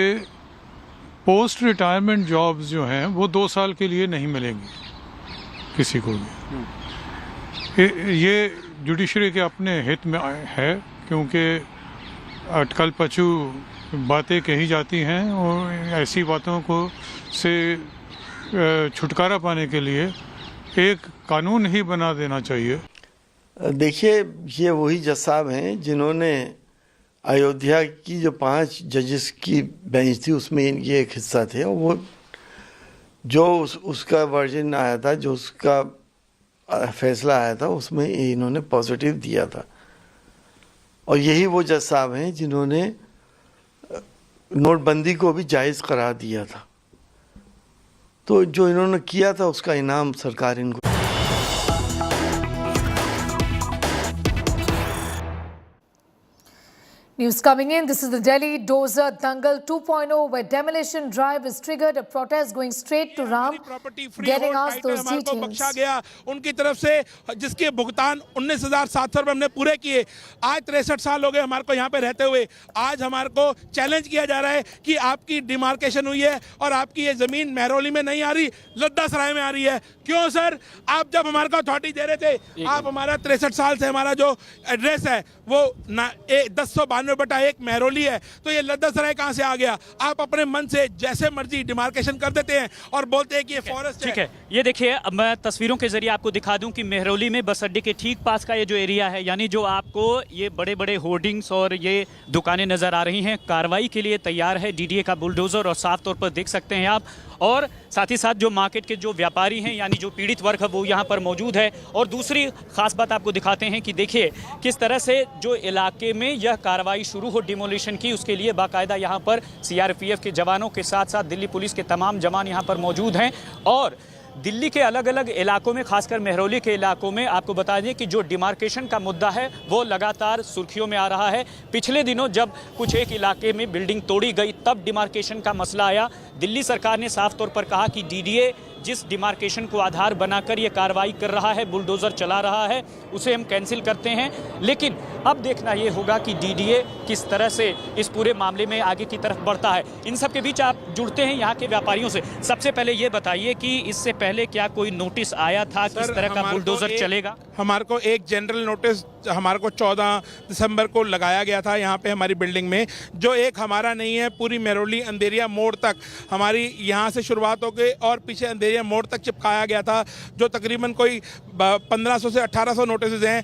पोस्ट रिटायरमेंट जॉब्स जो हैं वो 2 साल के लिए नहीं मिलेंगी किसी को भी. ये जुडिशरी के अपने हित में है क्योंकि अटकल पचू बातें कही जाती हैं और ऐसी बातों को से छुटकारा पाने के लिए एक कानून ही बना देना चाहिए. देखिए, ये वही जज साहब हैं जिन्होंने अयोध्या की जो 5 जजेस की बेंच थी उसमें ये एक हिस्सा थे और वो जो उसका वर्जन आया था, जो उसका फैसला आया था उसमें इन्होंने पॉजिटिव दिया था. और यही वो जज साहब हैं जिन्होंने नोटबंदी को भी जायज़ करार दिया था. तो जो इन्होंने किया था उसका इनाम सरकार इनको. News coming in. This is the Delhi Dozer Dangal 2.0 where demolition drive is triggered. A protest going straight to Ram. Getting asked those details. बख्शा गया उनकी तरफ से, जिसके भुगतान 19,700 रुपये हमने पूरे किए. आज 63 साल हो गए हमारे को यहाँ पे रहते हुए. आज हमारे को चैलेंज किया जा रहा है कि आपकी डिमार्केशन हुई है और आपकी ये जमीन महरौली में नहीं आ रही, लद्दासराय में आ रही है. क्यों सर? आप जब हमारे को अथॉरिटी दे रहे थे, आप हमारा 63 साल से हमारा जो एड्रेस है वो 1092 92/1 मेहरौली है, तो ये लद्दासराय कहाँ से आ गया? आप अपने मन से जैसे मर्जी डिमार्केशन कर देते हैं और बोलते हैं कि ये फॉरेस्ट है। ठीक है, ये देखिए, अब मैं तस्वीरों के जरिए आपको दिखा दूं कि मेहरौली में बस अड्डे के ठीक पास का ये जो एरिया है, यानी जो आपको ये बड़े बड़े होर्डिंग्स और ये दुकानें नजर आ रही हैं, कार्रवाई के लिए तैयार है डीडीए का बुलडोजर, और साफ तौर पर देख सकते हैं आप। और साथ ही साथ जो मार्केट के जो व्यापारी हैं, यानी जो पीड़ित वर्ग है, वो यहाँ पर मौजूद है। और दूसरी खास बात आपको दिखाते हैं कि देखिए किस तरह से जो इलाके में यह कार्रवाई शुरू हो डिमोलिशन की, उसके लिए बाकायदा यहाँ पर सीआरपीएफ के जवानों के साथ साथ दिल्ली पुलिस के तमाम जवान यहाँ पर मौजूद हैं। और दिल्ली के अलग अलग इलाकों में, खासकर मेहरौली के इलाकों में, आपको बता दें कि जो डिमार्केशन का मुद्दा है वो लगातार सुर्खियों में आ रहा है। पिछले दिनों जब कुछ एक इलाके में बिल्डिंग तोड़ी गई, तब डिमार्केशन का मसला आया। दिल्ली सरकार ने साफ तौर पर कहा कि डीडीए जिस डिमार्केशन को आधार बनाकर ये कार्रवाई कर रहा है, बुलडोज़र चला रहा है, उसे हम कैंसिल करते हैं। लेकिन अब देखना ये होगा कि डीडीए किस तरह से इस पूरे मामले में आगे की तरफ बढ़ता है। इन सब के बीच आप जुड़ते हैं यहाँ के व्यापारियों से। सबसे पहले ये बताइए कि इससे पहले क्या कोई नोटिस आया था, किस तरह का बुलडोज़र चलेगा? हमारे को एक जनरल नोटिस हमारे को 14 दिसंबर को लगाया गया था यहाँ पे हमारी बिल्डिंग में, जो एक हमारा नहीं है, पूरी मेहरौली अंधेरिया मोड़ तक हमारी यहाँ से शुरुआत हो गई और पीछे अंधेरिया मोड़ तक चिपकाया गया था, जो तकरीबन कोई 1500 से 1800 नोटिस हैं।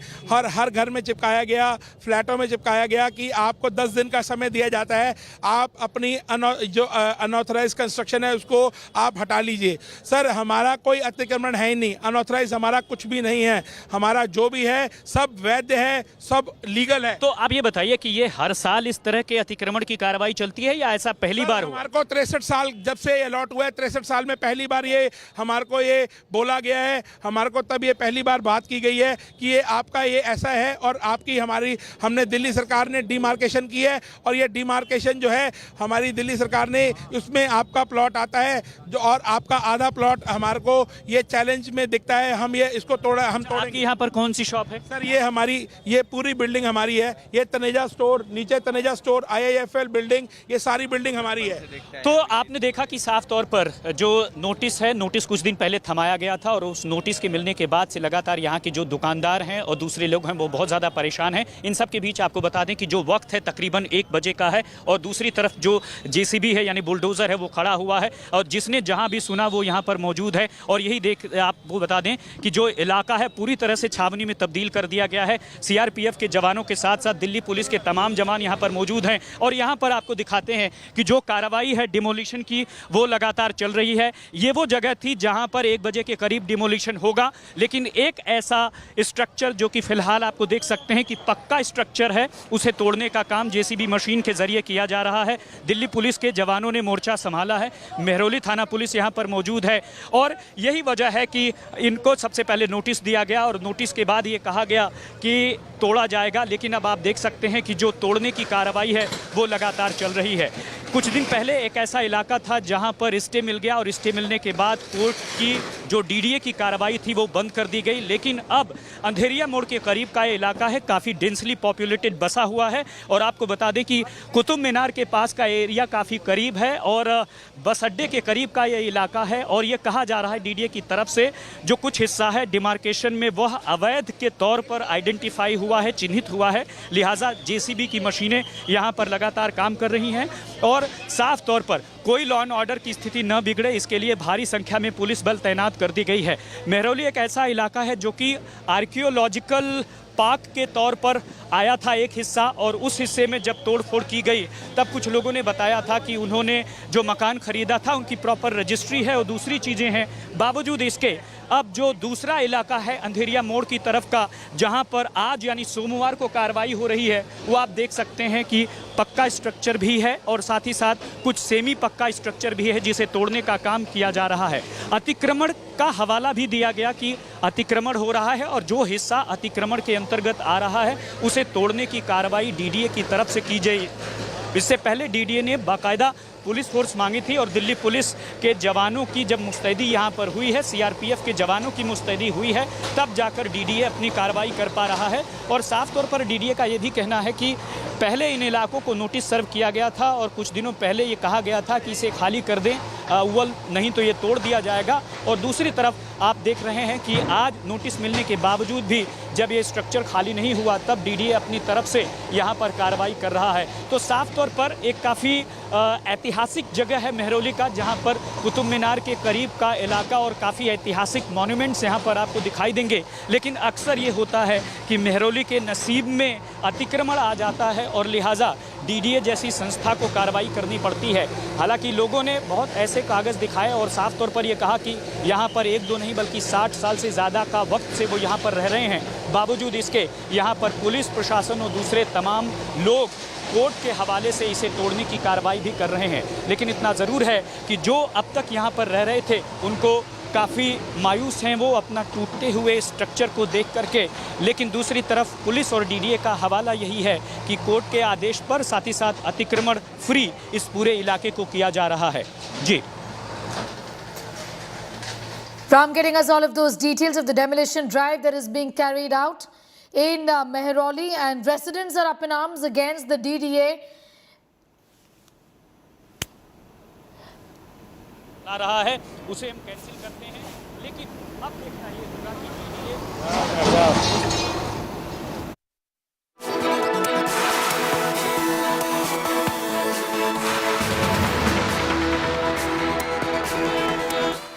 हर घर में चिपकाया गया, फ्लैटों में चिपकाया गया कि आपको 10 दिन का समय दिया जाता है, आप अपनी जो अनऑथराइज कंस्ट्रक्शन है उसको आप हटा लीजिए। सर, हमारा कोई अतिक्रमण है ही नहीं, अनऑथराइज हमारा कुछ भी नहीं है, हमारा जो भी है सब वैध है, सब लीगल है। तो आप ये बताइए कि ये हर साल इस तरह के अतिक्रमण की कार्रवाई चलती है या ऐसा पहली बार हुआ? हमारे को 63 साल जब से अलॉट हुआ है, 63 साल में पहली बार ये हमारे को ये बोला गया है। हमारे को तब ये पहली बार बात की गई है कि ये आपका ये ऐसा है और आपकी हमने दिल्ली सरकार ने डिमार्केशन की है, और ये डिमार्केशन जो है हमारी दिल्ली सरकार ने, उसमें आपका प्लॉट आता है जो, और आपका आधा प्लॉट हमारे को ये चैलेंज में दिखता है, हम ये इसको हम तोड़ेंगे। यहाँ पर कौन सी शॉप है? सर, ये हमारी ये पूरी बिल्डिंग हमारी है, ये तनेजा स्टोर, नीचे तनेजा स्टोर, IIFL बिल्डिंग, ये सारी बिल्डिंग हमारी है। तो आपने देखा कि साफ तौर पर जो नोटिस है, नोटिस कुछ दिन पहले थमाया गया था, और उस नोटिस के मिलने के बाद से लगातार यहाँ के जो दुकानदार हैं और दूसरे लोग हैं वो बहुत ज़्यादा परेशान हैं। इन सब के बीच आपको बता दें कि जो वक्त है तकरीबन 1 बजे का है, और दूसरी तरफ जो JCB है यानी बुलडोज़र है वो खड़ा हुआ है, और जिसने जहाँ भी सुना वो यहाँ पर मौजूद है। और यही आपको बता दें कि जो इलाका है पूरी तरह से छावनी में तब्दील कर दिया गया है। CRPF के जवानों के साथ साथ दिल्ली पुलिस के तमाम जवान यहाँ पर मौजूद हैं, और यहाँ पर आपको दिखाते हैं कि जो कार्रवाई है डिमोलिशन की वो लगातार चल रही है। ये वो जगह थी जहाँ पर 1 बजे के करीब डिमोलिशन होगा, लेकिन एक ऐसा स्ट्रक्चर जो कि फिलहाल आपको देख सकते हैं कि पक्का स्ट्रक्चर है, उसे तोड़ने का काम JCB मशीन के जरिए किया जा रहा है। दिल्ली पुलिस के जवानों ने मोर्चा संभाला है, मेहरौली थाना पुलिस यहाँ पर मौजूद है, और यही वजह है कि इनको सबसे पहले नोटिस दिया गया, और नोटिस के बाद ये कहा गया कि तोड़ा जाएगा। लेकिन अब आप देख सकते हैं कि जो तोड़ने की कार्रवाई है वो लगातार चल रही है। कुछ दिन पहले एक ऐसा इलाका था जहां पर स्टे मिल गया, और स्टे मिलने के बाद कोर्ट की जो DDA की कार्रवाई थी वो बंद कर दी गई। लेकिन अब अंधेरिया मोड़ के करीब का ये इलाका है, काफ़ी डेंसली पॉपुलेटेड बसा हुआ है, और आपको बता दें कि कुतुब मीनार के पास का एरिया काफ़ी करीब है, और बस अड्डे के करीब का ये इलाका है। और ये कहा जा रहा है DDA की तरफ से जो कुछ हिस्सा है डिमार्केशन में वह अवैध के तौर पर आइडेंटिफाई हुआ है, चिन्हित हुआ है, लिहाजा JCB की मशीनें यहाँ पर लगातार काम कर रही हैं, और साफ तौर पर कोई लॉ एंड ऑर्डर की स्थिति न बिगड़े इसके लिए भारी संख्या में पुलिस बल तैनात कर दी गई है। मेहरौली एक ऐसा इलाका है जो कि आर्कियोलॉजिकल पार्क के तौर पर आया था एक हिस्सा, और उस हिस्से में जब तोड़फोड़ की गई तब कुछ लोगों ने बताया था कि उन्होंने जो मकान खरीदा था उनकी प्रॉपर रजिस्ट्री है और दूसरी चीज़ें हैं। बावजूद इसके अब जो दूसरा इलाका है अंधेरिया मोड़ की तरफ का, जहां पर आज यानी सोमवार को कार्रवाई हो रही है, वो आप देख सकते हैं कि पक्का स्ट्रक्चर भी है और साथ ही साथ कुछ सेमी पक्का स्ट्रक्चर भी है जिसे तोड़ने का काम किया जा रहा है। अतिक्रमण का हवाला भी दिया गया कि अतिक्रमण हो रहा है, और जो हिस्सा अतिक्रमण के अंतर्गत आ रहा है उसे तोड़ने की कार्रवाई DDA की तरफ से की जाए। इससे पहले DDA ने बाकायदा पुलिस फोर्स मांगी थी, और दिल्ली पुलिस के जवानों की जब मुस्तैदी यहाँ पर हुई है, CRPF के जवानों की मुस्तैदी हुई है, तब जाकर DDA अपनी कार्रवाई कर पा रहा है। और साफ तौर पर DDA का ये भी कहना है कि पहले इन इलाकों को नोटिस सर्व किया गया था, और कुछ दिनों पहले ये कहा गया था कि इसे खाली कर दें, अव्वल नहीं तो ये तोड़ दिया जाएगा। और दूसरी तरफ आप देख रहे हैं कि आज नोटिस मिलने के बावजूद भी जब ये स्ट्रक्चर खाली नहीं हुआ तब डीडीए अपनी तरफ से यहाँ पर कार्रवाई कर रहा है। तो साफ तौर पर एक काफ़ी ऐतिहासिक जगह है मेहरौली का, जहाँ पर कुतुब मीनार के करीब का इलाका और काफ़ी ऐतिहासिक मॉन्यूमेंट्स यहाँ पर आपको दिखाई देंगे। लेकिन अक्सर ये होता है कि मेहरौली के नसीब में अतिक्रमण आ जाता है और लिहाजा डीडीए जैसी संस्था को कार्रवाई करनी पड़ती है। हालांकि लोगों ने बहुत ऐसे कागज़ दिखाए और साफ तौर पर ये कहा कि यहाँ पर एक दो नहीं बल्कि 60 साल से ज़्यादा का वक्त से वो यहाँ पर रह रहे हैं। बावजूद इसके यहाँ पर पुलिस प्रशासन और दूसरे तमाम लोग कोर्ट के हवाले से इसे तोड़ने की कार्रवाई भी कर रहे हैं। लेकिन इतना ज़रूर है कि जो अब तक यहाँ पर रह रहे थे उनको काफ़ी मायूस हैं वो अपना टूटते हुए स्ट्रक्चर को देख करके। लेकिन दूसरी तरफ पुलिस और डीडीए का हवाला यही है कि कोर्ट के आदेश पर साथ ही साथ अतिक्रमण फ्री इस पूरे इलाके को किया जा रहा है। जी। Ram getting us all of those details of the demolition drive that is being carried out in Mehroli, and residents are up in arms against the DDA. आ रहा है उसे हम कैंसिल करते हैं, लेकिन अब देखना ये होगा कि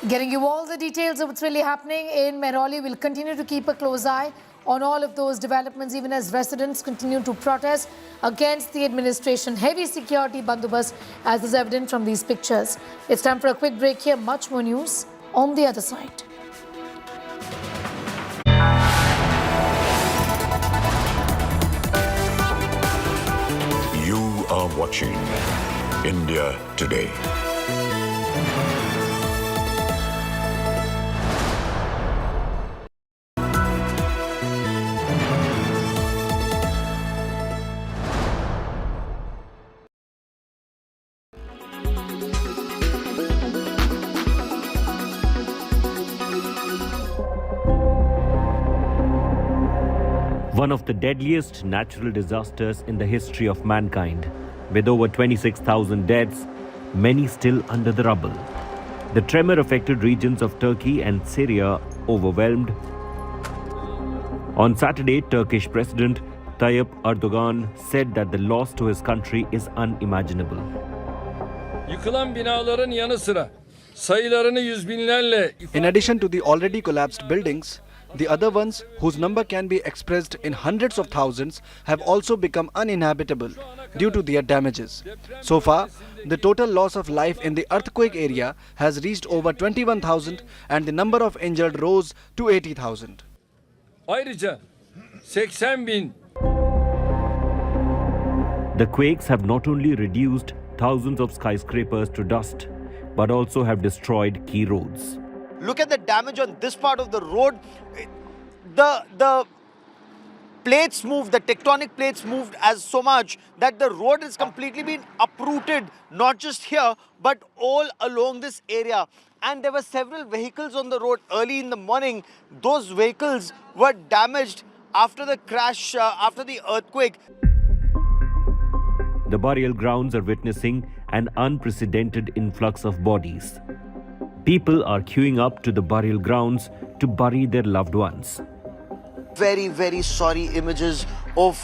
Getting you all the details of what's really happening in Mehroli. We'll continue to keep a close eye on all of those developments, even as residents continue to protest against the administration. Heavy security bandobast, as is evident from these pictures. It's time for a quick break here. Much more news on the other side. You are watching India Today. One of the deadliest natural disasters in the history of mankind, with over 26,000 deaths, many still under the rubble. The tremor-affected regions of Turkey and Syria overwhelmed. On Saturday, Turkish President Tayyip Erdogan said that the loss to his country is unimaginable. Yıkılan binaların yanı sıra sayılarını yüz binlerle. In addition to the already collapsed buildings, the other ones, whose number can be expressed in hundreds of thousands, have also become uninhabitable due to their damages. So far, the total loss of life in the earthquake area has reached over 21,000 and the number of injured rose to 80,000. Ayrıca 80.000. The quakes have not only reduced thousands of skyscrapers to dust, but also have destroyed key roads. Look at the damage on this part of the road. The plates moved, the tectonic plates moved as so much that the road has completely been uprooted, not just here, but all along this area. And there were several vehicles on the road early in the morning. Those vehicles were damaged after the crash, after the earthquake. The burial grounds are witnessing an unprecedented influx of bodies. People are queuing up to the burial grounds to bury their loved ones. Very, very sorry images of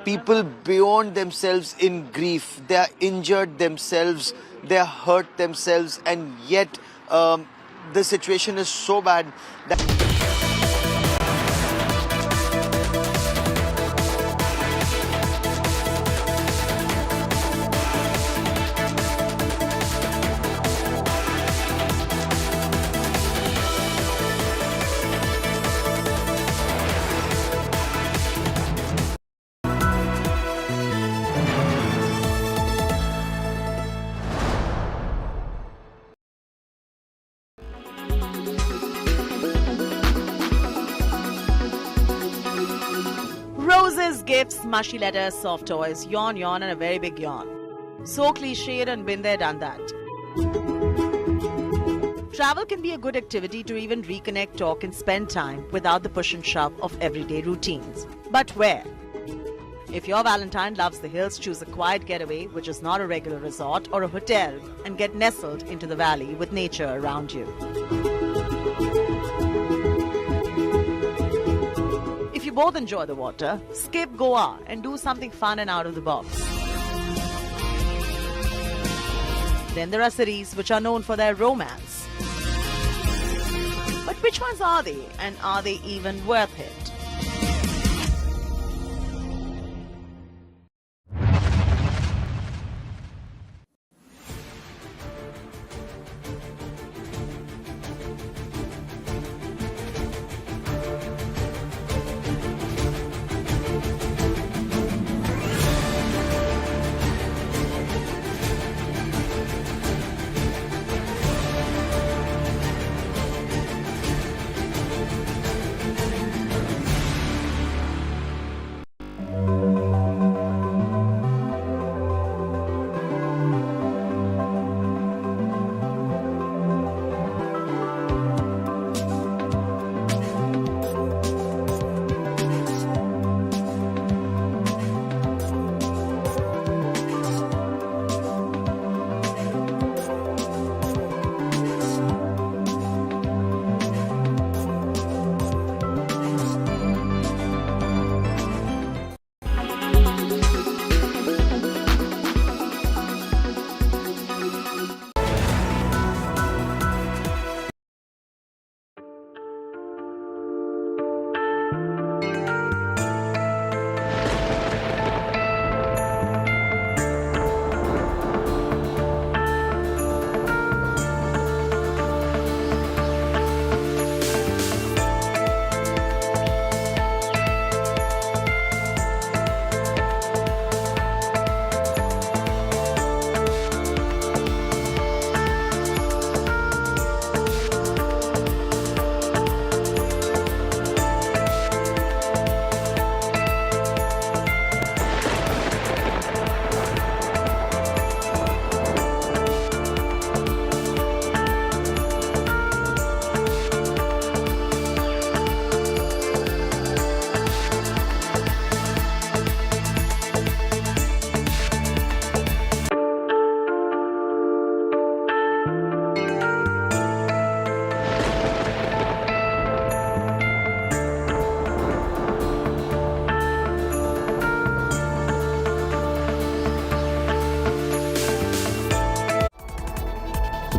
people beyond themselves in grief. They are injured themselves, they are hurt themselves, and yet the situation is so bad that... Roses, gifts, mushy letters, soft toys, yawn, yawn, and a very big yawn. So cliched and been there, done that. Travel can be a good activity to even reconnect, talk, and spend time without the push and shove of everyday routines. But where? If your Valentine loves the hills, choose a quiet getaway, which is not a regular resort or a hotel, and get nestled into the valley with nature around you. If you both enjoy the water, skip Goa and do something fun and out of the box. Then there are cities which are known for their romance. But which ones are they, and are they even worth it?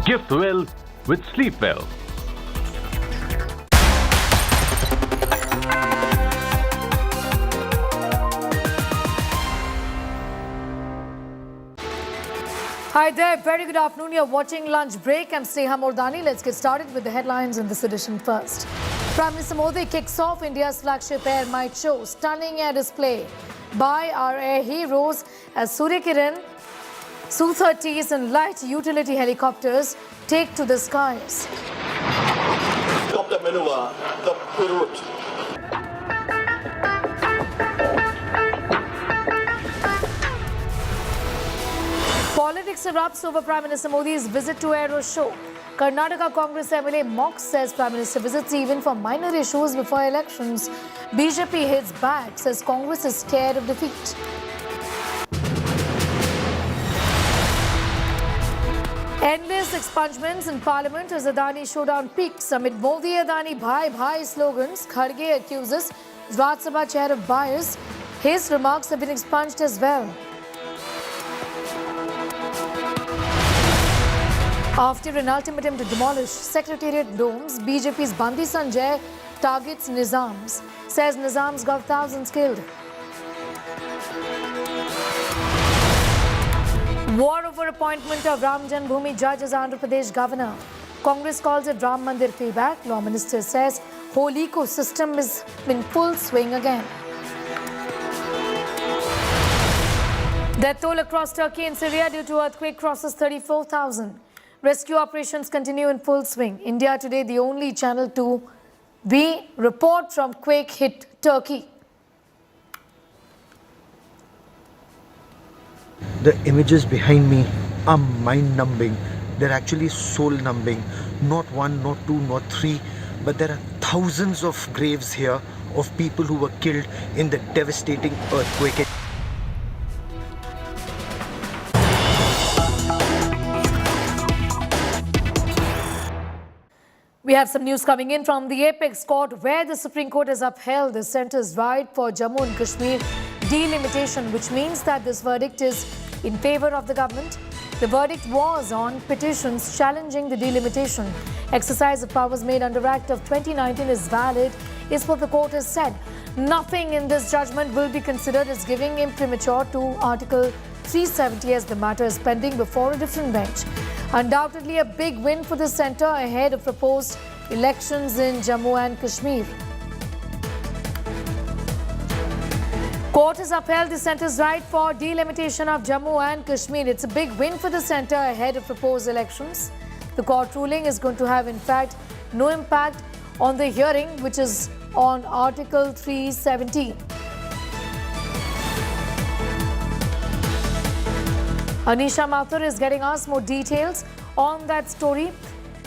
Gift well with Sleep Well. Hi there, very good afternoon. You're watching Lunch Break. I'm Sneha Mordani. Let's get started with the headlines in this edition first. Prime Minister Modi kicks off India's flagship air might show. Stunning air display by our air heroes as Surya Kiran, Su-30s and light utility helicopters take to the skies. Helicopter maneuver, the route. Politics erupts over Prime Minister Modi's visit to Aero show. Karnataka Congress MLA mocks says Prime Minister visits even for minor issues before elections. BJP hits back, says Congress is scared of defeat. Endless expungements in Parliament as Adani showdown peaks amid Modi Adani Bhai Bhai slogans. Kharge accuses Raj Sabha chair of bias. His remarks have been expunged as well. After an ultimatum to demolish Secretariat domes, BJP's Bandi Sanjay targets Nizams. Says Nizams got thousands killed. War over appointment of Ram Janmabhoomi judge as Andhra Pradesh governor. Congress calls it Ram Mandir payback. Law minister says whole ecosystem is in full swing again. Death toll across Turkey and Syria due to earthquake crosses 34,000. Rescue operations continue in full swing. India Today, the only channel to report from quake-hit Turkey. The images behind me are mind-numbing. They're actually soul-numbing. Not one, not two, not three, but there are thousands of graves here of people who were killed in the devastating earthquake. have some news coming in from the apex court, where the Supreme Court has upheld the centre's right for Jammu and Kashmir delimitation, which means that this verdict is in favor of the government. The verdict was on petitions challenging the delimitation. Exercise of powers made under Act of 2019 is valid, is what the court has said. Nothing in this judgment will be considered as giving imprimatur to Article 370 as the matter is pending before a different bench. Undoubtedly a big win for the centre ahead of proposed elections in Jammu and Kashmir. Court has upheld the centre's right for delimitation of Jammu and Kashmir. It's a big win for the centre ahead of proposed elections. The court ruling is going to have, in fact, no impact on the hearing, which is on Article 370. Anisha Mathur is getting us more details on that story.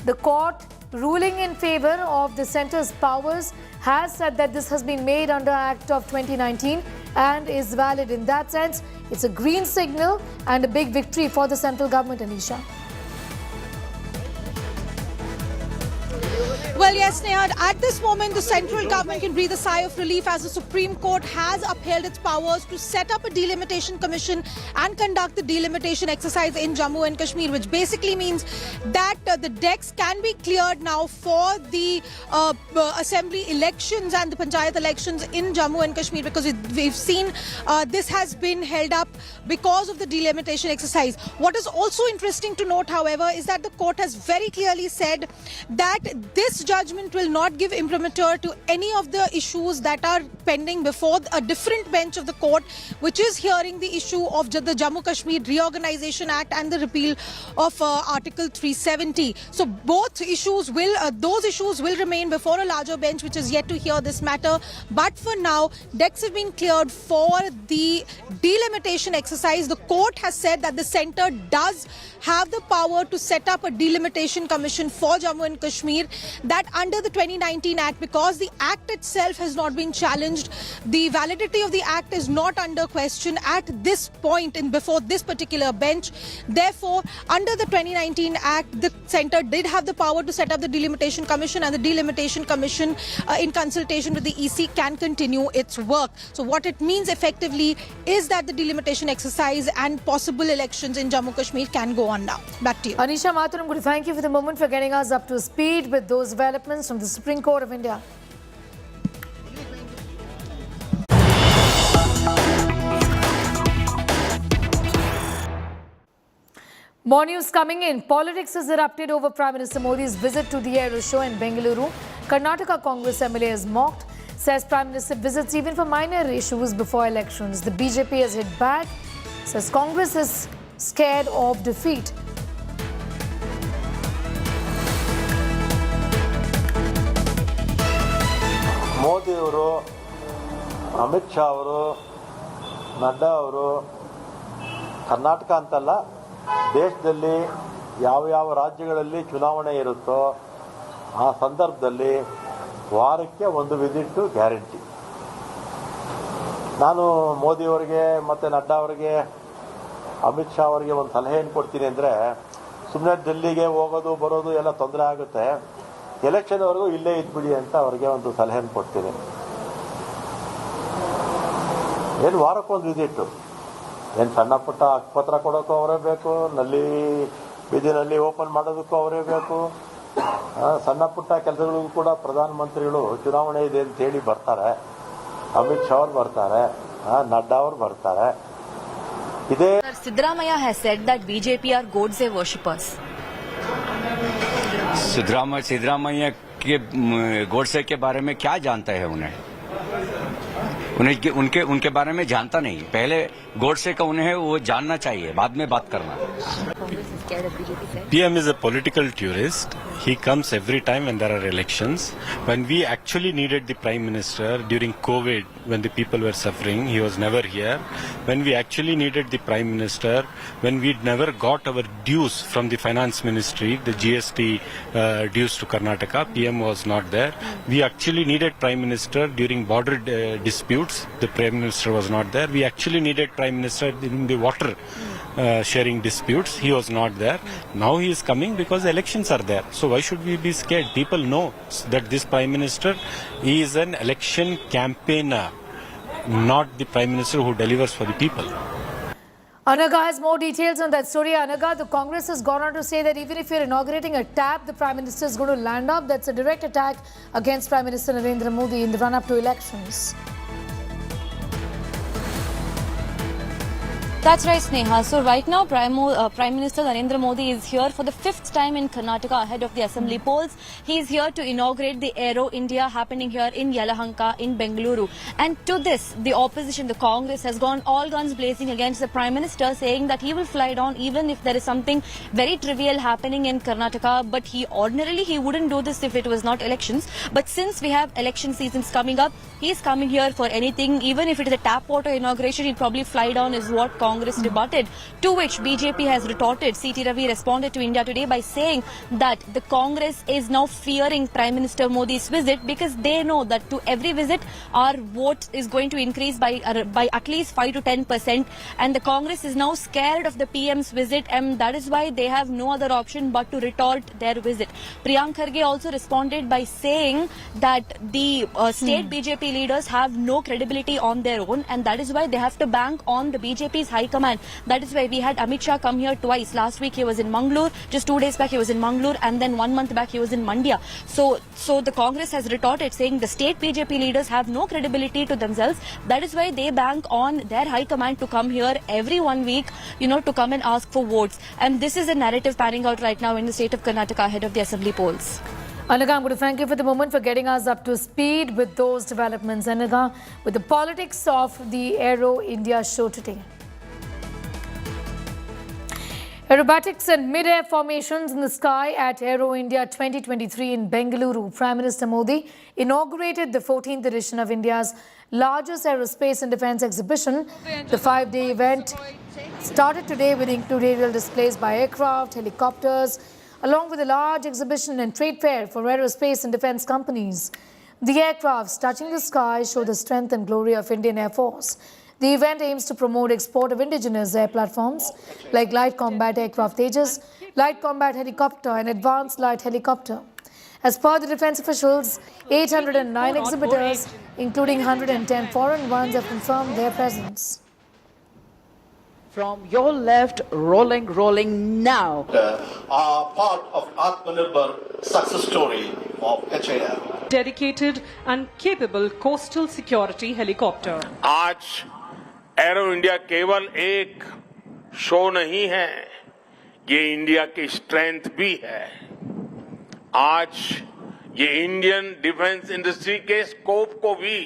The court ruling in favor of the centre's powers has said that this has been made under Act of 2019 and is valid. In that sense, it's a green signal and a big victory for the central government, Anisha. Well, yes, Neha, at this moment, the central government can breathe a sigh of relief as the Supreme Court has upheld its powers to set up a delimitation commission and conduct the delimitation exercise in Jammu and Kashmir, which basically means that the decks can be cleared now for the assembly elections and the panchayat elections in Jammu and Kashmir, because we've seen this has been held up because of the delimitation exercise. What is also interesting to note, however, is that the court has very clearly said that this judgment will not give imprimatur to any of the issues that are pending before a different bench of the court, which is hearing the issue of the Jammu Kashmir Reorganization Act and the repeal of Article 370. So both issues will, those issues will remain before a larger bench, which is yet to hear this matter. But for now, decks have been cleared for the delimitation exercise. The court has said that the centre does have the power to set up a delimitation commission for Jammu and Kashmir, that under the 2019 Act, because the Act itself has not been challenged, the validity of the Act is not under question at this point in before this particular bench. Therefore, under the 2019 Act, the centre did have the power to set up the delimitation commission, and the delimitation commission in consultation with the EC can continue its work. So what it means effectively is that the delimitation exercise and possible elections in Jammu Kashmir can go on now. Back to you. Anisha Mathur, I'm going to thank you for the moment for getting us up to speed with those developments from the Supreme Court of India. More news coming in. Politics has erupted over Prime Minister Modi's visit to the Aero show in Bengaluru. Karnataka Congress MLA is mocked, says Prime Minister visits even for minor issues before elections. The BJP has hit back, says Congress is scared of defeat. Modi ಅವರು, ಅಮಿತ್ ಶಾ ಅವರು, ನಡ್ಡಾ ಅವರು ಕರ್ನಾಟಕ ಅಂತಲ್ಲ, ದೇಶದಲ್ಲಿ ಯಾವ ರಾಜ್ಯಗಳಲ್ಲಿ ಚುನಾವಣೆ ಇರುತ್ತೋ ಆ ಸಂದರ್ಭದಲ್ಲಿ ವಾರಕ್ಕೆ ಒಂದು ವಿಸಿಟ್ ಗ್ಯಾರಂಟಿ. ನಾನು ಮೋದಿಯವರಿಗೆ ಮತ್ತು ನಡ್ಡಾ ಅವರಿಗೆ, ಅಮಿತ್ ಶಾ ಅವರಿಗೆ ಒಂದು ಸಲಹೆ ಏನು ಕೊಡ್ತೀನಿ ಅಂದರೆ, ಸುಮ್ಮನೆ ಡೆಲ್ಲಿಗೆ ಹೋಗೋದು ಬರೋದು ಎಲ್ಲ ತೊಂದರೆ ಆಗುತ್ತೆ, ಎಲೆಕ್ಷನ್ವರೆಗೂ ಇಲ್ಲೇ ಇದ್ಬಿಡಿ ಅಂತ ಅವ್ರಿಗೆ ಒಂದು ಸಲಹೆಯನ್ನು ಕೊಡ್ತೀನಿ. ಏನು ವಾರಕ್ಕೊಂದು ವಿಸಿಟ್ಟು, ಏನು ಸಣ್ಣ ಪುಟ್ಟ ಹಕ್ಕುಪತ್ರ ಕೊಡೋಕ್ಕೂ ಅವರೇ ಬೇಕು, ನಲ್ಲಿ ಬೀದಿನಲ್ಲಿ ಓಪನ್ ಮಾಡೋದಕ್ಕೂ ಅವರೇ ಬೇಕು, ಸಣ್ಣ ಪುಟ್ಟ ಕೆಲಸಗಳಿಗೂ ಕೂಡ ಪ್ರಧಾನಮಂತ್ರಿಗಳು ಚುನಾವಣೆ ಇದೆ ಅಂತ ಹೇಳಿ ಬರ್ತಾರೆ, ಅಮಿತ್ ಶಾ ಅವರು ಬರ್ತಾರೆ, ನಡ್ಡಾ ಅವರು ಬರ್ತಾರೆ. ಇದೇ Siddaramaiah has said that BJP are Godse worshippers. Siddaramaiah के गोडसे के बारे में क्या जानता है उनके बारे में जानता नहीं. पहले गोडसे का उन्हें वो जानना चाहिए, बाद में बात करना. PM is a political tourist. He comes every time when there are elections. When we actually needed the Prime Minister during COVID, when the people were suffering, he was never here. When we actually needed the Prime Minister, when we never got our dues from the Finance Ministry, the GST dues to Karnataka, PM was not there. We actually needed Prime Minister during border disputes. The Prime Minister was not there. We actually needed Prime Minister in the water sharing disputes. He was not there. Now he is coming because elections are there. So why should we be scared? People know that this Prime Minister is an election campaigner, not the Prime Minister who delivers for the people. Anaga has more details on that story. Anaga, the Congress has gone on to say that even if you're inaugurating a tap, the Prime Minister is going to land up. That's a direct attack against Prime Minister Narendra Modi in the run-up to elections. That's right, Sneha. So right now, Prime Minister Narendra Modi is here for the 5th time in Karnataka ahead of the assembly polls. He is here to inaugurate the Aero India happening here in Yelahanka in Bengaluru. And to this, the opposition, the Congress, has gone all guns blazing against the Prime Minister, saying that he will fly down even if there is something very trivial happening in Karnataka. But ordinarily he wouldn't do this if it was not elections. But since we have election seasons coming up, he is coming here for anything. Even if it is a tap water inauguration, he'll probably fly down, is what Congress rebutted. To which BJP has retorted. C.T. Ravi responded to India Today by saying that the Congress is now fearing Prime Minister Modi's visit because they know that to every visit our vote is going to increase by at least 5 to 10%, and the Congress is now scared of the PM's visit, and that is why they have no other option but to retort their visit. Priyank Kharge also responded by saying that the state BJP leaders have no credibility on their own, and that is why they have to bank on the BJP's high command. That is why we had Amit Shah come here twice. Last week he was in Mangalore, just 2 days back he was in Mangalore, and then 1 month back he was in Mandya. So the Congress has retorted saying the state BJP leaders have no credibility to themselves. That is why they bank on their high command to come here every 1 week, to come and ask for votes. And this is a narrative panning out right now in the state of Karnataka ahead of the assembly polls. Anaga, I'm going to thank you for the moment for getting us up to speed with those developments. Anaga, with the politics of the Aero India show today. Aerobatics and mid-air formations in the sky at Aero India 2023 in Bengaluru. Prime Minister Modi inaugurated the 14th edition of India's largest aerospace and defence exhibition. The 5-day event started today with aerial displays by aircraft, helicopters, along with a large exhibition and trade fair for aerospace and defence companies. The aircrafts touching the sky show the strength and glory of Indian Air Force. The event aims to promote export of indigenous air platforms like light combat aircraft Tejas, light combat helicopter and advanced light helicopter. As per the defence officials, 809 exhibitors, including 110 foreign ones, have confirmed their presence. From your left, rolling now. Are part of Atmanirbhar success story of HAL. Dedicated and capable coastal security helicopter. आज arrow India केवल एक show नहीं है, ये India की strength भी है। आज ये इंडियन डिफेंस इंडस्ट्री के स्कोप को भी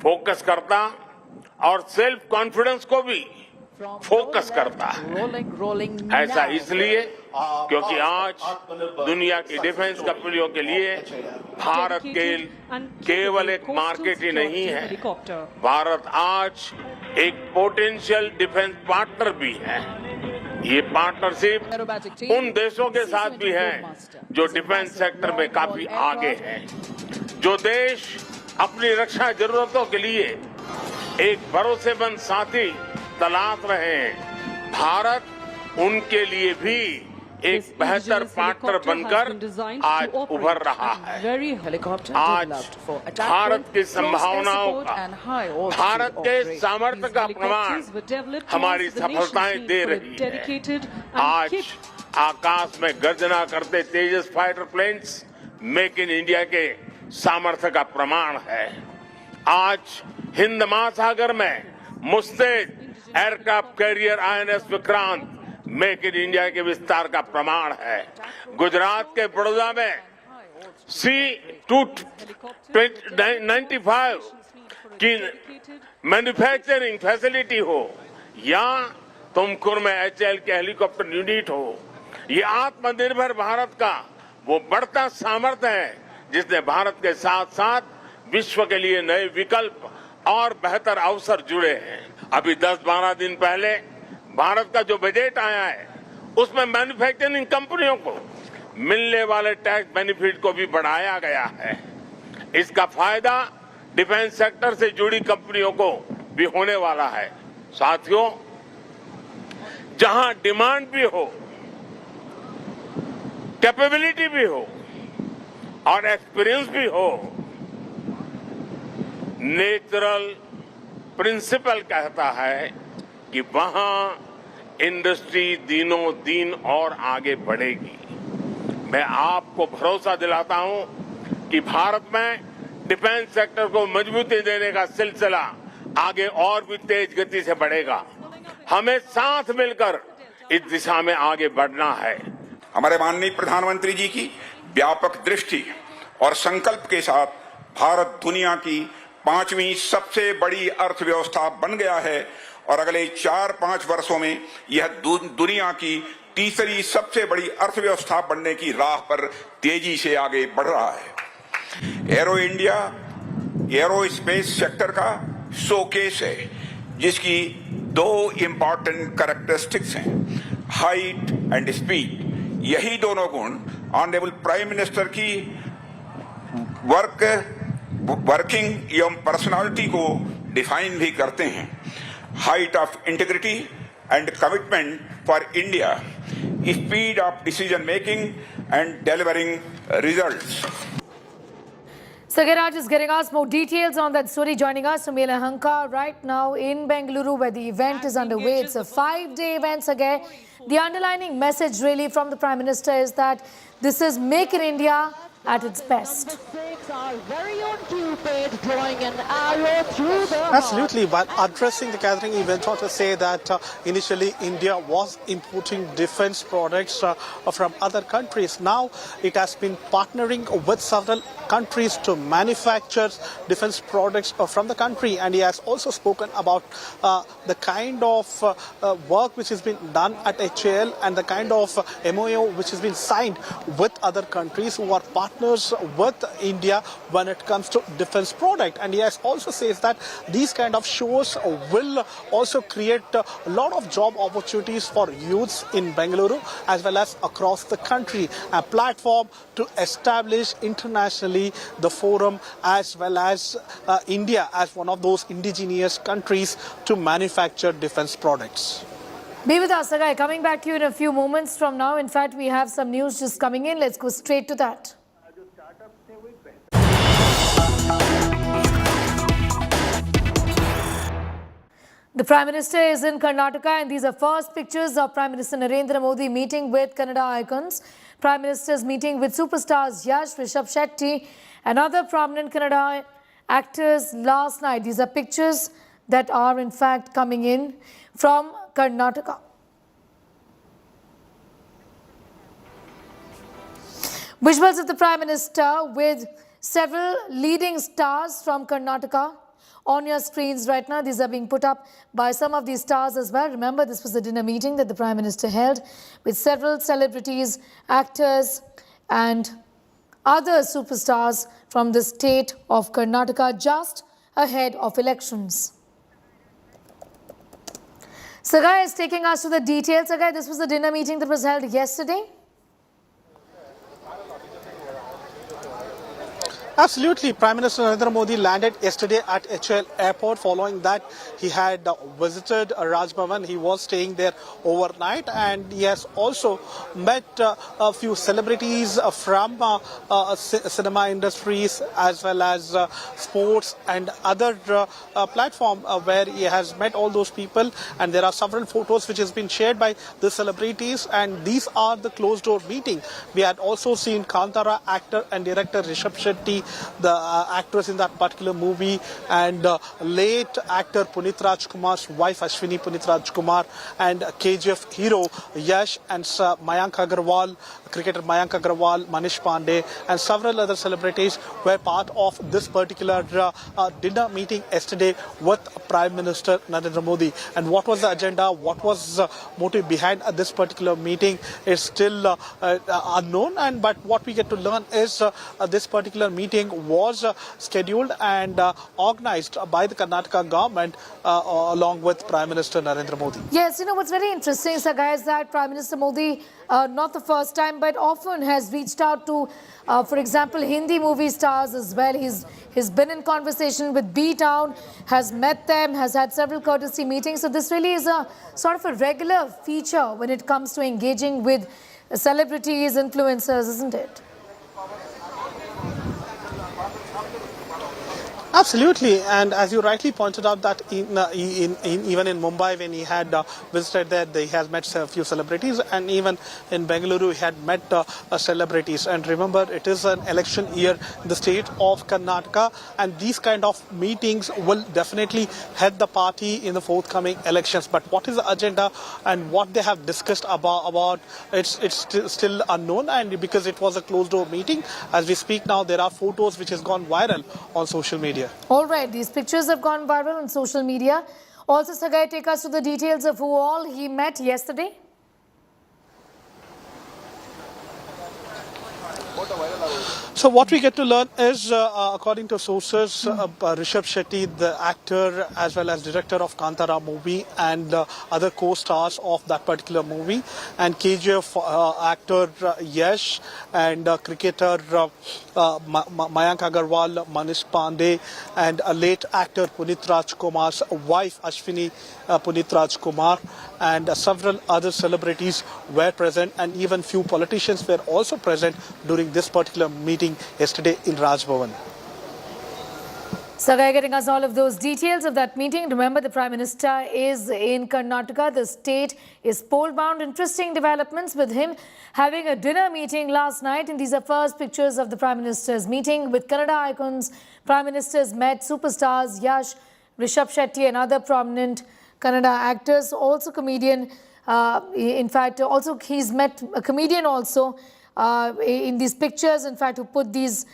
फोकस करता और सेल्फ कॉन्फिडेंस को भी फोकस करता है। ऐसा इसलिए क्योंकि आज दुनिया की डिफेंस कंपनियों के लिए भारत केवल एक मार्केट ही नहीं है, भारत आज एक पोटेंशियल डिफेंस पार्टनर भी है। ये पार्टनरशिप उन देशों के साथ भी है जो डिफेंस सेक्टर में काफी आगे हैं, जो देश अपनी रक्षा जरूरतों के लिए एक भरोसेमंद साथी तलाश रहे हैं। भारत उनके लिए भी एक बेहतर पार्टनर बनकर आज उभर रहा है। आज भारत की संभावनाओं का, भारत के सामर्थ्य का प्रमाण हमारी सफलताएं दे रही है। आज आकाश में गर्जना करते Tejas fighter planes make in India के सामर्थ्य का प्रमाण है। आज हिंद महासागर में मुस्तैद aircraft carrier INS Vikrant make in India के विस्तार का प्रमाण है। गुजरात के बड़ौदा में C-295 की मैन्युफैक्चरिंग फैसिलिटी हो या तुमकुर में HAL के हेलीकॉप्टर यूनिट हो, ये आत्मनिर्भर भारत का वो बढ़ता सामर्थ्य है जिसने भारत के साथ साथ विश्व के लिए नए विकल्प और बेहतर अवसर जुड़े हैं। अभी 10-12 दिन पहले भारत का जो बजट आया है उसमें मैन्युफैक्चरिंग कंपनियों को मिलने वाले टैक्स बेनिफिट को भी बढ़ाया गया है। इसका फायदा डिफेंस सेक्टर से जुड़ी कंपनियों को भी होने वाला है। साथियों, जहां डिमांड भी हो, कैपेबिलिटी भी हो और एक्सपीरियंस भी हो, नेचुरल प्रिंसिपल कहता है कि वहां इंडस्ट्री दिनों दिन और आगे बढ़ेगी। मैं आपको भरोसा दिलाता हूं कि भारत में डिफेंस सेक्टर को मजबूती देने का सिलसिला आगे और भी तेज गति से बढ़ेगा। हमें साथ मिलकर इस दिशा में आगे बढ़ना है। हमारे माननीय प्रधानमंत्री जी की व्यापक दृष्टि और संकल्प के साथ भारत दुनिया की 5वीं सबसे बड़ी अर्थव्यवस्था बन गया है और अगले 4-5 वर्षों में यह दुनिया की तीसरी सबसे बड़ी अर्थव्यवस्था बनने की राह पर तेजी से आगे बढ़ रहा है। एरो इंडिया एरोस्पेस सेक्टर का शोकेस है, जिसकी 2 इंपॉर्टेंट कैरेक्टरिस्टिक्स हैं, हाइट एंड स्पीड। यही दोनों गुण ऑनरेबल प्राइम मिनिस्टर की वर्किंग एवं पर्सनालिटी को डिफाइन भी करते हैं। Height of integrity and commitment for India, speed of decision making and delivering results. Sagaraj is getting us more details on that story, joining us from Yelahanka right now in Bengaluru, where the event is underway. It's a 5-day event, Sagar. The underlining message really from the Prime Minister is that this is Make in India at its best. Our very own Cupid drawing an arrow through the heart. Absolutely. While addressing the gathering, he went on to say that initially India was importing defense products from other countries. Now it has been partnering with several countries to manufacture defense products from the country, and he has also spoken about the kind of work which has been done at HAL and the kind of MOU which has been signed with other countries who are partners with India when it comes to defense product. And he has also says that these kind of shows will also create a lot of job opportunities for youths in Bengaluru as well as across the country, a platform to establish internationally the forum as well as India as one of those indigenous countries to manufacture defense products. Be with us, Sagai. Coming back to you in a few moments from now. In fact, we have some news just coming in. Let's go straight to that. The Prime Minister is in Karnataka, and these are first pictures of Prime Minister Narendra Modi meeting with Kannada icons. Prime Minister's meeting with superstars Yash, Rishabh Shetty and other prominent Kannada actors last night. These are pictures that are in fact coming in from Karnataka. Visuals of the Prime Minister with several leading stars from Karnataka on your screens right now. These are being put up by some of these stars as well. Remember, this was a dinner meeting that the Prime Minister held with several celebrities, actors and other superstars from the state of Karnataka just ahead of elections. Sagai is taking us to the details. Sagai, this was a dinner meeting that was held yesterday. Absolutely. Prime Minister Narendra Modi landed yesterday at HAL airport. Following that, he had visited Raj Bhavan. He was staying there overnight, and he has also met a few celebrities from cinema industries as well as sports and other platform where he has met all those people. And there are several photos which has been shared by the celebrities, and these are the closed door meeting. We had also seen Kantara actor and director Rishabh Shetty, the actress in that particular movie, and late actor Punit Rajkumar's wife Ashwini Punit Rajkumar, and KGF hero Yash, and Mayank Agarwal, cricketer Mayank Agarwal, Manish Pandey, and several other celebrities were part of this particular dinner meeting yesterday with Prime Minister Narendra Modi. And what was the agenda, what was the motive behind this particular meeting is still unknown. But what we get to learn is this particular meeting meeting was scheduled and organized by the Karnataka government along with Prime Minister Narendra Modi. Yes, you know what's very interesting, Saga, is that Prime Minister Modi, not the first time, but often has reached out to, for example, Hindi movie stars as well. He's been in conversation with B-Town, has met them, has had several courtesy meetings. So this really is a sort of a regular feature when it comes to engaging with celebrities, influencers, isn't it? Absolutely, and as you rightly pointed out that even in Mumbai when he had visited there, he has met a few celebrities, and even in Bengaluru he had met celebrities. And remember, it is an election year in the state of Karnataka, and these kind of meetings will definitely head the party in the forthcoming elections. But what is the agenda and what they have discussed about it's still unknown, and because it was a closed door meeting, as we speak now, there are photos which has gone viral on social media. All right, these pictures have gone viral on social media. Also, Sagai, take us to the details of who all he met yesterday. So what we get to learn is, according to sources, Rishabh Shetty, the actor as well as director of Kantara movie, and other co-stars of that particular movie, and KGF actor Yash, and cricketer Mayank Agarwal, Manish Pandey, and a late actor Punit Rajkumar's wife Ashwini Punit Rajkumar, and several other celebrities were present, and even few politicians were also present during this particular meeting yesterday in Raj Bhavan. Sagai getting us all of those details of that meeting. Remember, the Prime Minister is in Karnataka. The state is poll-bound. Interesting developments with him having a dinner meeting last night. And these are first pictures of the Prime Minister's meeting with Kannada icons. Prime Ministers met superstars Yash, Rishabh Shetty and other prominent Kannada actors. Also comedian, in fact, also he's met a comedian also in these pictures, in fact, who put these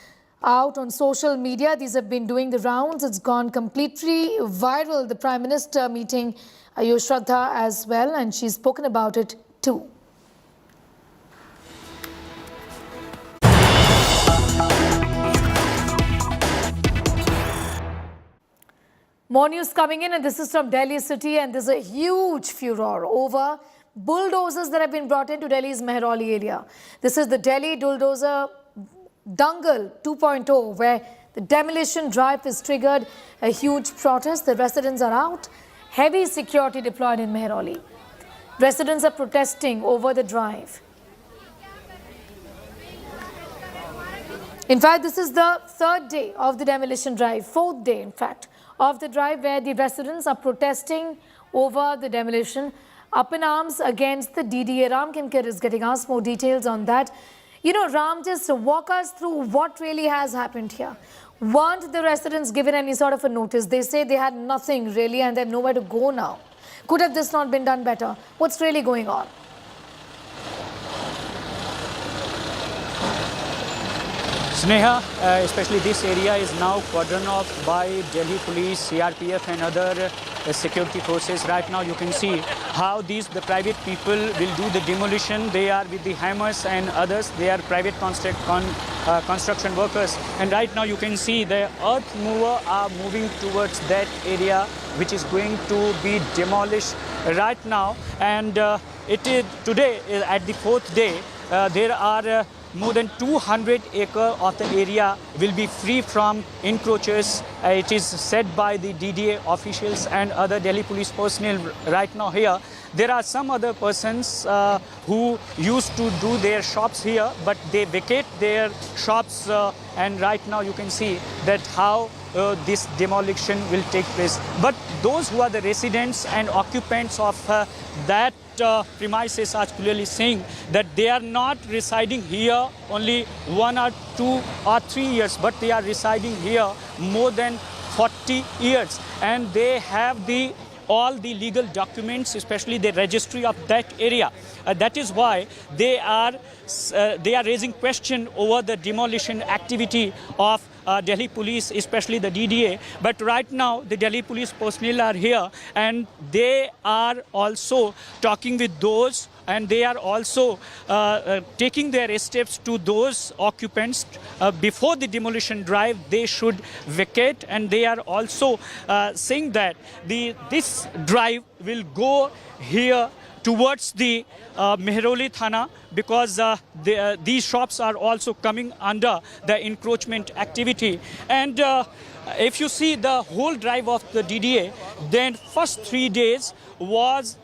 out on social media. These have been doing the rounds. It's gone completely viral, the Prime Minister meeting Shraddha as well, and she's spoken about it too. More news coming in, and this is from Delhi city, and there's a huge furor over bulldozers that have been brought into Delhi's Mehrauli area. This is the Delhi Bulldozer Dangle 2.0, where the demolition drive is triggered a huge protest. The residents are out. Heavy security deployed in Mehrauli. Residents are protesting over the drive. In fact, this is the third day of the demolition drive, fourth day, in fact, of the drive, where the residents are protesting over the demolition. Up in arms against the DDA. Ram Kinkar is getting us more details on that. You know, Ram, just walk us through what really has happened here. Weren't the residents given any sort of a notice? They say they had nothing really and they have nowhere to go now. Could have this not been done better? What's really going on? Sneha, especially this area is now cordoned off by Delhi police, CRPF and other security forces. Right now you can see how the private people will do the demolition. They are with the hammers and others. They are private construction workers. And right now you can see the earth mover are moving towards that area which is going to be demolished right now. And it is today at the fourth day, there are more than 200 acres of the area will be free from encroachers. It is said by the DDA officials and other Delhi police personnel right now here. There are some other persons who used to do their shops here, but they vacate their shops and right now you can see that how this demolition will take place. But those who are the residents and occupants of that premises are clearly saying that they are not residing here only 1 or 2 or 3 years, but they are residing here more than 40 years, and they have all the legal documents, especially the registry of that area. That is why they are raising question over the demolition activity of Delhi police, especially the DDA. But right now, the Delhi police personnel are here, and they are also talking with those, and they are also taking their steps to those occupants before the demolition drive. They should vacate, and they are also saying that this drive will go here towards the Mehroli Thana, because these shops are also coming under the encroachment activity. And if you see the whole drive of the DDA, then first 3 days was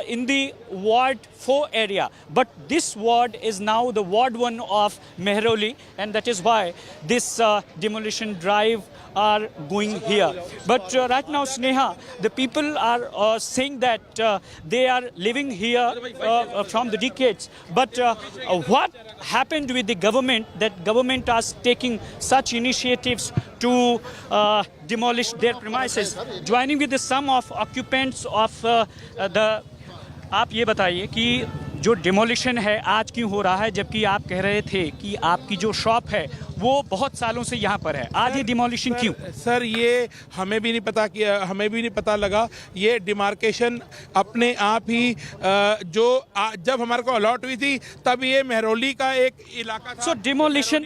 in the Ward 4 area. But this ward is now the Ward 1 of Mehroli, and that is why this demolition drive are going here. But right now, Sneha, the people are saying that they are living here from the decades. But what happened with the government, that government is taking such initiatives to demolish their premises? Joining with the some of occupants of the, आप ये बताइए कि जो demolition है आज क्यों हो रहा है, जबकि आप कह रहे थे कि आपकी जो शॉप है वो बहुत सालों से यहाँ पर है, आज ये डिमोलिशन क्यों? सर ये हमें भी नहीं पता लगा। ये डिमार्केशन अपने आप ही जब हमारे को अलॉट हुई थी तब ये मेहरौली का एक इलाका था। So demolition,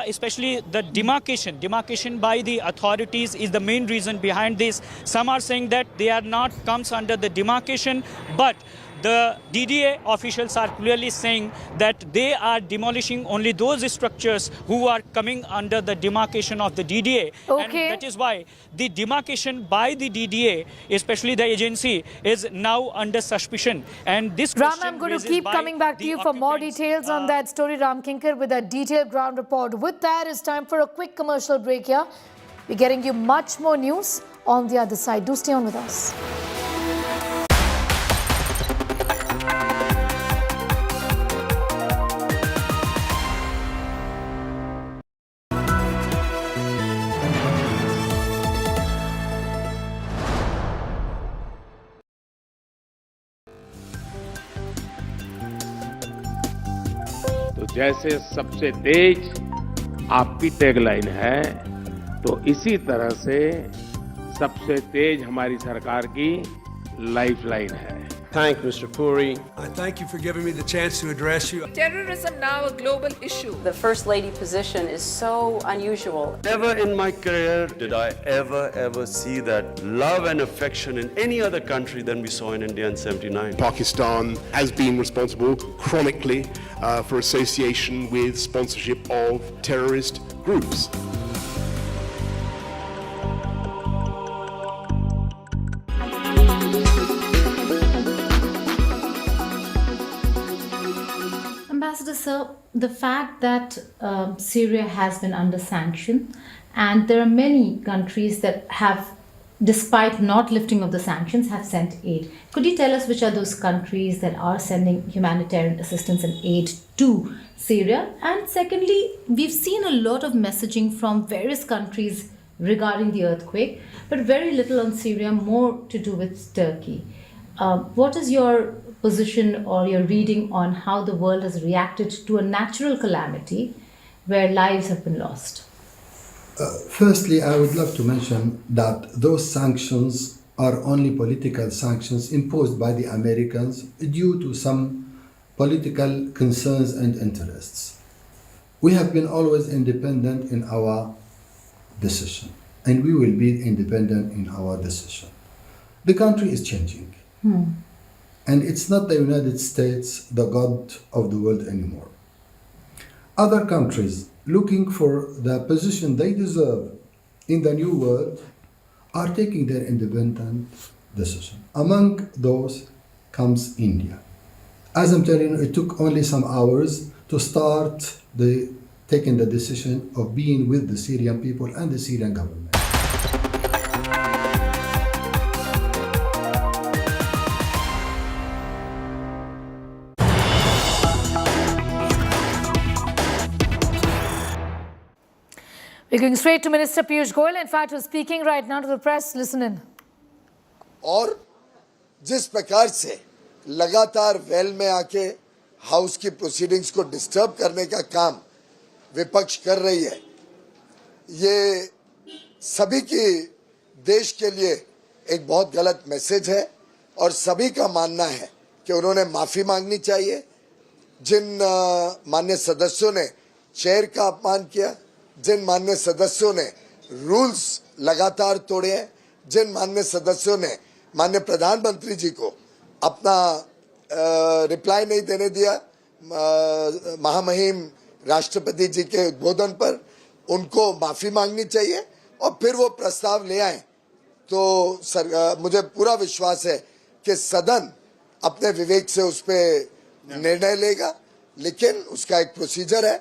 especially the demarcation by the authorities is the main reason behind this. Some are saying that they are not comes under the demarcation, but the DDA officials are clearly saying that they are demolishing only those structures who are coming under the demarcation of the DDA. Okay. And that is why the demarcation by the DDA, especially the agency, is now under suspicion. And this Ram, question I'm going to raises keep by coming back to the you for more details on that story, Ram Kinkar, with a detailed ground report. With that, it's time for a quick commercial break here. We're getting you much more news on the other side. Do stay on with us. तो जैसे सबसे तेज आपकी tagline है, तो इसी तरह से सबसे तेज हमारी सरकार की लाइफलाइन है। Thank Mr. Puri. I thank you for giving me the chance to address you. Terrorism now a global issue. The First Lady position is so unusual. Never in my career did I ever see that love and affection in any other country than we saw in India in '79. Pakistan has been responsible chronically for association with sponsorship of terrorist groups. Ambassador Sir, the fact that Syria has been under sanction, and there are many countries that have, despite not lifting of the sanctions, have sent aid. Could you tell us which are those countries that are sending humanitarian assistance and aid to Syria? And secondly, we've seen a lot of messaging from various countries regarding the earthquake, but very little on Syria, more to do with Turkey. What is your position or your reading on how the world has reacted to a natural calamity where lives have been lost? Firstly, I would love to mention that those sanctions are only political sanctions imposed by the Americans due to some political concerns and interests. We have been always independent in our decision, and we will be independent in our decision. The country is changing. And it's not the United States, the God of the world anymore. Other countries looking for the position they deserve in the new world are taking their independent decision. Among those comes India. As I'm telling you, it took only some hours to start taking the decision of being with the Syrian people and the Syrian government. We're going straight to Minister Piyush Goyal. In fact, who's speaking right now to the press. Listen in. और जिस प्रकार से लगातार well में आके house की proceedings को disturb करने का काम विपक्ष कर रही है, ये सभी की देश के लिए एक बहुत गलत मैसेज है और सभी का मानना है कि उन्होंने माफी मांगनी चाहिए। जिन माननीय सदस्यों ने चेयर का अपमान किया, जिन माननीय सदस्यों ने रूल्स लगातार तोड़े हैं, जिन माननीय सदस्यों ने माननीय प्रधानमंत्री जी को अपना रिप्लाई नहीं देने दिया महामहिम राष्ट्रपति जी के उद्बोधन पर, उनको माफी मांगनी चाहिए और फिर वो प्रस्ताव ले आए तो मुझे पूरा विश्वास है कि सदन अपने विवेक से उस पर निर्णय लेगा, लेकिन उसका एक प्रोसीजर है।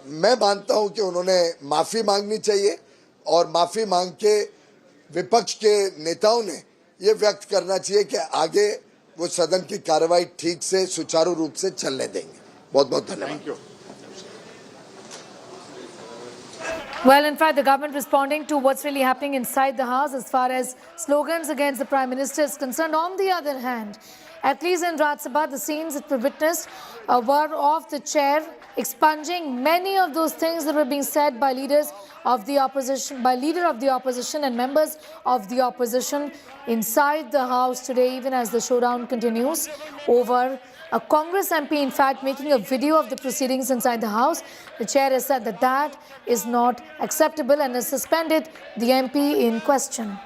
मैं मानता हूं कि उन्होंने माफी मांगनी चाहिए और माफी मांग के विपक्ष के नेताओं ने ये व्यक्त करना चाहिए कि आगे वो सदन की कार्रवाई ठीक से सुचारू रूप से चलने देंगे। बहुत बहुत धन्यवाद। Well, in fact, the government responding to what's really happening inside the house as far as slogans against the Prime Minister is concerned. On the other hand, at least in Rajya Sabha, the scenes that we witnessed were of the chair expunging many of those things that were being said by leaders of the opposition, by leader of the opposition and members of the opposition inside the house today, even as the showdown continues over a Congress MP, in fact, making a video of the proceedings inside the House. The chair has said that that is not acceptable and has suspended the MP in question.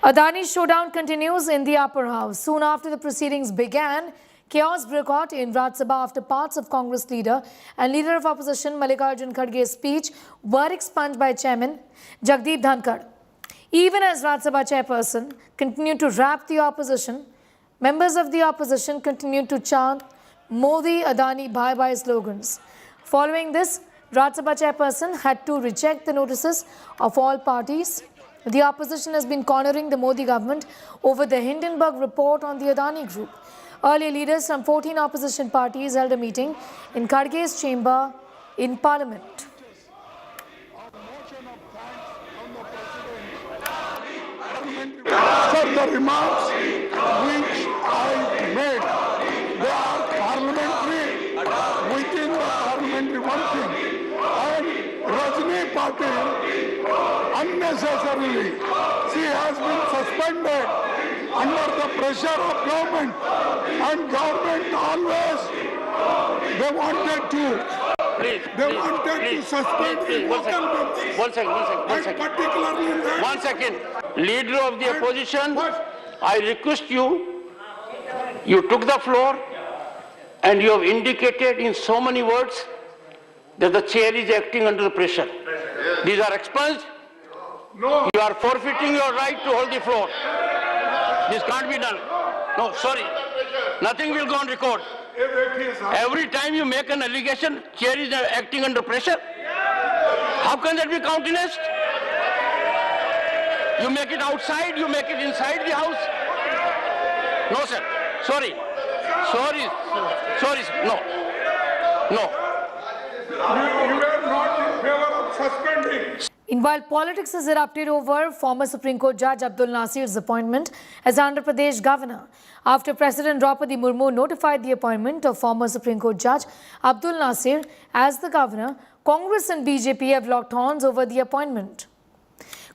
Adani's showdown continues in the upper house. Soon after the proceedings began, chaos broke out in Rajya Sabha after parts of Congress leader and leader of opposition Mallikarjun Kharge's speech were expunged by Chairman Jagdeep Dhankar. Even as Rajya Sabha chairperson continued to rap the opposition, members of the opposition continued to chant Modi, Adani, bye-bye slogans. Following this, Rajya Sabha chairperson had to reject the notices of all parties. The opposition has been cornering the Modi government over the Hindenburg report on the Adani group. Earlier, leaders from 14 opposition parties held a meeting in Kharge's chamber in Parliament. Sir, the remarks which I made, they are parliamentary, within the parliamentary one thing. And Rajni Patil, unnecessarily, she has been suspended under the pressure of government. And government always, they wanted to suspend the local members. One second. Particularly One second. Leader of the opposition, I request you, you took the floor and you have indicated in so many words that the chair is acting under pressure. These are expunged. No. You are forfeiting your right to hold the floor. This can't be done. No, sorry. Nothing will go on record. Every time you make an allegation, chair is acting under pressure. How can that be countenanced? You make it outside, you make it inside the house. No, sir. Sorry. No. You are not in favor of suspending. While politics has erupted over former Supreme Court Judge Abdul Nasir's appointment as Andhra Pradesh Governor, after President Draupadi Murmu notified the appointment of former Supreme Court Judge Abdul Nasir as the Governor, Congress and BJP have locked horns over the appointment.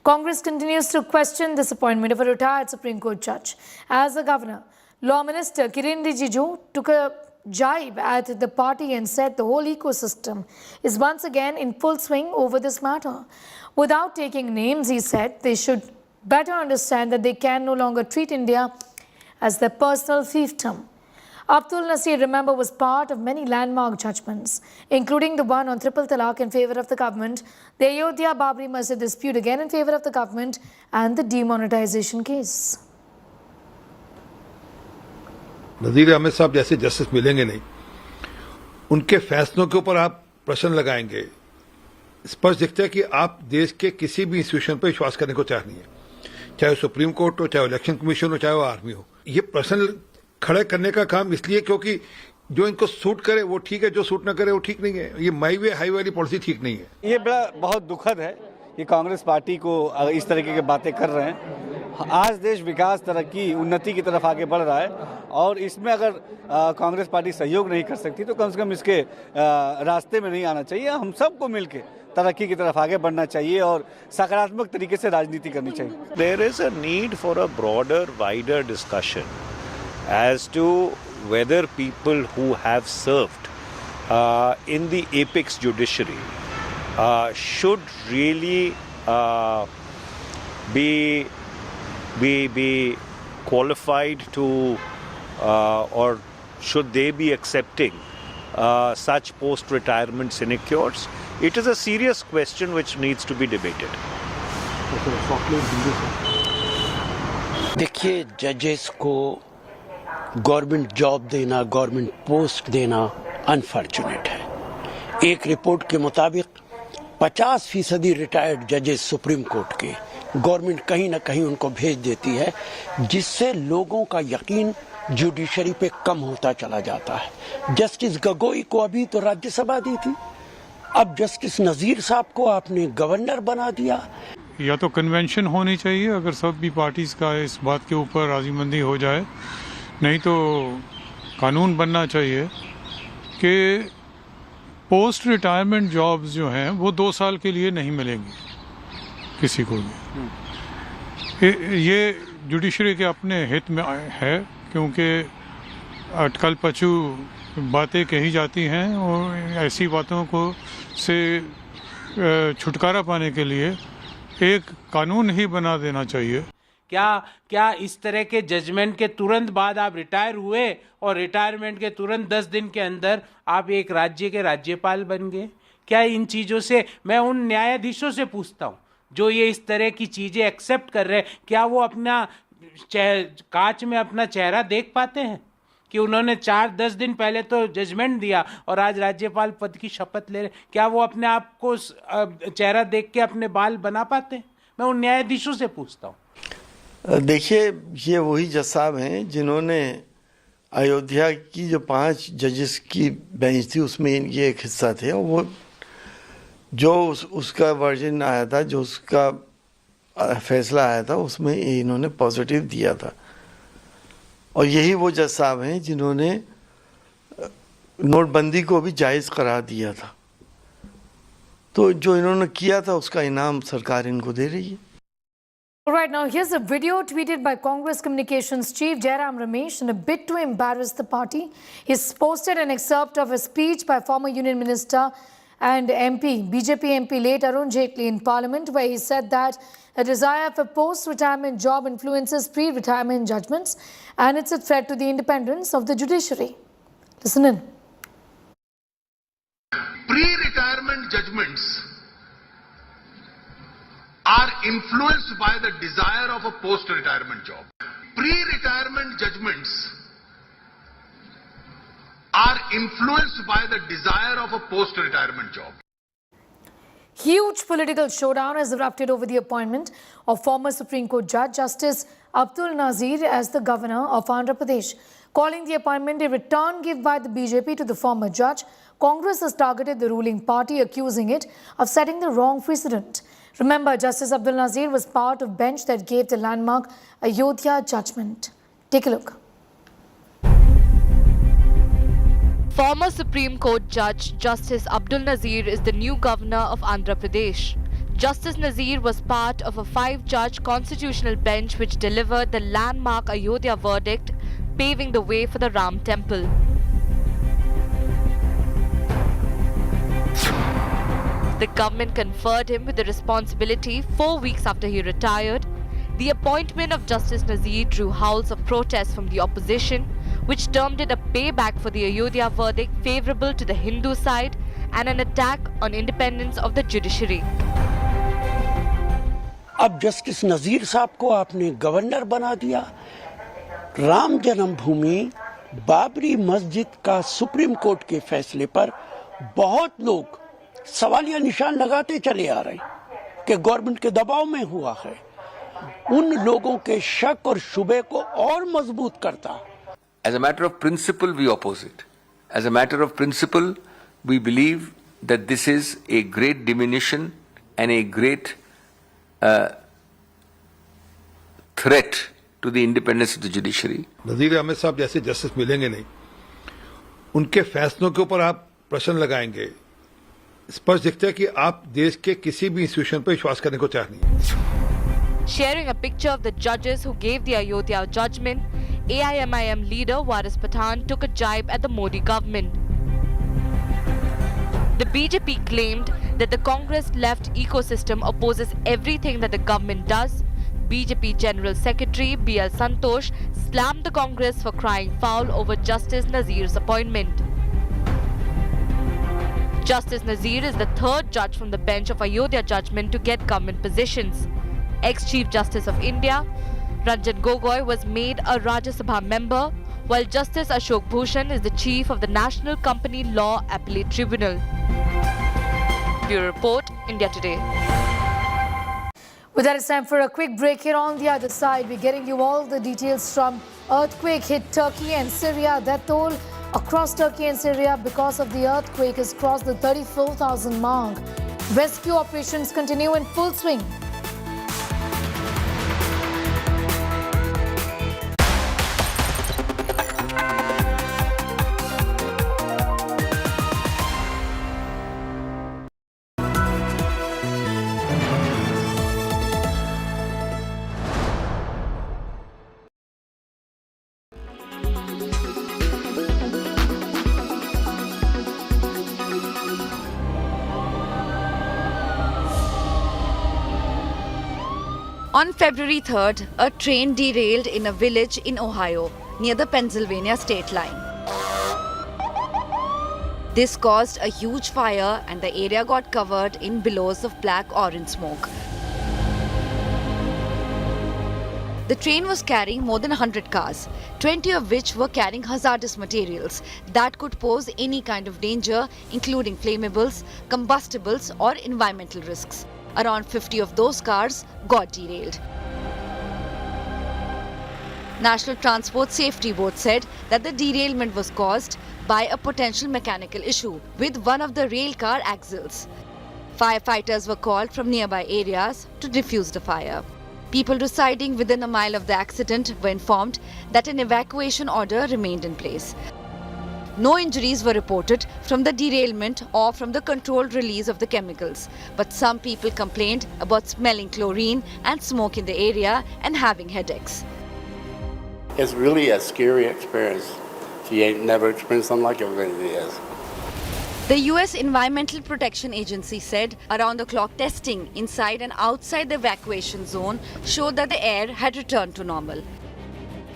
Congress continues to question this appointment of a retired Supreme Court Judge as the Governor. Law Minister Kiren Rijiju took a jibe at the party and said the whole ecosystem is once again in full swing over this matter. Without taking names, he said they should better understand that they can no longer treat India as their personal fiefdom. Abdul Nasir, remember, was part of many landmark judgments, including the one on triple talaq in favor of the government, the Ayodhya Babri Masjid dispute again in favor of the government, and the demonetization case. नज़ीर अहमद साहब जैसे justice मिलेंगे नहीं, उनके फैसलों के ऊपर आप प्रश्न लगाएंगे, स्पष्ट दिखता है कि आप देश के किसी भी इंस्टीट्यूशन पर विश्वास करने को तैयार नहीं है, चाहे सुप्रीम कोर्ट हो, चाहे इलेक्शन कमीशन हो, चाहे वो आर्मी हो। ये प्रश्न खड़े करने का काम इसलिए क्योंकि जो इनको सूट करे वो ठीक है, जो सूट ना करे वो ठीक नहीं है। ये माई वे हाई वाली पॉलिसी ठीक नहीं है। ये बहुत दुखद है कि कांग्रेस पार्टी को इस तरीके की बातें कर रहे हैं आज देश विकास, तरक्की, उन्नति की तरफ आगे बढ़ रहा है और इसमें अगर कांग्रेस पार्टी सहयोग नहीं कर सकती तो कम से कम इसके रास्ते में नहीं आना चाहिए। हम सबको मिलकर तरक्की की तरफ आगे बढ़ना चाहिए और सकारात्मक तरीके से राजनीति करनी चाहिए। There is a need for a broader, wider discussion as to whether people who have served in the apex judiciary should really be qualified to or should they be accepting such post-retirement sinecures. It is a serious question which needs to be debated. देखिए, जजेस को government job देना, government post देना unfortunate है। एक report के मुताबिक 50% retired जजेस सुप्रीम कोर्ट के गवर्नमेंट कहीं ना कहीं उनको भेज देती है, जिससे लोगों का यकीन जुडिशरी पे कम होता चला जाता है। जस्टिस गगोई को अभी तो राज्यसभा दी थी, अब जस्टिस नजीर साहब को आपने गवर्नर बना दिया। या तो कन्वेंशन होनी चाहिए अगर सब भी पार्टीज का इस बात के ऊपर राजीमंदी हो जाए, नहीं तो कानून बनना चाहिए कि पोस्ट रिटायरमेंट जॉब्स जो हैं वो 2 साल के लिए नहीं मिलेंगी किसी को भी। ये जुडिशरी के अपने हित में है क्योंकि अटकल पचू बातें कही जाती हैं और ऐसी बातों को से छुटकारा पाने के लिए एक कानून ही बना देना चाहिए। क्या इस तरह के जजमेंट के तुरंत बाद आप रिटायर हुए और रिटायरमेंट के तुरंत 10 दिन के अंदर आप एक राज्य के राज्यपाल बन गए? क्या इन चीज़ों से, मैं उन न्यायाधीशों से पूछता हूँ जो ये इस तरह की चीज़ें एक्सेप्ट कर रहे हैं, क्या वो अपना कांच में अपना चेहरा देख पाते हैं कि उन्होंने 4-10 दिन पहले तो जजमेंट दिया और आज राज्यपाल पद की शपथ ले रहे? क्या वो अपने आप को चेहरा देख के अपने बाल बना पाते हैं? मैं उन न्यायाधीशों से पूछता हूँ। देखिए, ये वही जज साहब हैं जिन्होंने अयोध्या की जो 5 जजेस की बेंच थी उसमें ये एक हिस्सा थे और वो जो उसका वर्जन आया था, जो उसका फैसला आया था, उसमें इन्होंने पॉजिटिव दिया था। और यही वो जज साहब हैं जिन्होंने नोटबंदी को भी जायज़ करार दिया था। तो जो इन्होंने किया था उसका इनाम सरकार इनको दे रही है। Right now, here's a video tweeted by Congress Communications Chief Jairam Ramesh in a bid to embarrass the party. He's posted an excerpt of a speech by former Union Minister and BJP MP late Arun Jaitley in Parliament, where he said that a desire for post-retirement job influences pre-retirement judgments and it's a threat to the independence of the judiciary. Listen in. Pre-retirement judgments are influenced by the desire of a post-retirement job. Pre-retirement judgments are influenced by the desire of a post-retirement job. Huge political showdown has erupted over the appointment of former Supreme Court Judge Justice Abdul Nazir as the Governor of Andhra Pradesh. Calling the appointment a return gift by the BJP to the former judge, Congress has targeted the ruling party, accusing it of setting the wrong precedent. Remember, Justice Abdul Nazir was part of bench that gave the landmark Ayodhya judgment. Take a look. Former Supreme Court Judge Justice Abdul Nazir is the new governor of Andhra Pradesh. Justice Nazir was part of a 5-judge constitutional bench which delivered the landmark Ayodhya verdict, paving the way for the Ram Temple. The government conferred him with the responsibility 4 weeks after he retired. The appointment of Justice Nazir drew howls of protest from the opposition, which termed it a payback for the Ayodhya verdict favourable to the Hindu side and an attack on independence of the judiciary. अब justice नजीर साहब को आपने governor बना दिया। राम जन्मभूमि बाबरी मस्जिद का supreme court के फैसले पर बहुत लोग सवालिया निशान लगाते चले आ रहे हैं कि गवर्नमेंट के दबाव में हुआ है। उन लोगों के शक और शुबे को और मजबूत करता। As a matter of principle, we oppose it. As a matter of principle, we believe that this is a great diminution and a great threat to the independence of the judiciary. Nazir Ahmad साहब जैसे justice मिलेंगे नहीं, उनके फैसलों के ऊपर आप प्रश्न लगाएंगे, स्पष्ट दिखता है कि आप देश के किसी भी इंस्टीट्यूशन पर विश्वास करने को चाह नहीं है। Sharing a picture of the judges who gave the Ayodhya judgment, AIMIM leader Waris Pathan took a jibe at the Modi government. The BJP claimed that the Congress-left ecosystem opposes everything that the government does. BJP General Secretary B.L. Santosh slammed the Congress for crying foul over Justice Nazir's appointment. Justice Nazir is the third judge from the bench of Ayodhya judgment to get government positions. Ex-Chief Justice of India, Ranjan Gogoi was made a Rajya Sabha member, while Justice Ashok Bhushan is the chief of the National Company Law Appellate Tribunal. Bureau Report, India Today. With that, it's time for a quick break. Here on the other side, we're getting you all the details from earthquake hit Turkey and Syria. That toll across Turkey and Syria because of the earthquake has crossed the 34,000 mark. Rescue operations continue in full swing. On February 3rd, a train derailed in a village in Ohio, near the Pennsylvania state line. This caused a huge fire and the area got covered in billows of black orange smoke. The train was carrying more than 100 cars, 20 of which were carrying hazardous materials that could pose any kind of danger, including flammables, combustibles, or environmental risks. Around 50 of those cars got derailed. National Transport Safety Board said that the derailment was caused by a potential mechanical issue with one of the rail car axles. Firefighters were called from nearby areas to defuse the fire. People residing within a mile of the accident were informed that an evacuation order remained in place. No injuries were reported from the derailment or from the controlled release of the chemicals, but some people complained about smelling chlorine and smoke in the area and having headaches. It's really a scary experience. If you ain't never experienced something like it, it is. The US Environmental Protection Agency said around-the-clock testing inside and outside the evacuation zone showed that the air had returned to normal.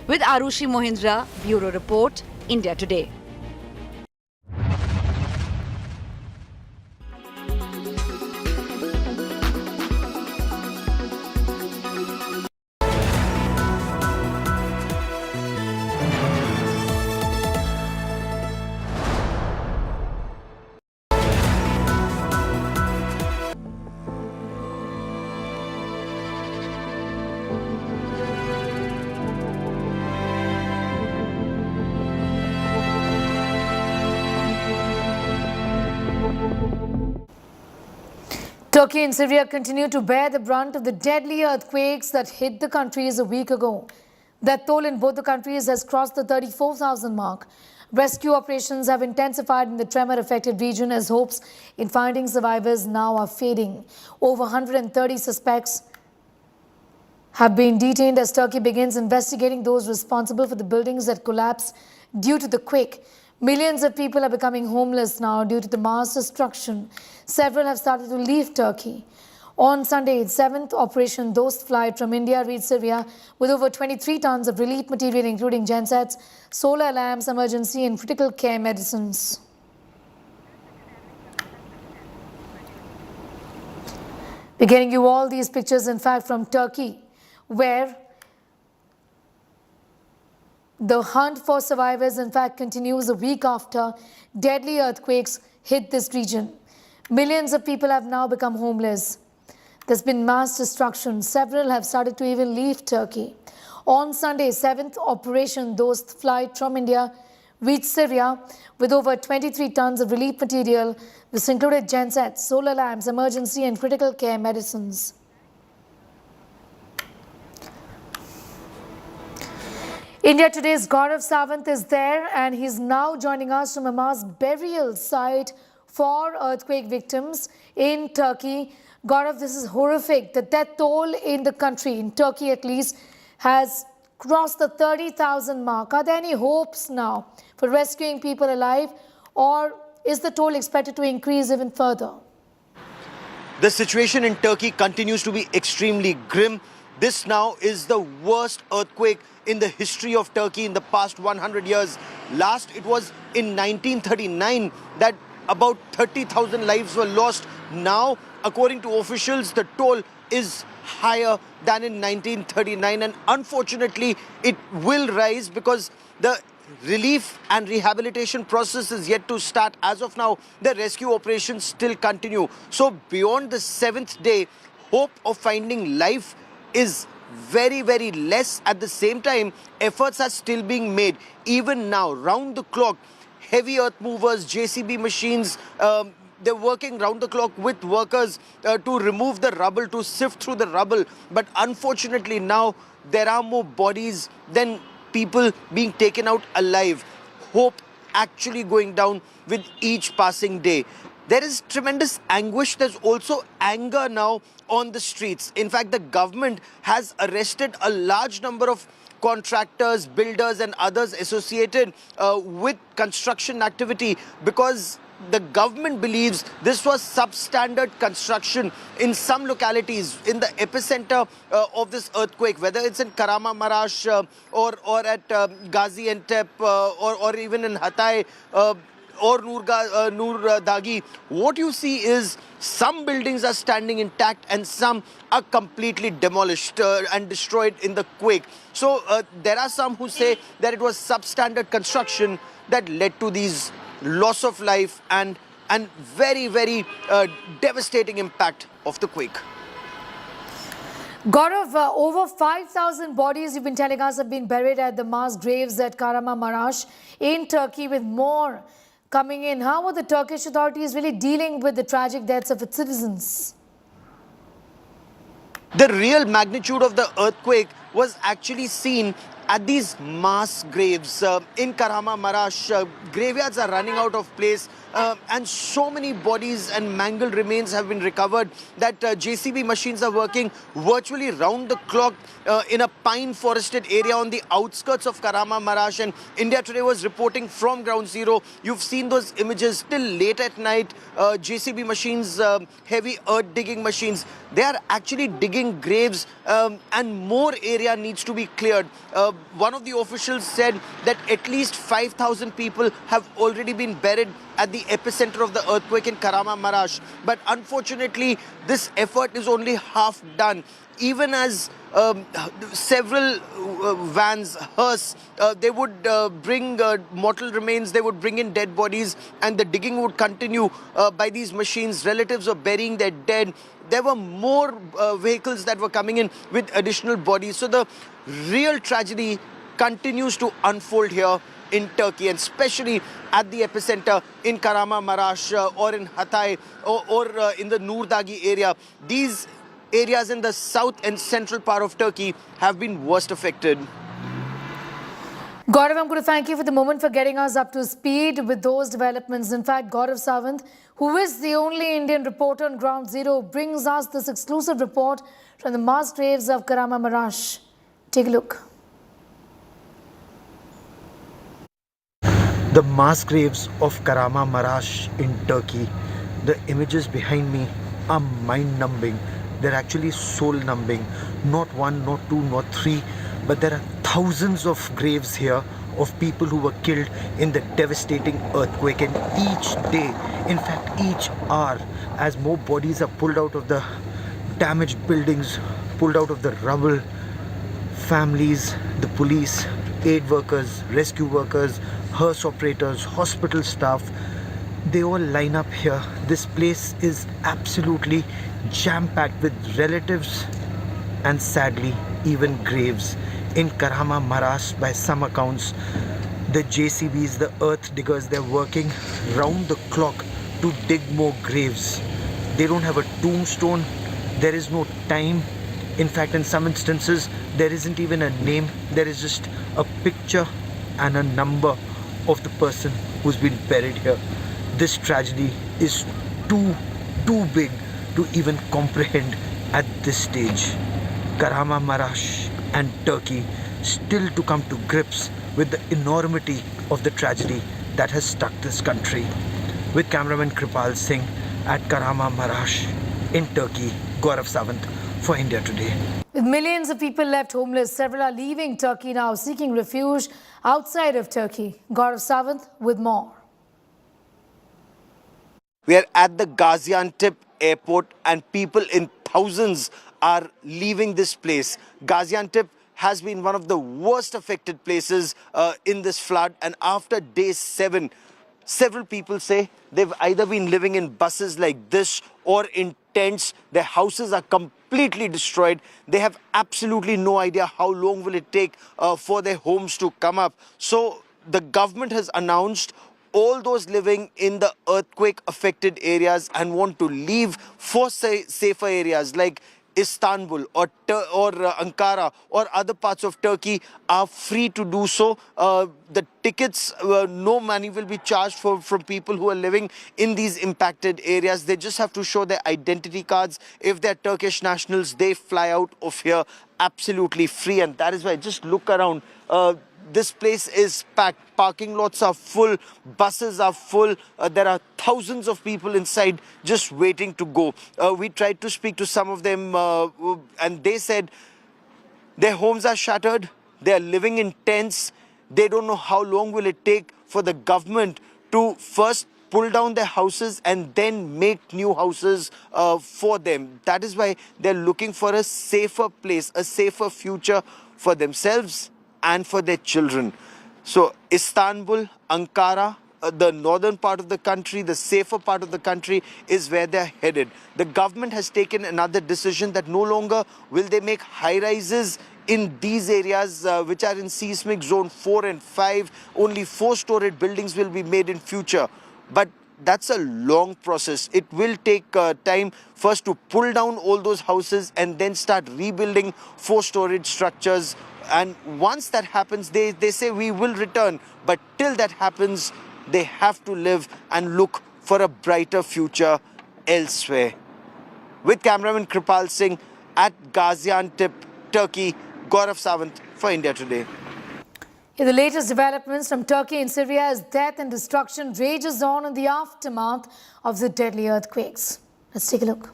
With Arushi Mohindra, Bureau Report, India Today. Turkey and Syria continue to bear the brunt of the deadly earthquakes that hit the countries a week ago. That toll in both the countries has crossed the 34,000 mark. Rescue operations have intensified in the tremor-affected region as hopes in finding survivors now are fading. Over 130 suspects have been detained as Turkey begins investigating those responsible for the buildings that collapsed due to the quake. Millions of people are becoming homeless now due to the mass destruction. Several have started to leave Turkey. On Sunday, 7th Operation Dost flight from India reached Syria with over 23 tons of relief material including gensets, solar lamps, emergency and critical care medicines. We're getting you all these pictures, in fact, from Turkey, where the hunt for survivors, in fact, continues a week after deadly earthquakes hit this region. Millions of people have now become homeless. There's been mass destruction. Several have started to even leave Turkey. On Sunday, 7th Operation Dost flight from India reached Syria with over 23 tons of relief material. This included gensets, solar lamps, emergency and critical care medicines. India Today's Gaurav Sawant is there and he's now joining us from a mass burial site for earthquake victims in Turkey. Gaurav, this is horrific. The death toll in the country, in Turkey at least, has crossed the 30,000 mark. Are there any hopes now for rescuing people alive, or is the toll expected to increase even further? The situation in Turkey continues to be extremely grim. This now is the worst earthquake in the history of Turkey in the past 100 years. Last, it was in 1939 that about 30,000 lives were lost. Now, according to officials, the toll is higher than in 1939, and unfortunately it will rise because the relief and rehabilitation process is yet to start. As of now, the rescue operations still continue. So beyond the 7th day, hope of finding life is very, very less. At the same time, efforts are still being made. Even now, round the clock, heavy earth movers, JCB machines, they're working round the clock with workers to remove the rubble, to sift through the rubble. But unfortunately now, there are more bodies than people being taken out alive. Hope actually going down with each passing day. There is tremendous anguish. There's also anger now on the streets. In fact, the government has arrested a large number of contractors, builders and others associated with construction activity because the government believes this was substandard construction in some localities in the epicenter of this earthquake, whether it's in Kahramanmaraş or at Gaziantep or even in Hatay or Nur Dagi. What you see is some buildings are standing intact and some are completely demolished and destroyed in the quake. So there are some who say that it was substandard construction that led to these loss of life and very, very devastating impact of the quake. Gaurav, over 5,000 bodies, you've been telling us, have been buried at the mass graves at Kahramanmaraş in Turkey, with more coming in. How are the Turkish authorities really dealing with the tragic deaths of its citizens? The real magnitude of the earthquake was actually seen at these mass graves in Kahramanmaraş. Graveyards are running out of place and so many bodies and mangled remains have been recovered that JCB machines are working virtually round the clock in a pine forested area on the outskirts of Kahramanmaraş. And India Today was reporting from ground zero. You've seen those images till late at night. JCB machines, heavy earth digging machines, they are actually digging graves and more area needs to be cleared. One of the officials said that at least 5,000 people have already been buried at the epicenter of the earthquake in Kahramanmaraş. But unfortunately, this effort is only half done. Even as several vans, hearse, they would bring mortal remains, they would bring in dead bodies, and the digging would continue by these machines. Relatives were burying their dead. There were more vehicles that were coming in with additional bodies. So the real tragedy continues to unfold here in Turkey, and especially at the epicenter in Kahramanmaraş or in Hatay or in the Nur Dagi area. These areas in the south and central part of Turkey have been worst affected. Gaurav, I'm going to thank you for the moment for getting us up to speed with those developments. In fact, Gaurav Sawant, who is the only Indian reporter on ground zero, brings us this exclusive report from the mass graves of Kahramanmaraş. Take a look. The mass graves of Kahramanmaraş in Turkey. The images behind me are mind-numbing. They're actually soul-numbing. Not one, not two, not three, but there are thousands of graves here of people who were killed in the devastating earthquake. And each day, in fact each hour, as more bodies are pulled out of the damaged buildings, pulled out of the rubble, families, the police, aid workers, rescue workers, hearse operators, hospital staff, they all line up here. This place is absolutely jam-packed with relatives and sadly even graves. In Kahramanmaraş, by some accounts, the JCBs, the earth diggers, they're working round the clock to dig more graves. They don't have a tombstone, there is no time. In fact, in some instances, there isn't even a name. There is just a picture and a number of the person who's been buried here. This tragedy is too big to even comprehend at this stage. Kahramanmaraş and Turkey still to come to grips with the enormity of the tragedy that has struck this country. With cameraman Kripal Singh at Kahramanmaraş in Turkey, Gaurav Sawant for India Today. With millions of people left homeless, several are leaving Turkey now, seeking refuge outside of Turkey. Gaurav Sawant with more. We are at the Gaziantep airport and people in thousands are leaving this place. Gaziantep has been one of the worst affected places in this flood, and after day 7, several people say they've either been living in buses like this or in tents. Their houses are completely destroyed. They have absolutely no idea how long will it take for their homes to come up. So the government has announced all those living in the earthquake affected areas and want to leave for safer areas like Istanbul or Ankara or other parts of Turkey are free to do so. The tickets, no money will be charged from people who are living in these impacted areas. They just have to show their identity cards. If they're Turkish nationals, they fly out of here absolutely free. And that is why, just look around. This place is packed. Parking lots are full. Buses are full. There are thousands of people inside just waiting to go. We tried to speak to some of them and they said their homes are shattered. They are living in tents. They don't know how long will it take for the government to first pull down their houses and then make new houses for them. That is why they're looking for a safer place, a safer future for themselves and for their children. So Istanbul, Ankara, the northern part of the country, the safer part of the country is where they're headed. The government has taken another decision that no longer will they make high-rises in these areas which are in seismic zone 4 and 5. Only 4-storied buildings will be made in future. But that's a long process. It will take time first to pull down all those houses and then start rebuilding 4-storied structures. And once that happens, they say we will return. But till that happens, they have to live and look for a brighter future elsewhere. With cameraman Kripal Singh at Gaziantep, Turkey, Gaurav Sawant for India Today. In the latest developments from Turkey and Syria as death and destruction rages on in the aftermath of the deadly earthquakes. Let's take a look.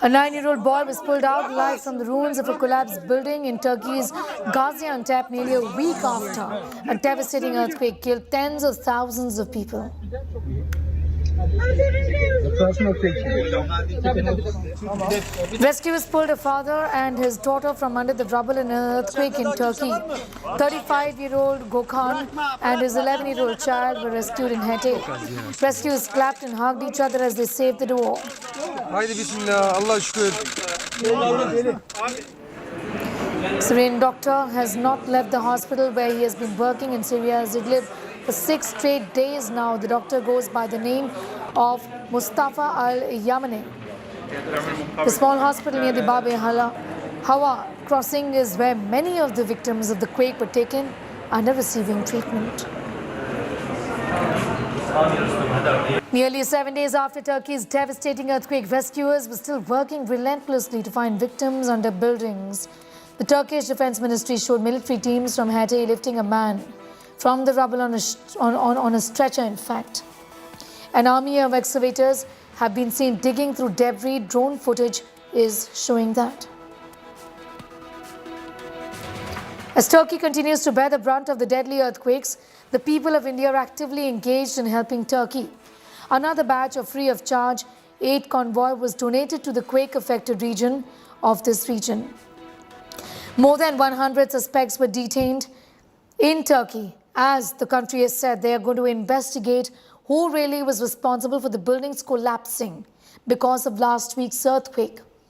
A 9-year-old boy was pulled out alive from the ruins of a collapsed building in Turkey's Gaziantep nearly a week after a devastating earthquake killed tens of thousands of people. Rescuers pulled a father and his daughter from under the rubble in an earthquake in Turkey. 35-year-old Gökhan and his 11-year-old child were rescued in Hatay. Rescuers clapped and hugged each other as they saved the duo. Syrian doctor has not left the hospital where he has been working in Syria's Idlib for 6 straight days now. The doctor goes by the name of Mustafa Al-Yamani. The small hospital near the Bab Hawa crossing is where many of the victims of the quake were taken and are receiving treatment. Nearly 7 days after Turkey's devastating earthquake, rescuers were still working relentlessly to find victims under buildings. The Turkish Defense Ministry showed military teams from Hatay lifting a man from the rubble on a stretcher, in fact. An army of excavators have been seen digging through debris. Drone footage is showing that. As Turkey continues to bear the brunt of the deadly earthquakes, the people of India are actively engaged in helping Turkey. Another batch of free of charge aid convoy was donated to the quake-affected region of this region. More than 100 suspects were detained in Turkey. As the country has said, they are going to investigate who really was responsible for the buildings collapsing because of last week's earthquake.